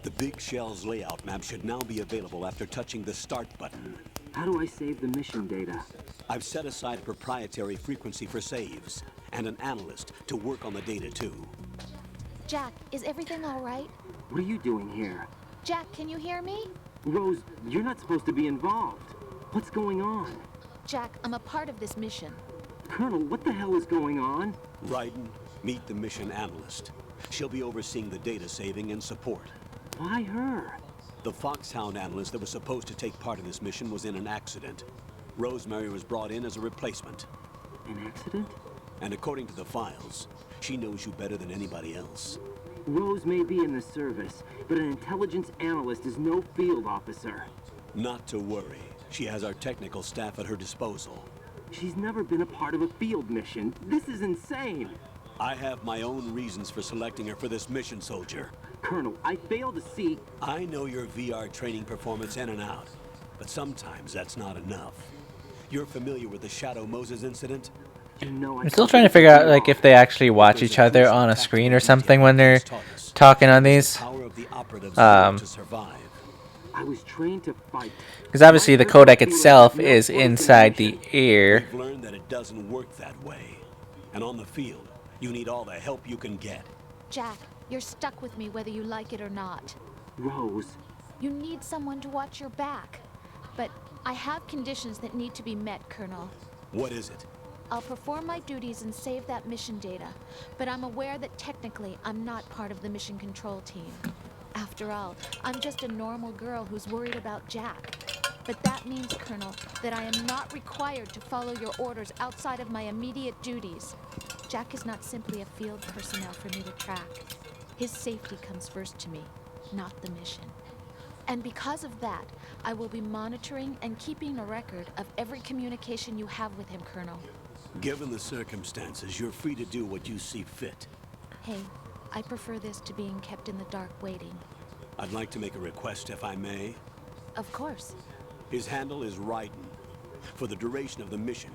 The Big Shell's layout map should now be available after touching the Start button. How do I save the mission data? I've set aside a proprietary frequency for saves, and an analyst to work on the data too. Jack, is everything all right? What are you doing here? Jack, can you hear me? Rose, you're not supposed to be involved. What's going on? Jack, I'm a part of this mission. Colonel, what the hell is going on? Raiden, meet the mission analyst. She'll be overseeing the data saving and support. Why her? The Foxhound analyst that was supposed to take part in this mission was in an accident. Rosemary was brought in as a replacement. An accident? And according to the files, she knows you better than anybody else. Rose may be in the service, but an intelligence analyst is no field officer. Not to worry. She has our technical staff at her disposal. She's never been a part of a field mission. This is insane. I have my own reasons for selecting her for this mission, soldier. Colonel, I fail to see... I know your VR training performance in and out, but sometimes that's not enough. You're familiar with the Shadow Moses incident? I'm still trying to figure out like if they actually watch each other on a screen or something when they're talking on these. I was trained to fight. Because obviously the codec itself is inside the ear. We've learned that it doesn't work that way. And on the field, you need all the help you can get. Jack, you're stuck with me whether you like it or not. Rose. You need someone to watch your back. But I have conditions that need to be met, Colonel. What is it? I'll perform my duties and save that mission data, but I'm aware that technically I'm not part of the mission control team. After all, I'm just a normal girl who's worried about Jack. But that means, Colonel, that I am not required to follow your orders outside of my immediate duties. Jack is not simply a field personnel for me to track. His safety comes first to me, not the mission. And because of that, I will be monitoring and keeping a record of every communication you have with him, Colonel. Given the circumstances, you're free to do what you see fit. Hey, I prefer this to being kept in the dark waiting. I'd like to make a request, if I may. Of course. His handle is Raiden. For the duration of the mission,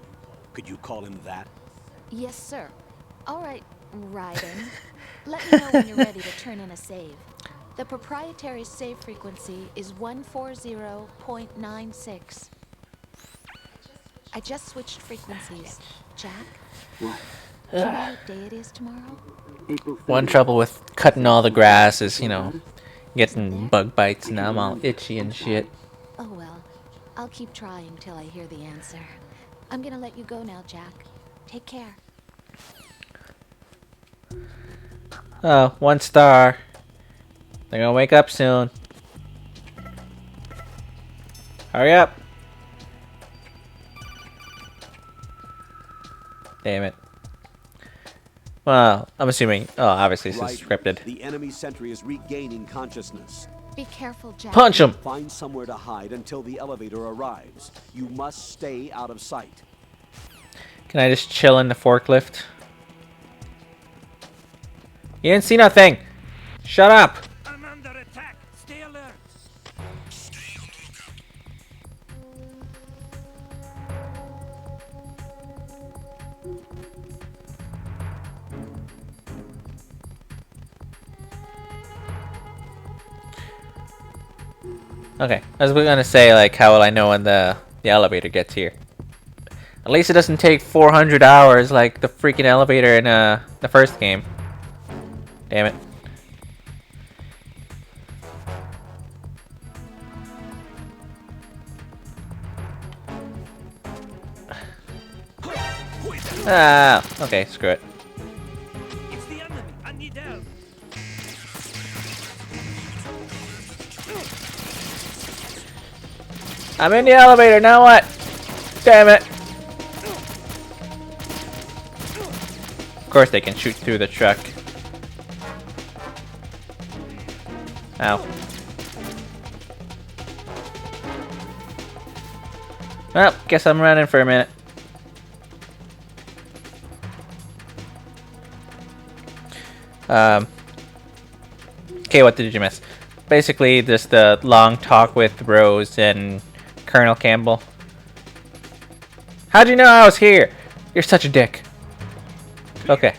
could you call him that? Yes, sir. All right, Raiden. Let me know when you're ready to turn in a save. The proprietary save frequency is 140.96. I just switched frequencies. Jack? What? Do you know what day it is tomorrow? One trouble with cutting all the grass is, you know, getting bug bites and I'm all itchy and shit. Oh well, I'll keep trying till I hear the answer. I'm gonna let you go now, Jack. Take care. Oh, 1 star. They're gonna wake up soon. Hurry up. Damn it. Well, I'm assuming. Oh, obviously this is scripted. The enemy sentry is regaining consciousness. Be careful, Jack. Punch him! Find somewhere to hide until the elevator arrives. You must stay out of sight. Can I just chill in the forklift? You didn't see nothing! Shut up! I'm under attack. Stay alert. Okay, I was gonna say, like, how will I know when the elevator gets here? At least it doesn't take 400 hours like the freaking elevator in the first game. Damn it. Ah, okay, screw it. It's the enemy. I need help. I'm in the elevator, now what? Damn it. Of course they can shoot through the truck. Ow. Well, guess I'm running for a minute. Okay, what did you miss? Basically, just the long talk with Rose and Colonel Campbell. How'd you know I was here? You're such a dick. Okay.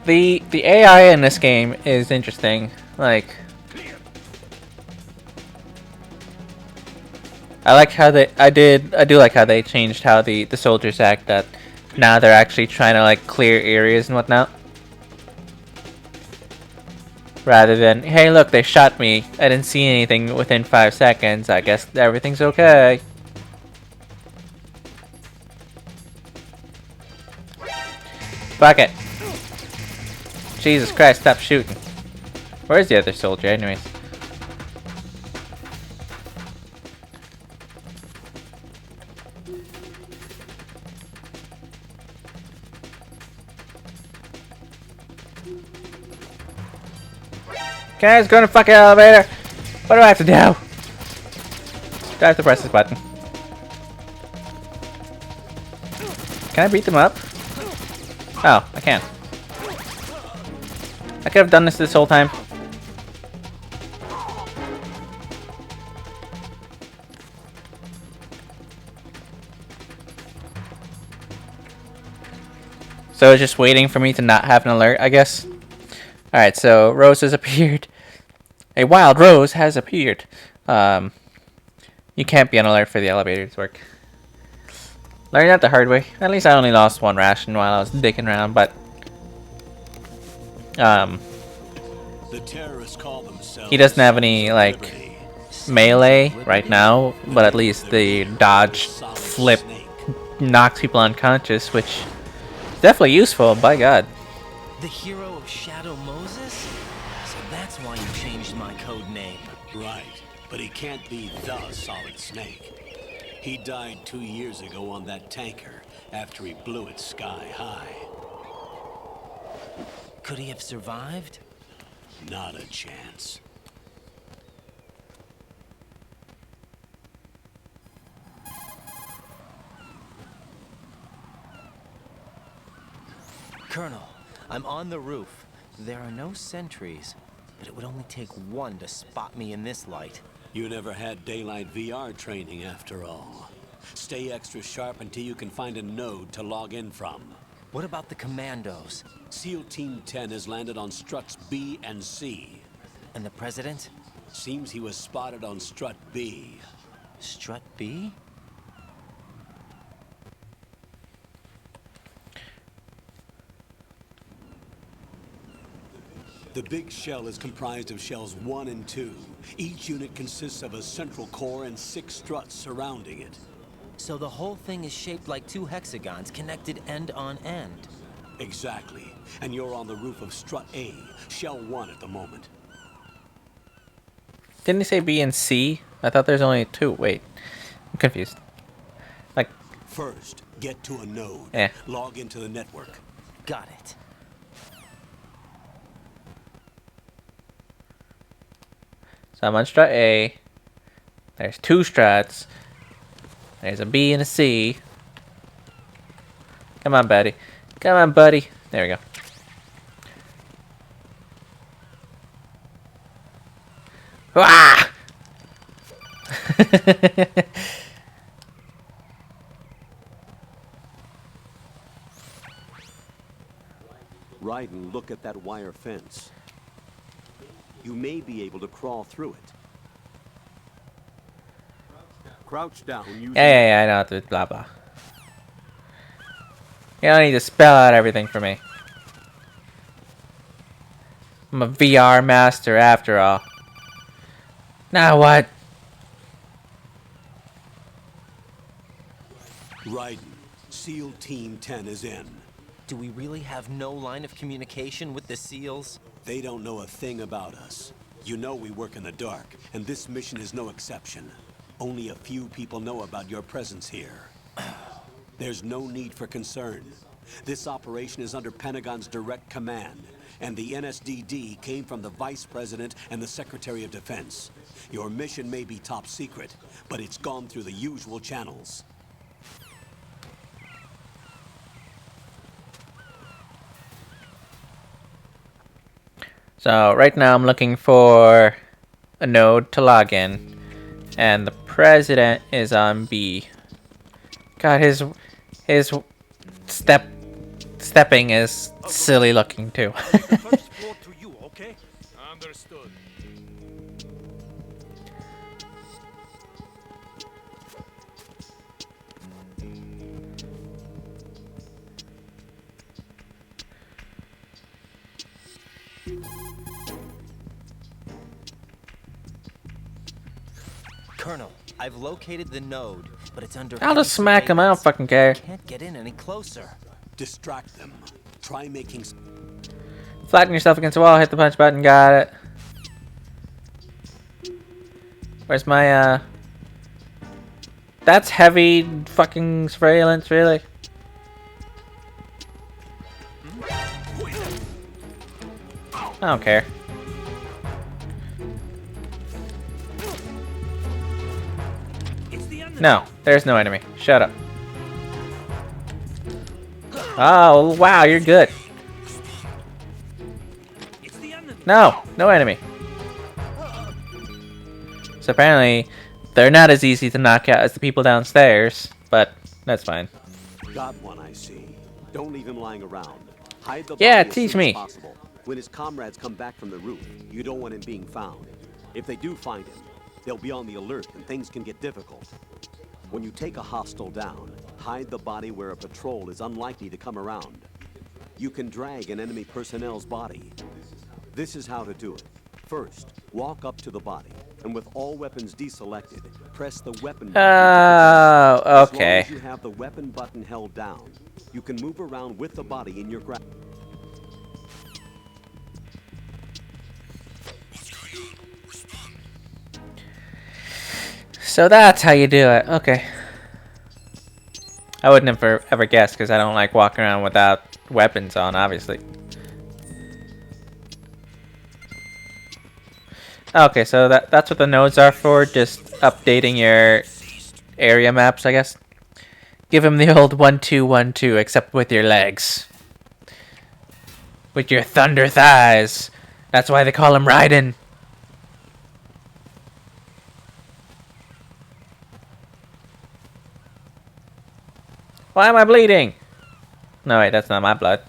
The AI in this game is interesting. Like, I like how I do like how they changed how the soldiers act. That now they're actually trying to like clear areas and whatnot, rather than, hey look, they shot me, I didn't see anything within 5 seconds, I guess everything's okay. Fuck it. Jesus Christ, stop shooting. Where's the other soldier anyways? Guys, go to the fucking elevator. What do I have to do? Do I have to press this button? Can I beat them up? Oh, I can. I could have done this whole time. So it's just waiting for me to not have an alert, I guess. Alright, so Rose has appeared. A wild rose has appeared. You can't be on alert for the elevators work. Learned that the hard way. At least I only lost one ration while I was dicking around, but the terrorists call themselves he doesn't have any like melee right now, but at least the dodge flip knocks people unconscious, which is definitely useful, by God. The hero of Shadow Moses? So that's why you changed my code name. Right, but he can't be the Solid Snake. He died 2 years ago on that tanker after he blew it sky high. Could he have survived? Not a chance. Colonel, I'm on the roof. There are no sentries, but it would only take one to spot me in this light. You never had daylight VR training after all. Stay extra sharp until you can find a node to log in from. What about the commandos? SEAL Team 10 has landed on struts B and C. And the president? Seems he was spotted on strut B. Strut B? The big shell is comprised of shells 1 and 2. Each unit consists of a central core and 6 struts surrounding it. So the whole thing is shaped like 2 hexagons connected end on end. Exactly. And you're on the roof of strut A, shell 1 at the moment. Didn't he say B and C? I thought there's only 2. Wait, I'm confused. Like, first, get to a node. Yeah. Log into the network. Got it. So I'm on strut A. There's 2 struts. There's a B and a C. Come on, buddy. Come on, buddy. There we go. Ah! Ride and look at that wire fence. You may be able to crawl through it. Crouch down using... Yeah, I know how to blah blah. You don't need to spell out everything for me. I'm a VR master after all. Now what? Raiden, SEAL Team 10 is in. Do we really have no line of communication with the SEALs? They don't know a thing about us. You know we work in the dark, and this mission is no exception. Only a few people know about your presence here. There's no need for concern. This operation is under Pentagon's direct command, and the NSDD came from the Vice President and the Secretary of Defense. Your mission may be top secret, but it's gone through the usual channels. So right now I'm looking for a node to log in, and the president is on B. God, his stepping is silly looking too. First floor to you, okay? Understood. Colonel, I've located the node, but it's under... I'll just smack him. I don't fucking care. Can't get in any closer. Distract them. Try making... Flatten yourself against the wall. Hit the punch button. Got it. Where's my That's heavy fucking surveillance, really. I don't care. No, there's no enemy. Shut up. Oh, wow, you're good. No, no enemy. So apparently, they're not as easy to knock out as the people downstairs, but that's fine. Got one, I see. Don't leave him lying around. Hide the Yeah, body as teach soon me. as possible. When his comrades come back from the roof, you don't want him being found. If they do find him, they'll be on the alert and things can get difficult. When you take a hostile down, hide the body where a patrol is unlikely to come around. You can drag an enemy personnel's body. This is how to do it. First, walk up to the body, and with all weapons deselected, press the weapon button. Oh, okay. As long as you have the weapon button held down, you can move around with the body in your grasp. So that's how you do it. Okay. I would never ever guess because I don't like walking around without weapons on, obviously. Okay, so that's what the nodes are for, just updating your area maps, I guess. Give him the old 1-2-1-2, except with your legs. With your thunder thighs. That's why they call him Raiden. Why am I bleeding? No, wait, that's not my blood.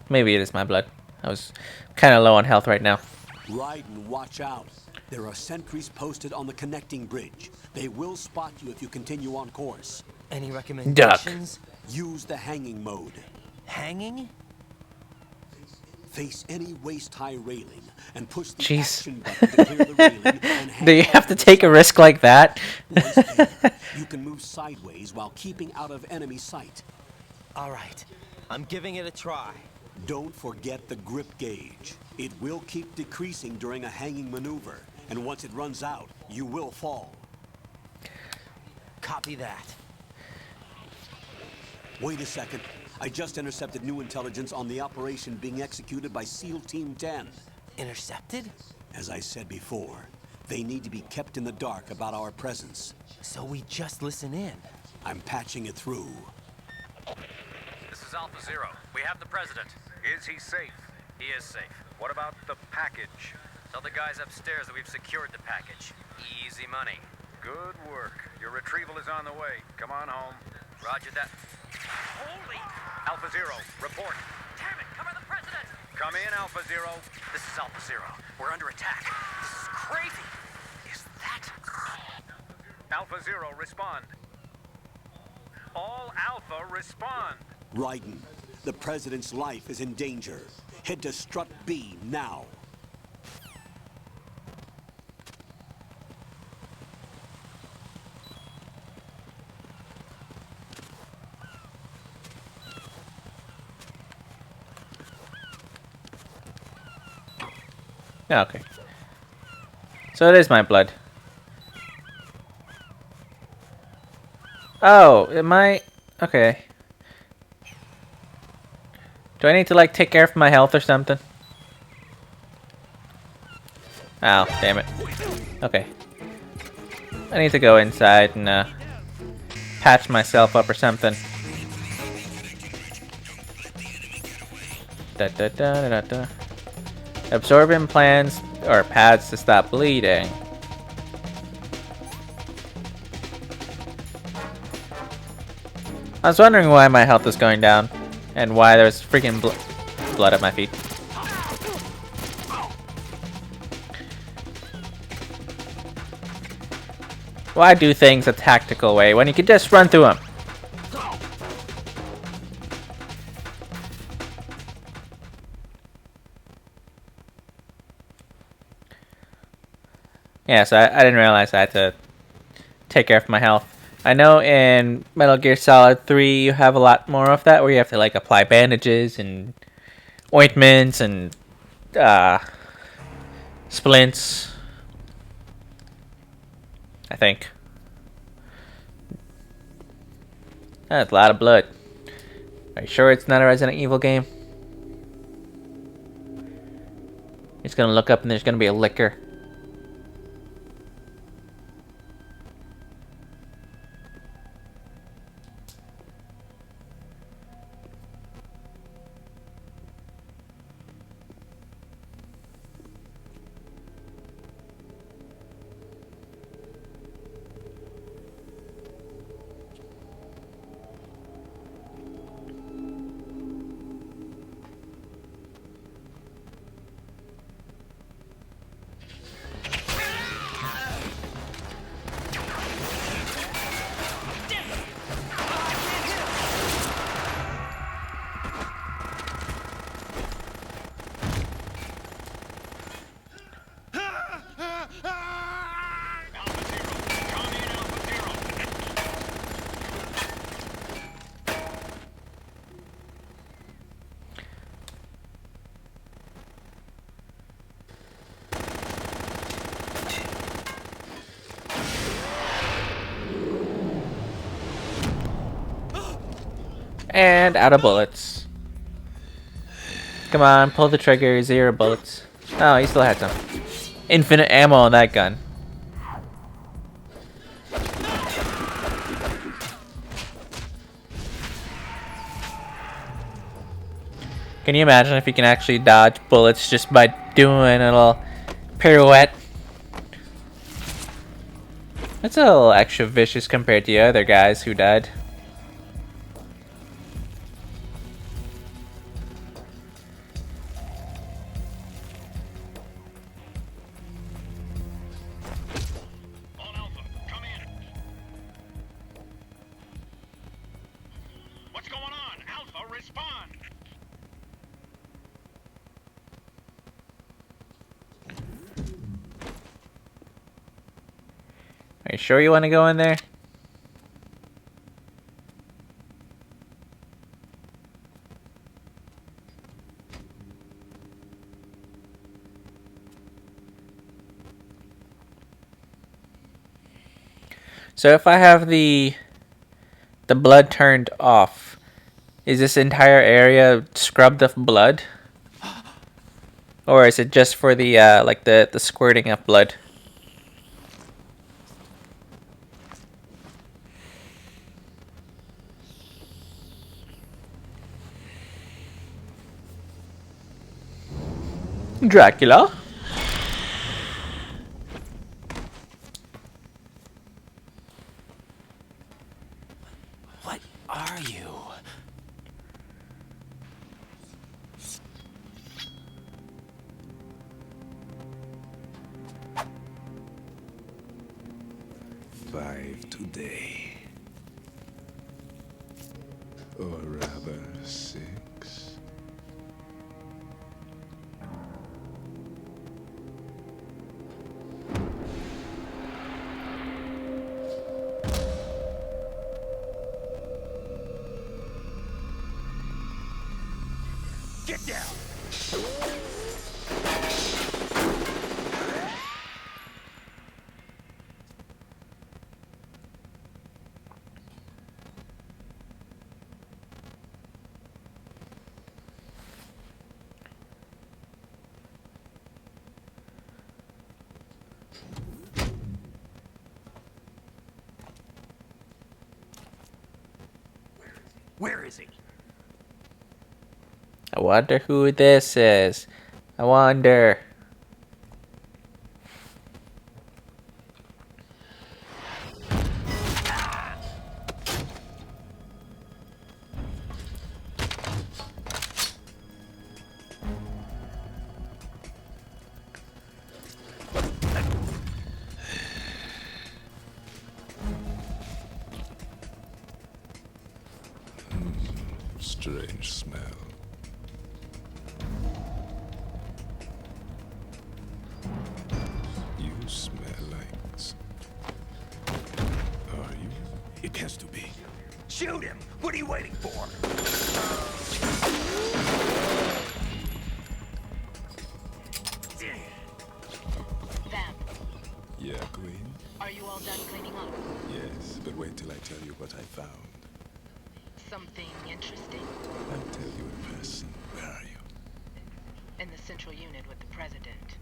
Maybe it is my blood. I was kind of low on health right now. Raiden, watch out. There are sentries posted on the connecting bridge. They will spot you if you continue on course. Any recommendations? Use the hanging mode. Hanging? Face any waist-high railing and push the Jeez. action button to clear the railing and hang Do you on have to the take a side. risk like that? Once there, you can move sideways while keeping out of enemy sight. All right. I'm giving it a try. Don't forget the grip gauge. It will keep decreasing during a hanging maneuver, and once it runs out, you will fall. Copy that. Wait a second. I just intercepted new intelligence on the operation being executed by SEAL Team 10. Intercepted? As I said before, they need to be kept in the dark about our presence. So we just listen in. I'm patching it through. This is Alpha Zero. We have the president. Is he safe? He is safe. What about the package? Tell the guys upstairs that we've secured the package. Easy money. Good work. Your retrieval is on the way. Come on home. Roger that. Holy! Alpha Zero, report. Damn it! Cover the president! Come in, Alpha Zero. This is Alpha Zero. We're under attack. This is crazy. Is that... Alpha Zero, respond. All Alpha, respond. Raiden, the president's life is in danger. Head to Strut B now. Okay. So it is my blood. Oh, am I... Okay. Do I need to, like, take care of my health or something? Ow, damn it. Okay. I need to go inside and, patch myself up or something. Da da da da da. Absorb implants or pads to stop bleeding. I was wondering why my health was going down and why there's freaking blood at my feet. Why do things a tactical way when you can just run through them? Yeah, so I didn't realize I had to take care of my health. I know in Metal Gear Solid 3 you have a lot more of that, where you have to like apply bandages and ointments and splints, I think. That's a lot of blood. Are you sure it's not a Resident Evil game? He's gonna look up and there's gonna be a liquor. And out of bullets. Come on, pull the trigger, 0 bullets. Oh, he still had some. Infinite ammo on that gun. Can you imagine if you can actually dodge bullets just by doing a little pirouette? That's a little extra vicious compared to the other guys who died. What's going on? Alpha, respond! Are you sure you want to go in there? So if I have the blood turned off, is this entire area scrubbed of blood? Or is it just for the like the squirting of blood? Dracula? What are you? Five today. Or rather, 6. Get down! Where is he? I wonder who this is. I wonder. Strange smell. You smell like... Are you? It has to be. Shoot him! What are you waiting for? Vamp, Yeah, Queen? are you all done cleaning up? Yes, but wait till I tell you what I found. Something interesting? I'll tell you in person. Where are you? In the central unit with the president.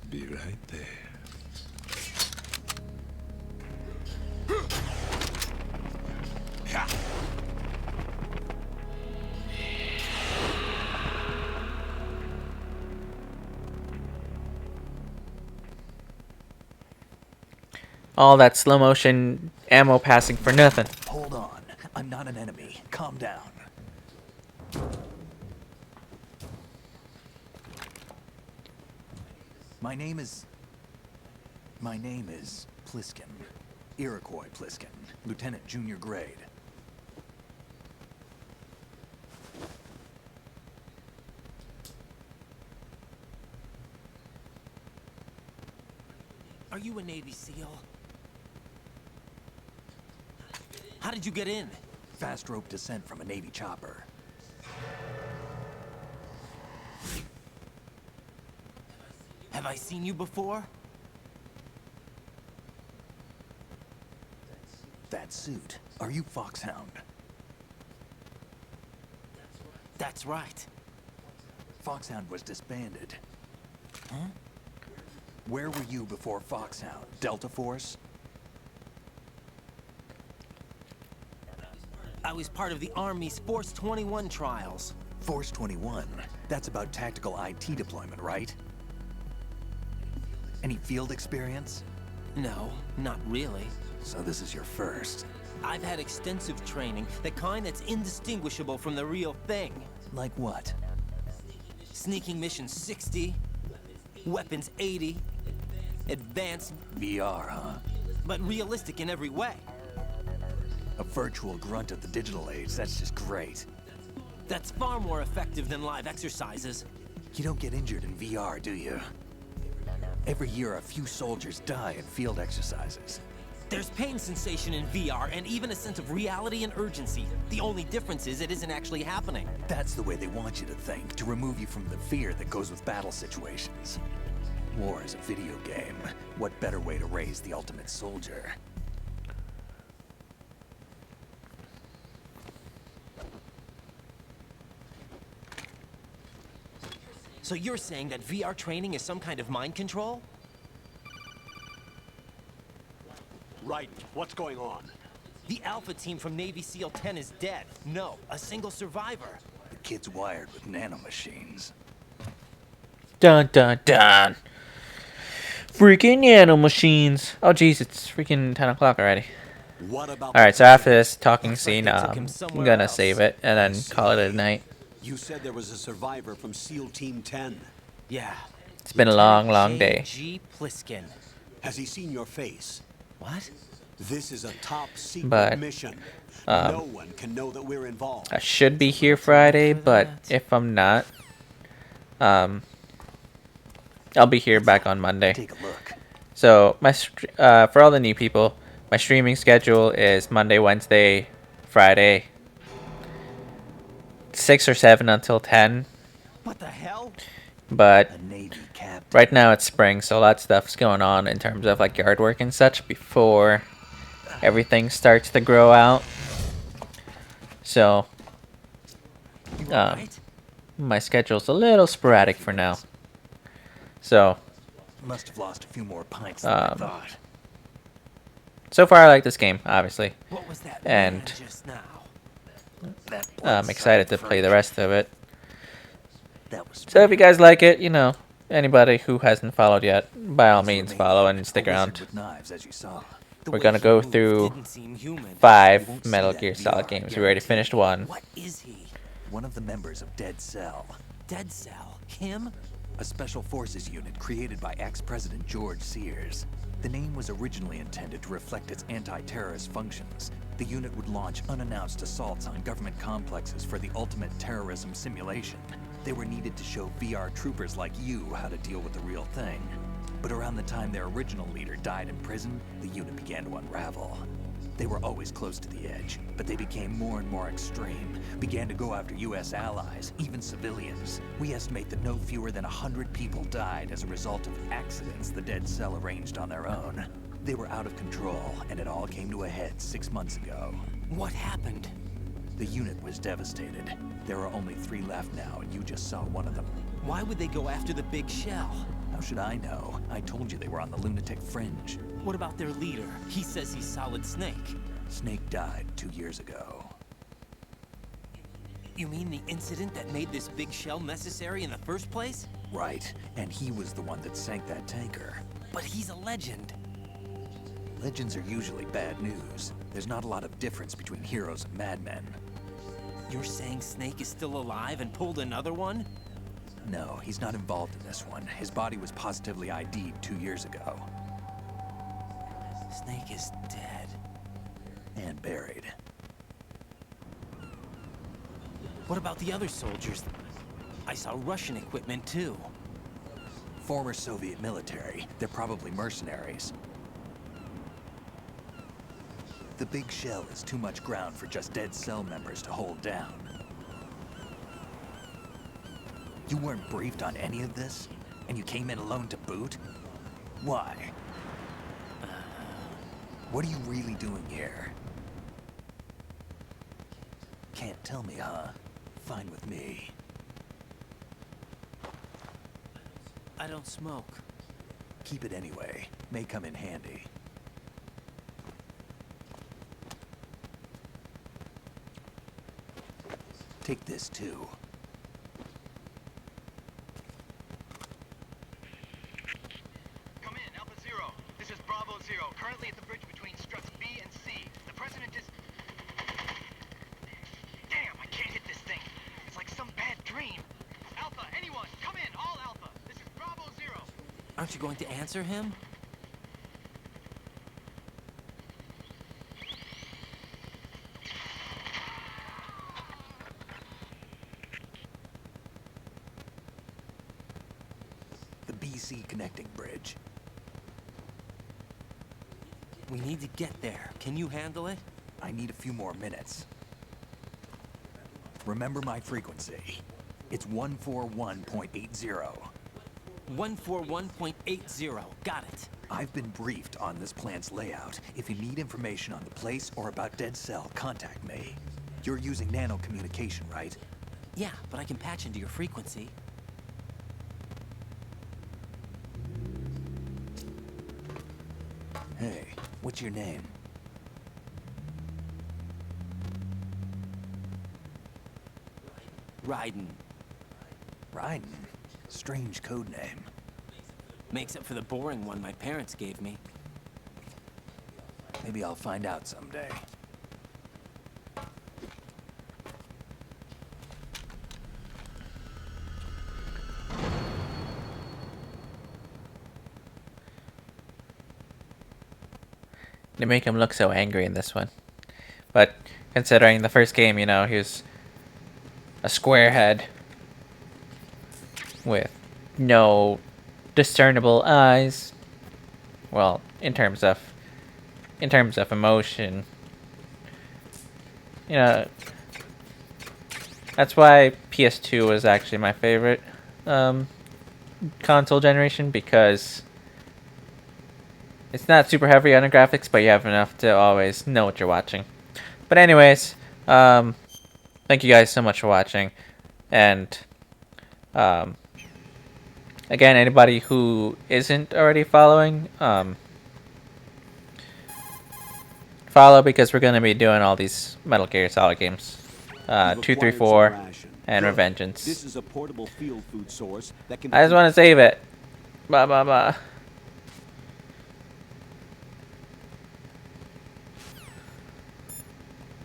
Be right there. All that slow motion ammo passing for nothing. Hold on. I'm not an enemy. Calm down. My name is Pliskin. Iroquois Pliskin. Lieutenant Junior Grade. Are you a Navy SEAL? How did you get in? Fast rope descent from a Navy chopper. Have I seen you before? That suit. Are you Foxhound? That's right. Foxhound was disbanded. Huh? Where were you before Foxhound? Delta Force? I was part of the Army's Force 21 trials. Force 21? That's about tactical IT deployment, right? Any field experience? No, not really. So this is your first. I've had extensive training, the kind that's indistinguishable from the real thing. Like what? Sneaking mission 60, weapons 80, advanced... VR, huh? But realistic in every way. A virtual grunt of the digital age, that's just great. That's far more effective than live exercises. You don't get injured in VR, do you? Every year, a few soldiers die in field exercises. There's pain sensation in VR and even a sense of reality and urgency. The only difference is it isn't actually happening. That's the way they want you to think, to remove you from the fear that goes with battle situations. War is a video game. What better way to raise the ultimate soldier? So you're saying that VR training is some kind of mind control? Right. What's going on? The Alpha team from Navy SEAL 10 is dead. No, a single survivor. The kid's wired with nanomachines. Dun dun dun. Freaking nanomachines. Oh jeez, it's freaking 10 o'clock already. Alright, so after this talking scene, I'm gonna save it and then call it a night. You said there was a survivor from SEAL Team 10. Yeah. It's been a long, long day. G. Pliskin. Has he seen your face? What? This is a top secret But, mission. No one can know that we're involved. I should be here Friday, but if I'm not, I'll be here back on Monday. Take a look. So for all the new people, my streaming schedule is Monday, Wednesday, Friday, 6 or 7 until 10. What the hell? But right now it's spring, so a lot of stuff's going on in terms of like yard work and such before everything starts to grow out. So my schedule's a little sporadic for now. So Must have lost a few more pints than I thought. So far I like this game, obviously. What was that and just now? I'm excited to play the rest of it. So if you guys like it, you know, anybody who hasn't followed yet, by all means follow and stick around. We're gonna go through 5 Metal Gear Solid games. We already finished 1. What is he? One of the members of Dead Cell. Dead Cell? Him? A special forces unit created by ex-president George Sears. The name was originally intended to reflect its anti-terrorist functions. The unit would launch unannounced assaults on government complexes for the ultimate terrorism simulation. They were needed to show VR troopers like you how to deal with the real thing. But around the time their original leader died in prison, the unit began to unravel. They were always close to the edge, but they became more and more extreme, began to go after US allies, even civilians. We estimate that no fewer than 100 people died as a result of accidents the Dead Cell arranged on their own. They were out of control, and it all came to a head 6 months ago. What happened? The unit was devastated. There are only 3 left now, and you just saw one of them. Why would they go after the big shell? How should I know? I told you they were on the lunatic fringe. What about their leader? He says he's Solid Snake. Snake died 2 years ago. You mean the incident that made this big shell necessary in the first place? Right, and he was the one that sank that tanker. But he's a legend. Legends are usually bad news. There's not a lot of difference between heroes and madmen. You're saying Snake is still alive and pulled another one? No, he's not involved in this one. His body was positively ID'd 2 years ago. Snake is dead. And buried. What about the other soldiers? I saw Russian equipment too. Former Soviet military. They're probably mercenaries. The big shell is too much ground for just dead cell members to hold down. You weren't briefed on any of this? And you came in alone to boot? Why? What are you really doing here? Can't tell me, huh? Fine with me. I don't smoke. Keep it anyway. May come in handy. Take this too. Come in, Alpha Zero. This is Bravo Zero, currently at the bridge between struts B and C. The president is... Damn, I can't hit this thing. It's like some bad dream. Alpha, anyone, come in, all Alpha. This is Bravo Zero. Aren't you going to answer him? The BC connecting bridge. We need to get there. Can you handle it? I need a few more minutes. Remember my frequency. It's 141.80. 141.80. Got it. I've been briefed on this plant's layout. If you need information on the place or about Dead Cell, contact me. You're using nano communication, right? Yeah, but I can patch into your frequency. Hey, what's your name? Raiden. Raiden? Strange code name. Makes up for the boring one my parents gave me. Maybe I'll find out someday. They make him look so angry in this one. But considering the first game, you know, he was a square head with no discernible eyes. Well, in terms of emotion. You know, that's why PS2 was actually my favorite console generation, because it's not super heavy on the graphics, but you have enough to always know what you're watching. But anyways, thank you guys so much for watching. And again, anybody who isn't already following, follow, because we're going to be doing all these Metal Gear Solid games. 2, 3, 4, and Revengeance. This is a portable field food source that can I just want to save it. Blah, blah, blah.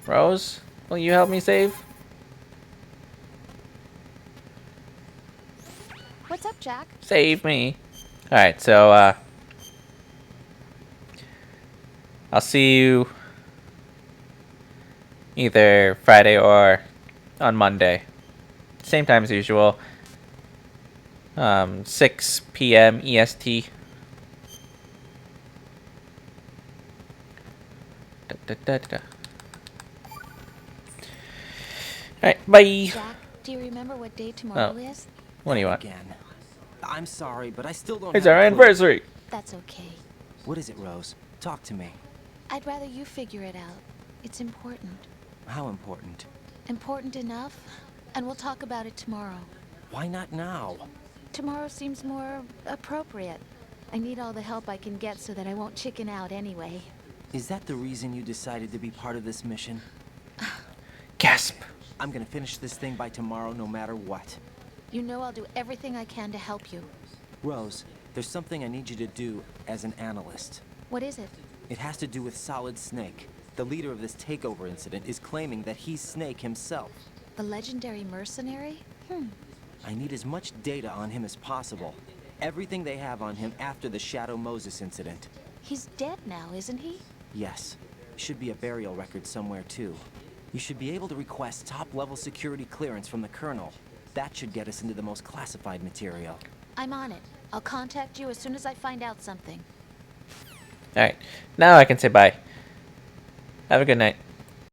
Rose, will you help me save? What's up, Jack? Save me. Alright, so, I'll see you either Friday or on Monday. Same time as usual. 6 p.m. EST. Alright, bye. Jack, do you remember what day tomorrow is? What do you want? Again. I'm sorry, but I still don't It's have our a clue. anniversary. That's okay. What is it, Rose? Talk to me. I'd rather you figure it out. It's important. How important? Important enough, and we'll talk about it tomorrow. Why not now? Tomorrow seems more appropriate. I need all the help I can get so that I won't chicken out anyway. Is that the reason you decided to be part of this mission? Gasp! I'm gonna finish this thing by tomorrow no matter what. You know I'll do everything I can to help you. Rose, there's something I need you to do as an analyst. What is it? It has to do with Solid Snake. The leader of this takeover incident is claiming that he's Snake himself. The legendary mercenary? I need as much data on him as possible. Everything they have on him after the Shadow Moses incident. He's dead now, isn't he? Yes. Should be a burial record somewhere, too. You should be able to request top-level security clearance from the Colonel. That should get us into the most classified material. I'm on it. I'll contact you as soon as I find out something. Alright, now I can say bye. Have a good night.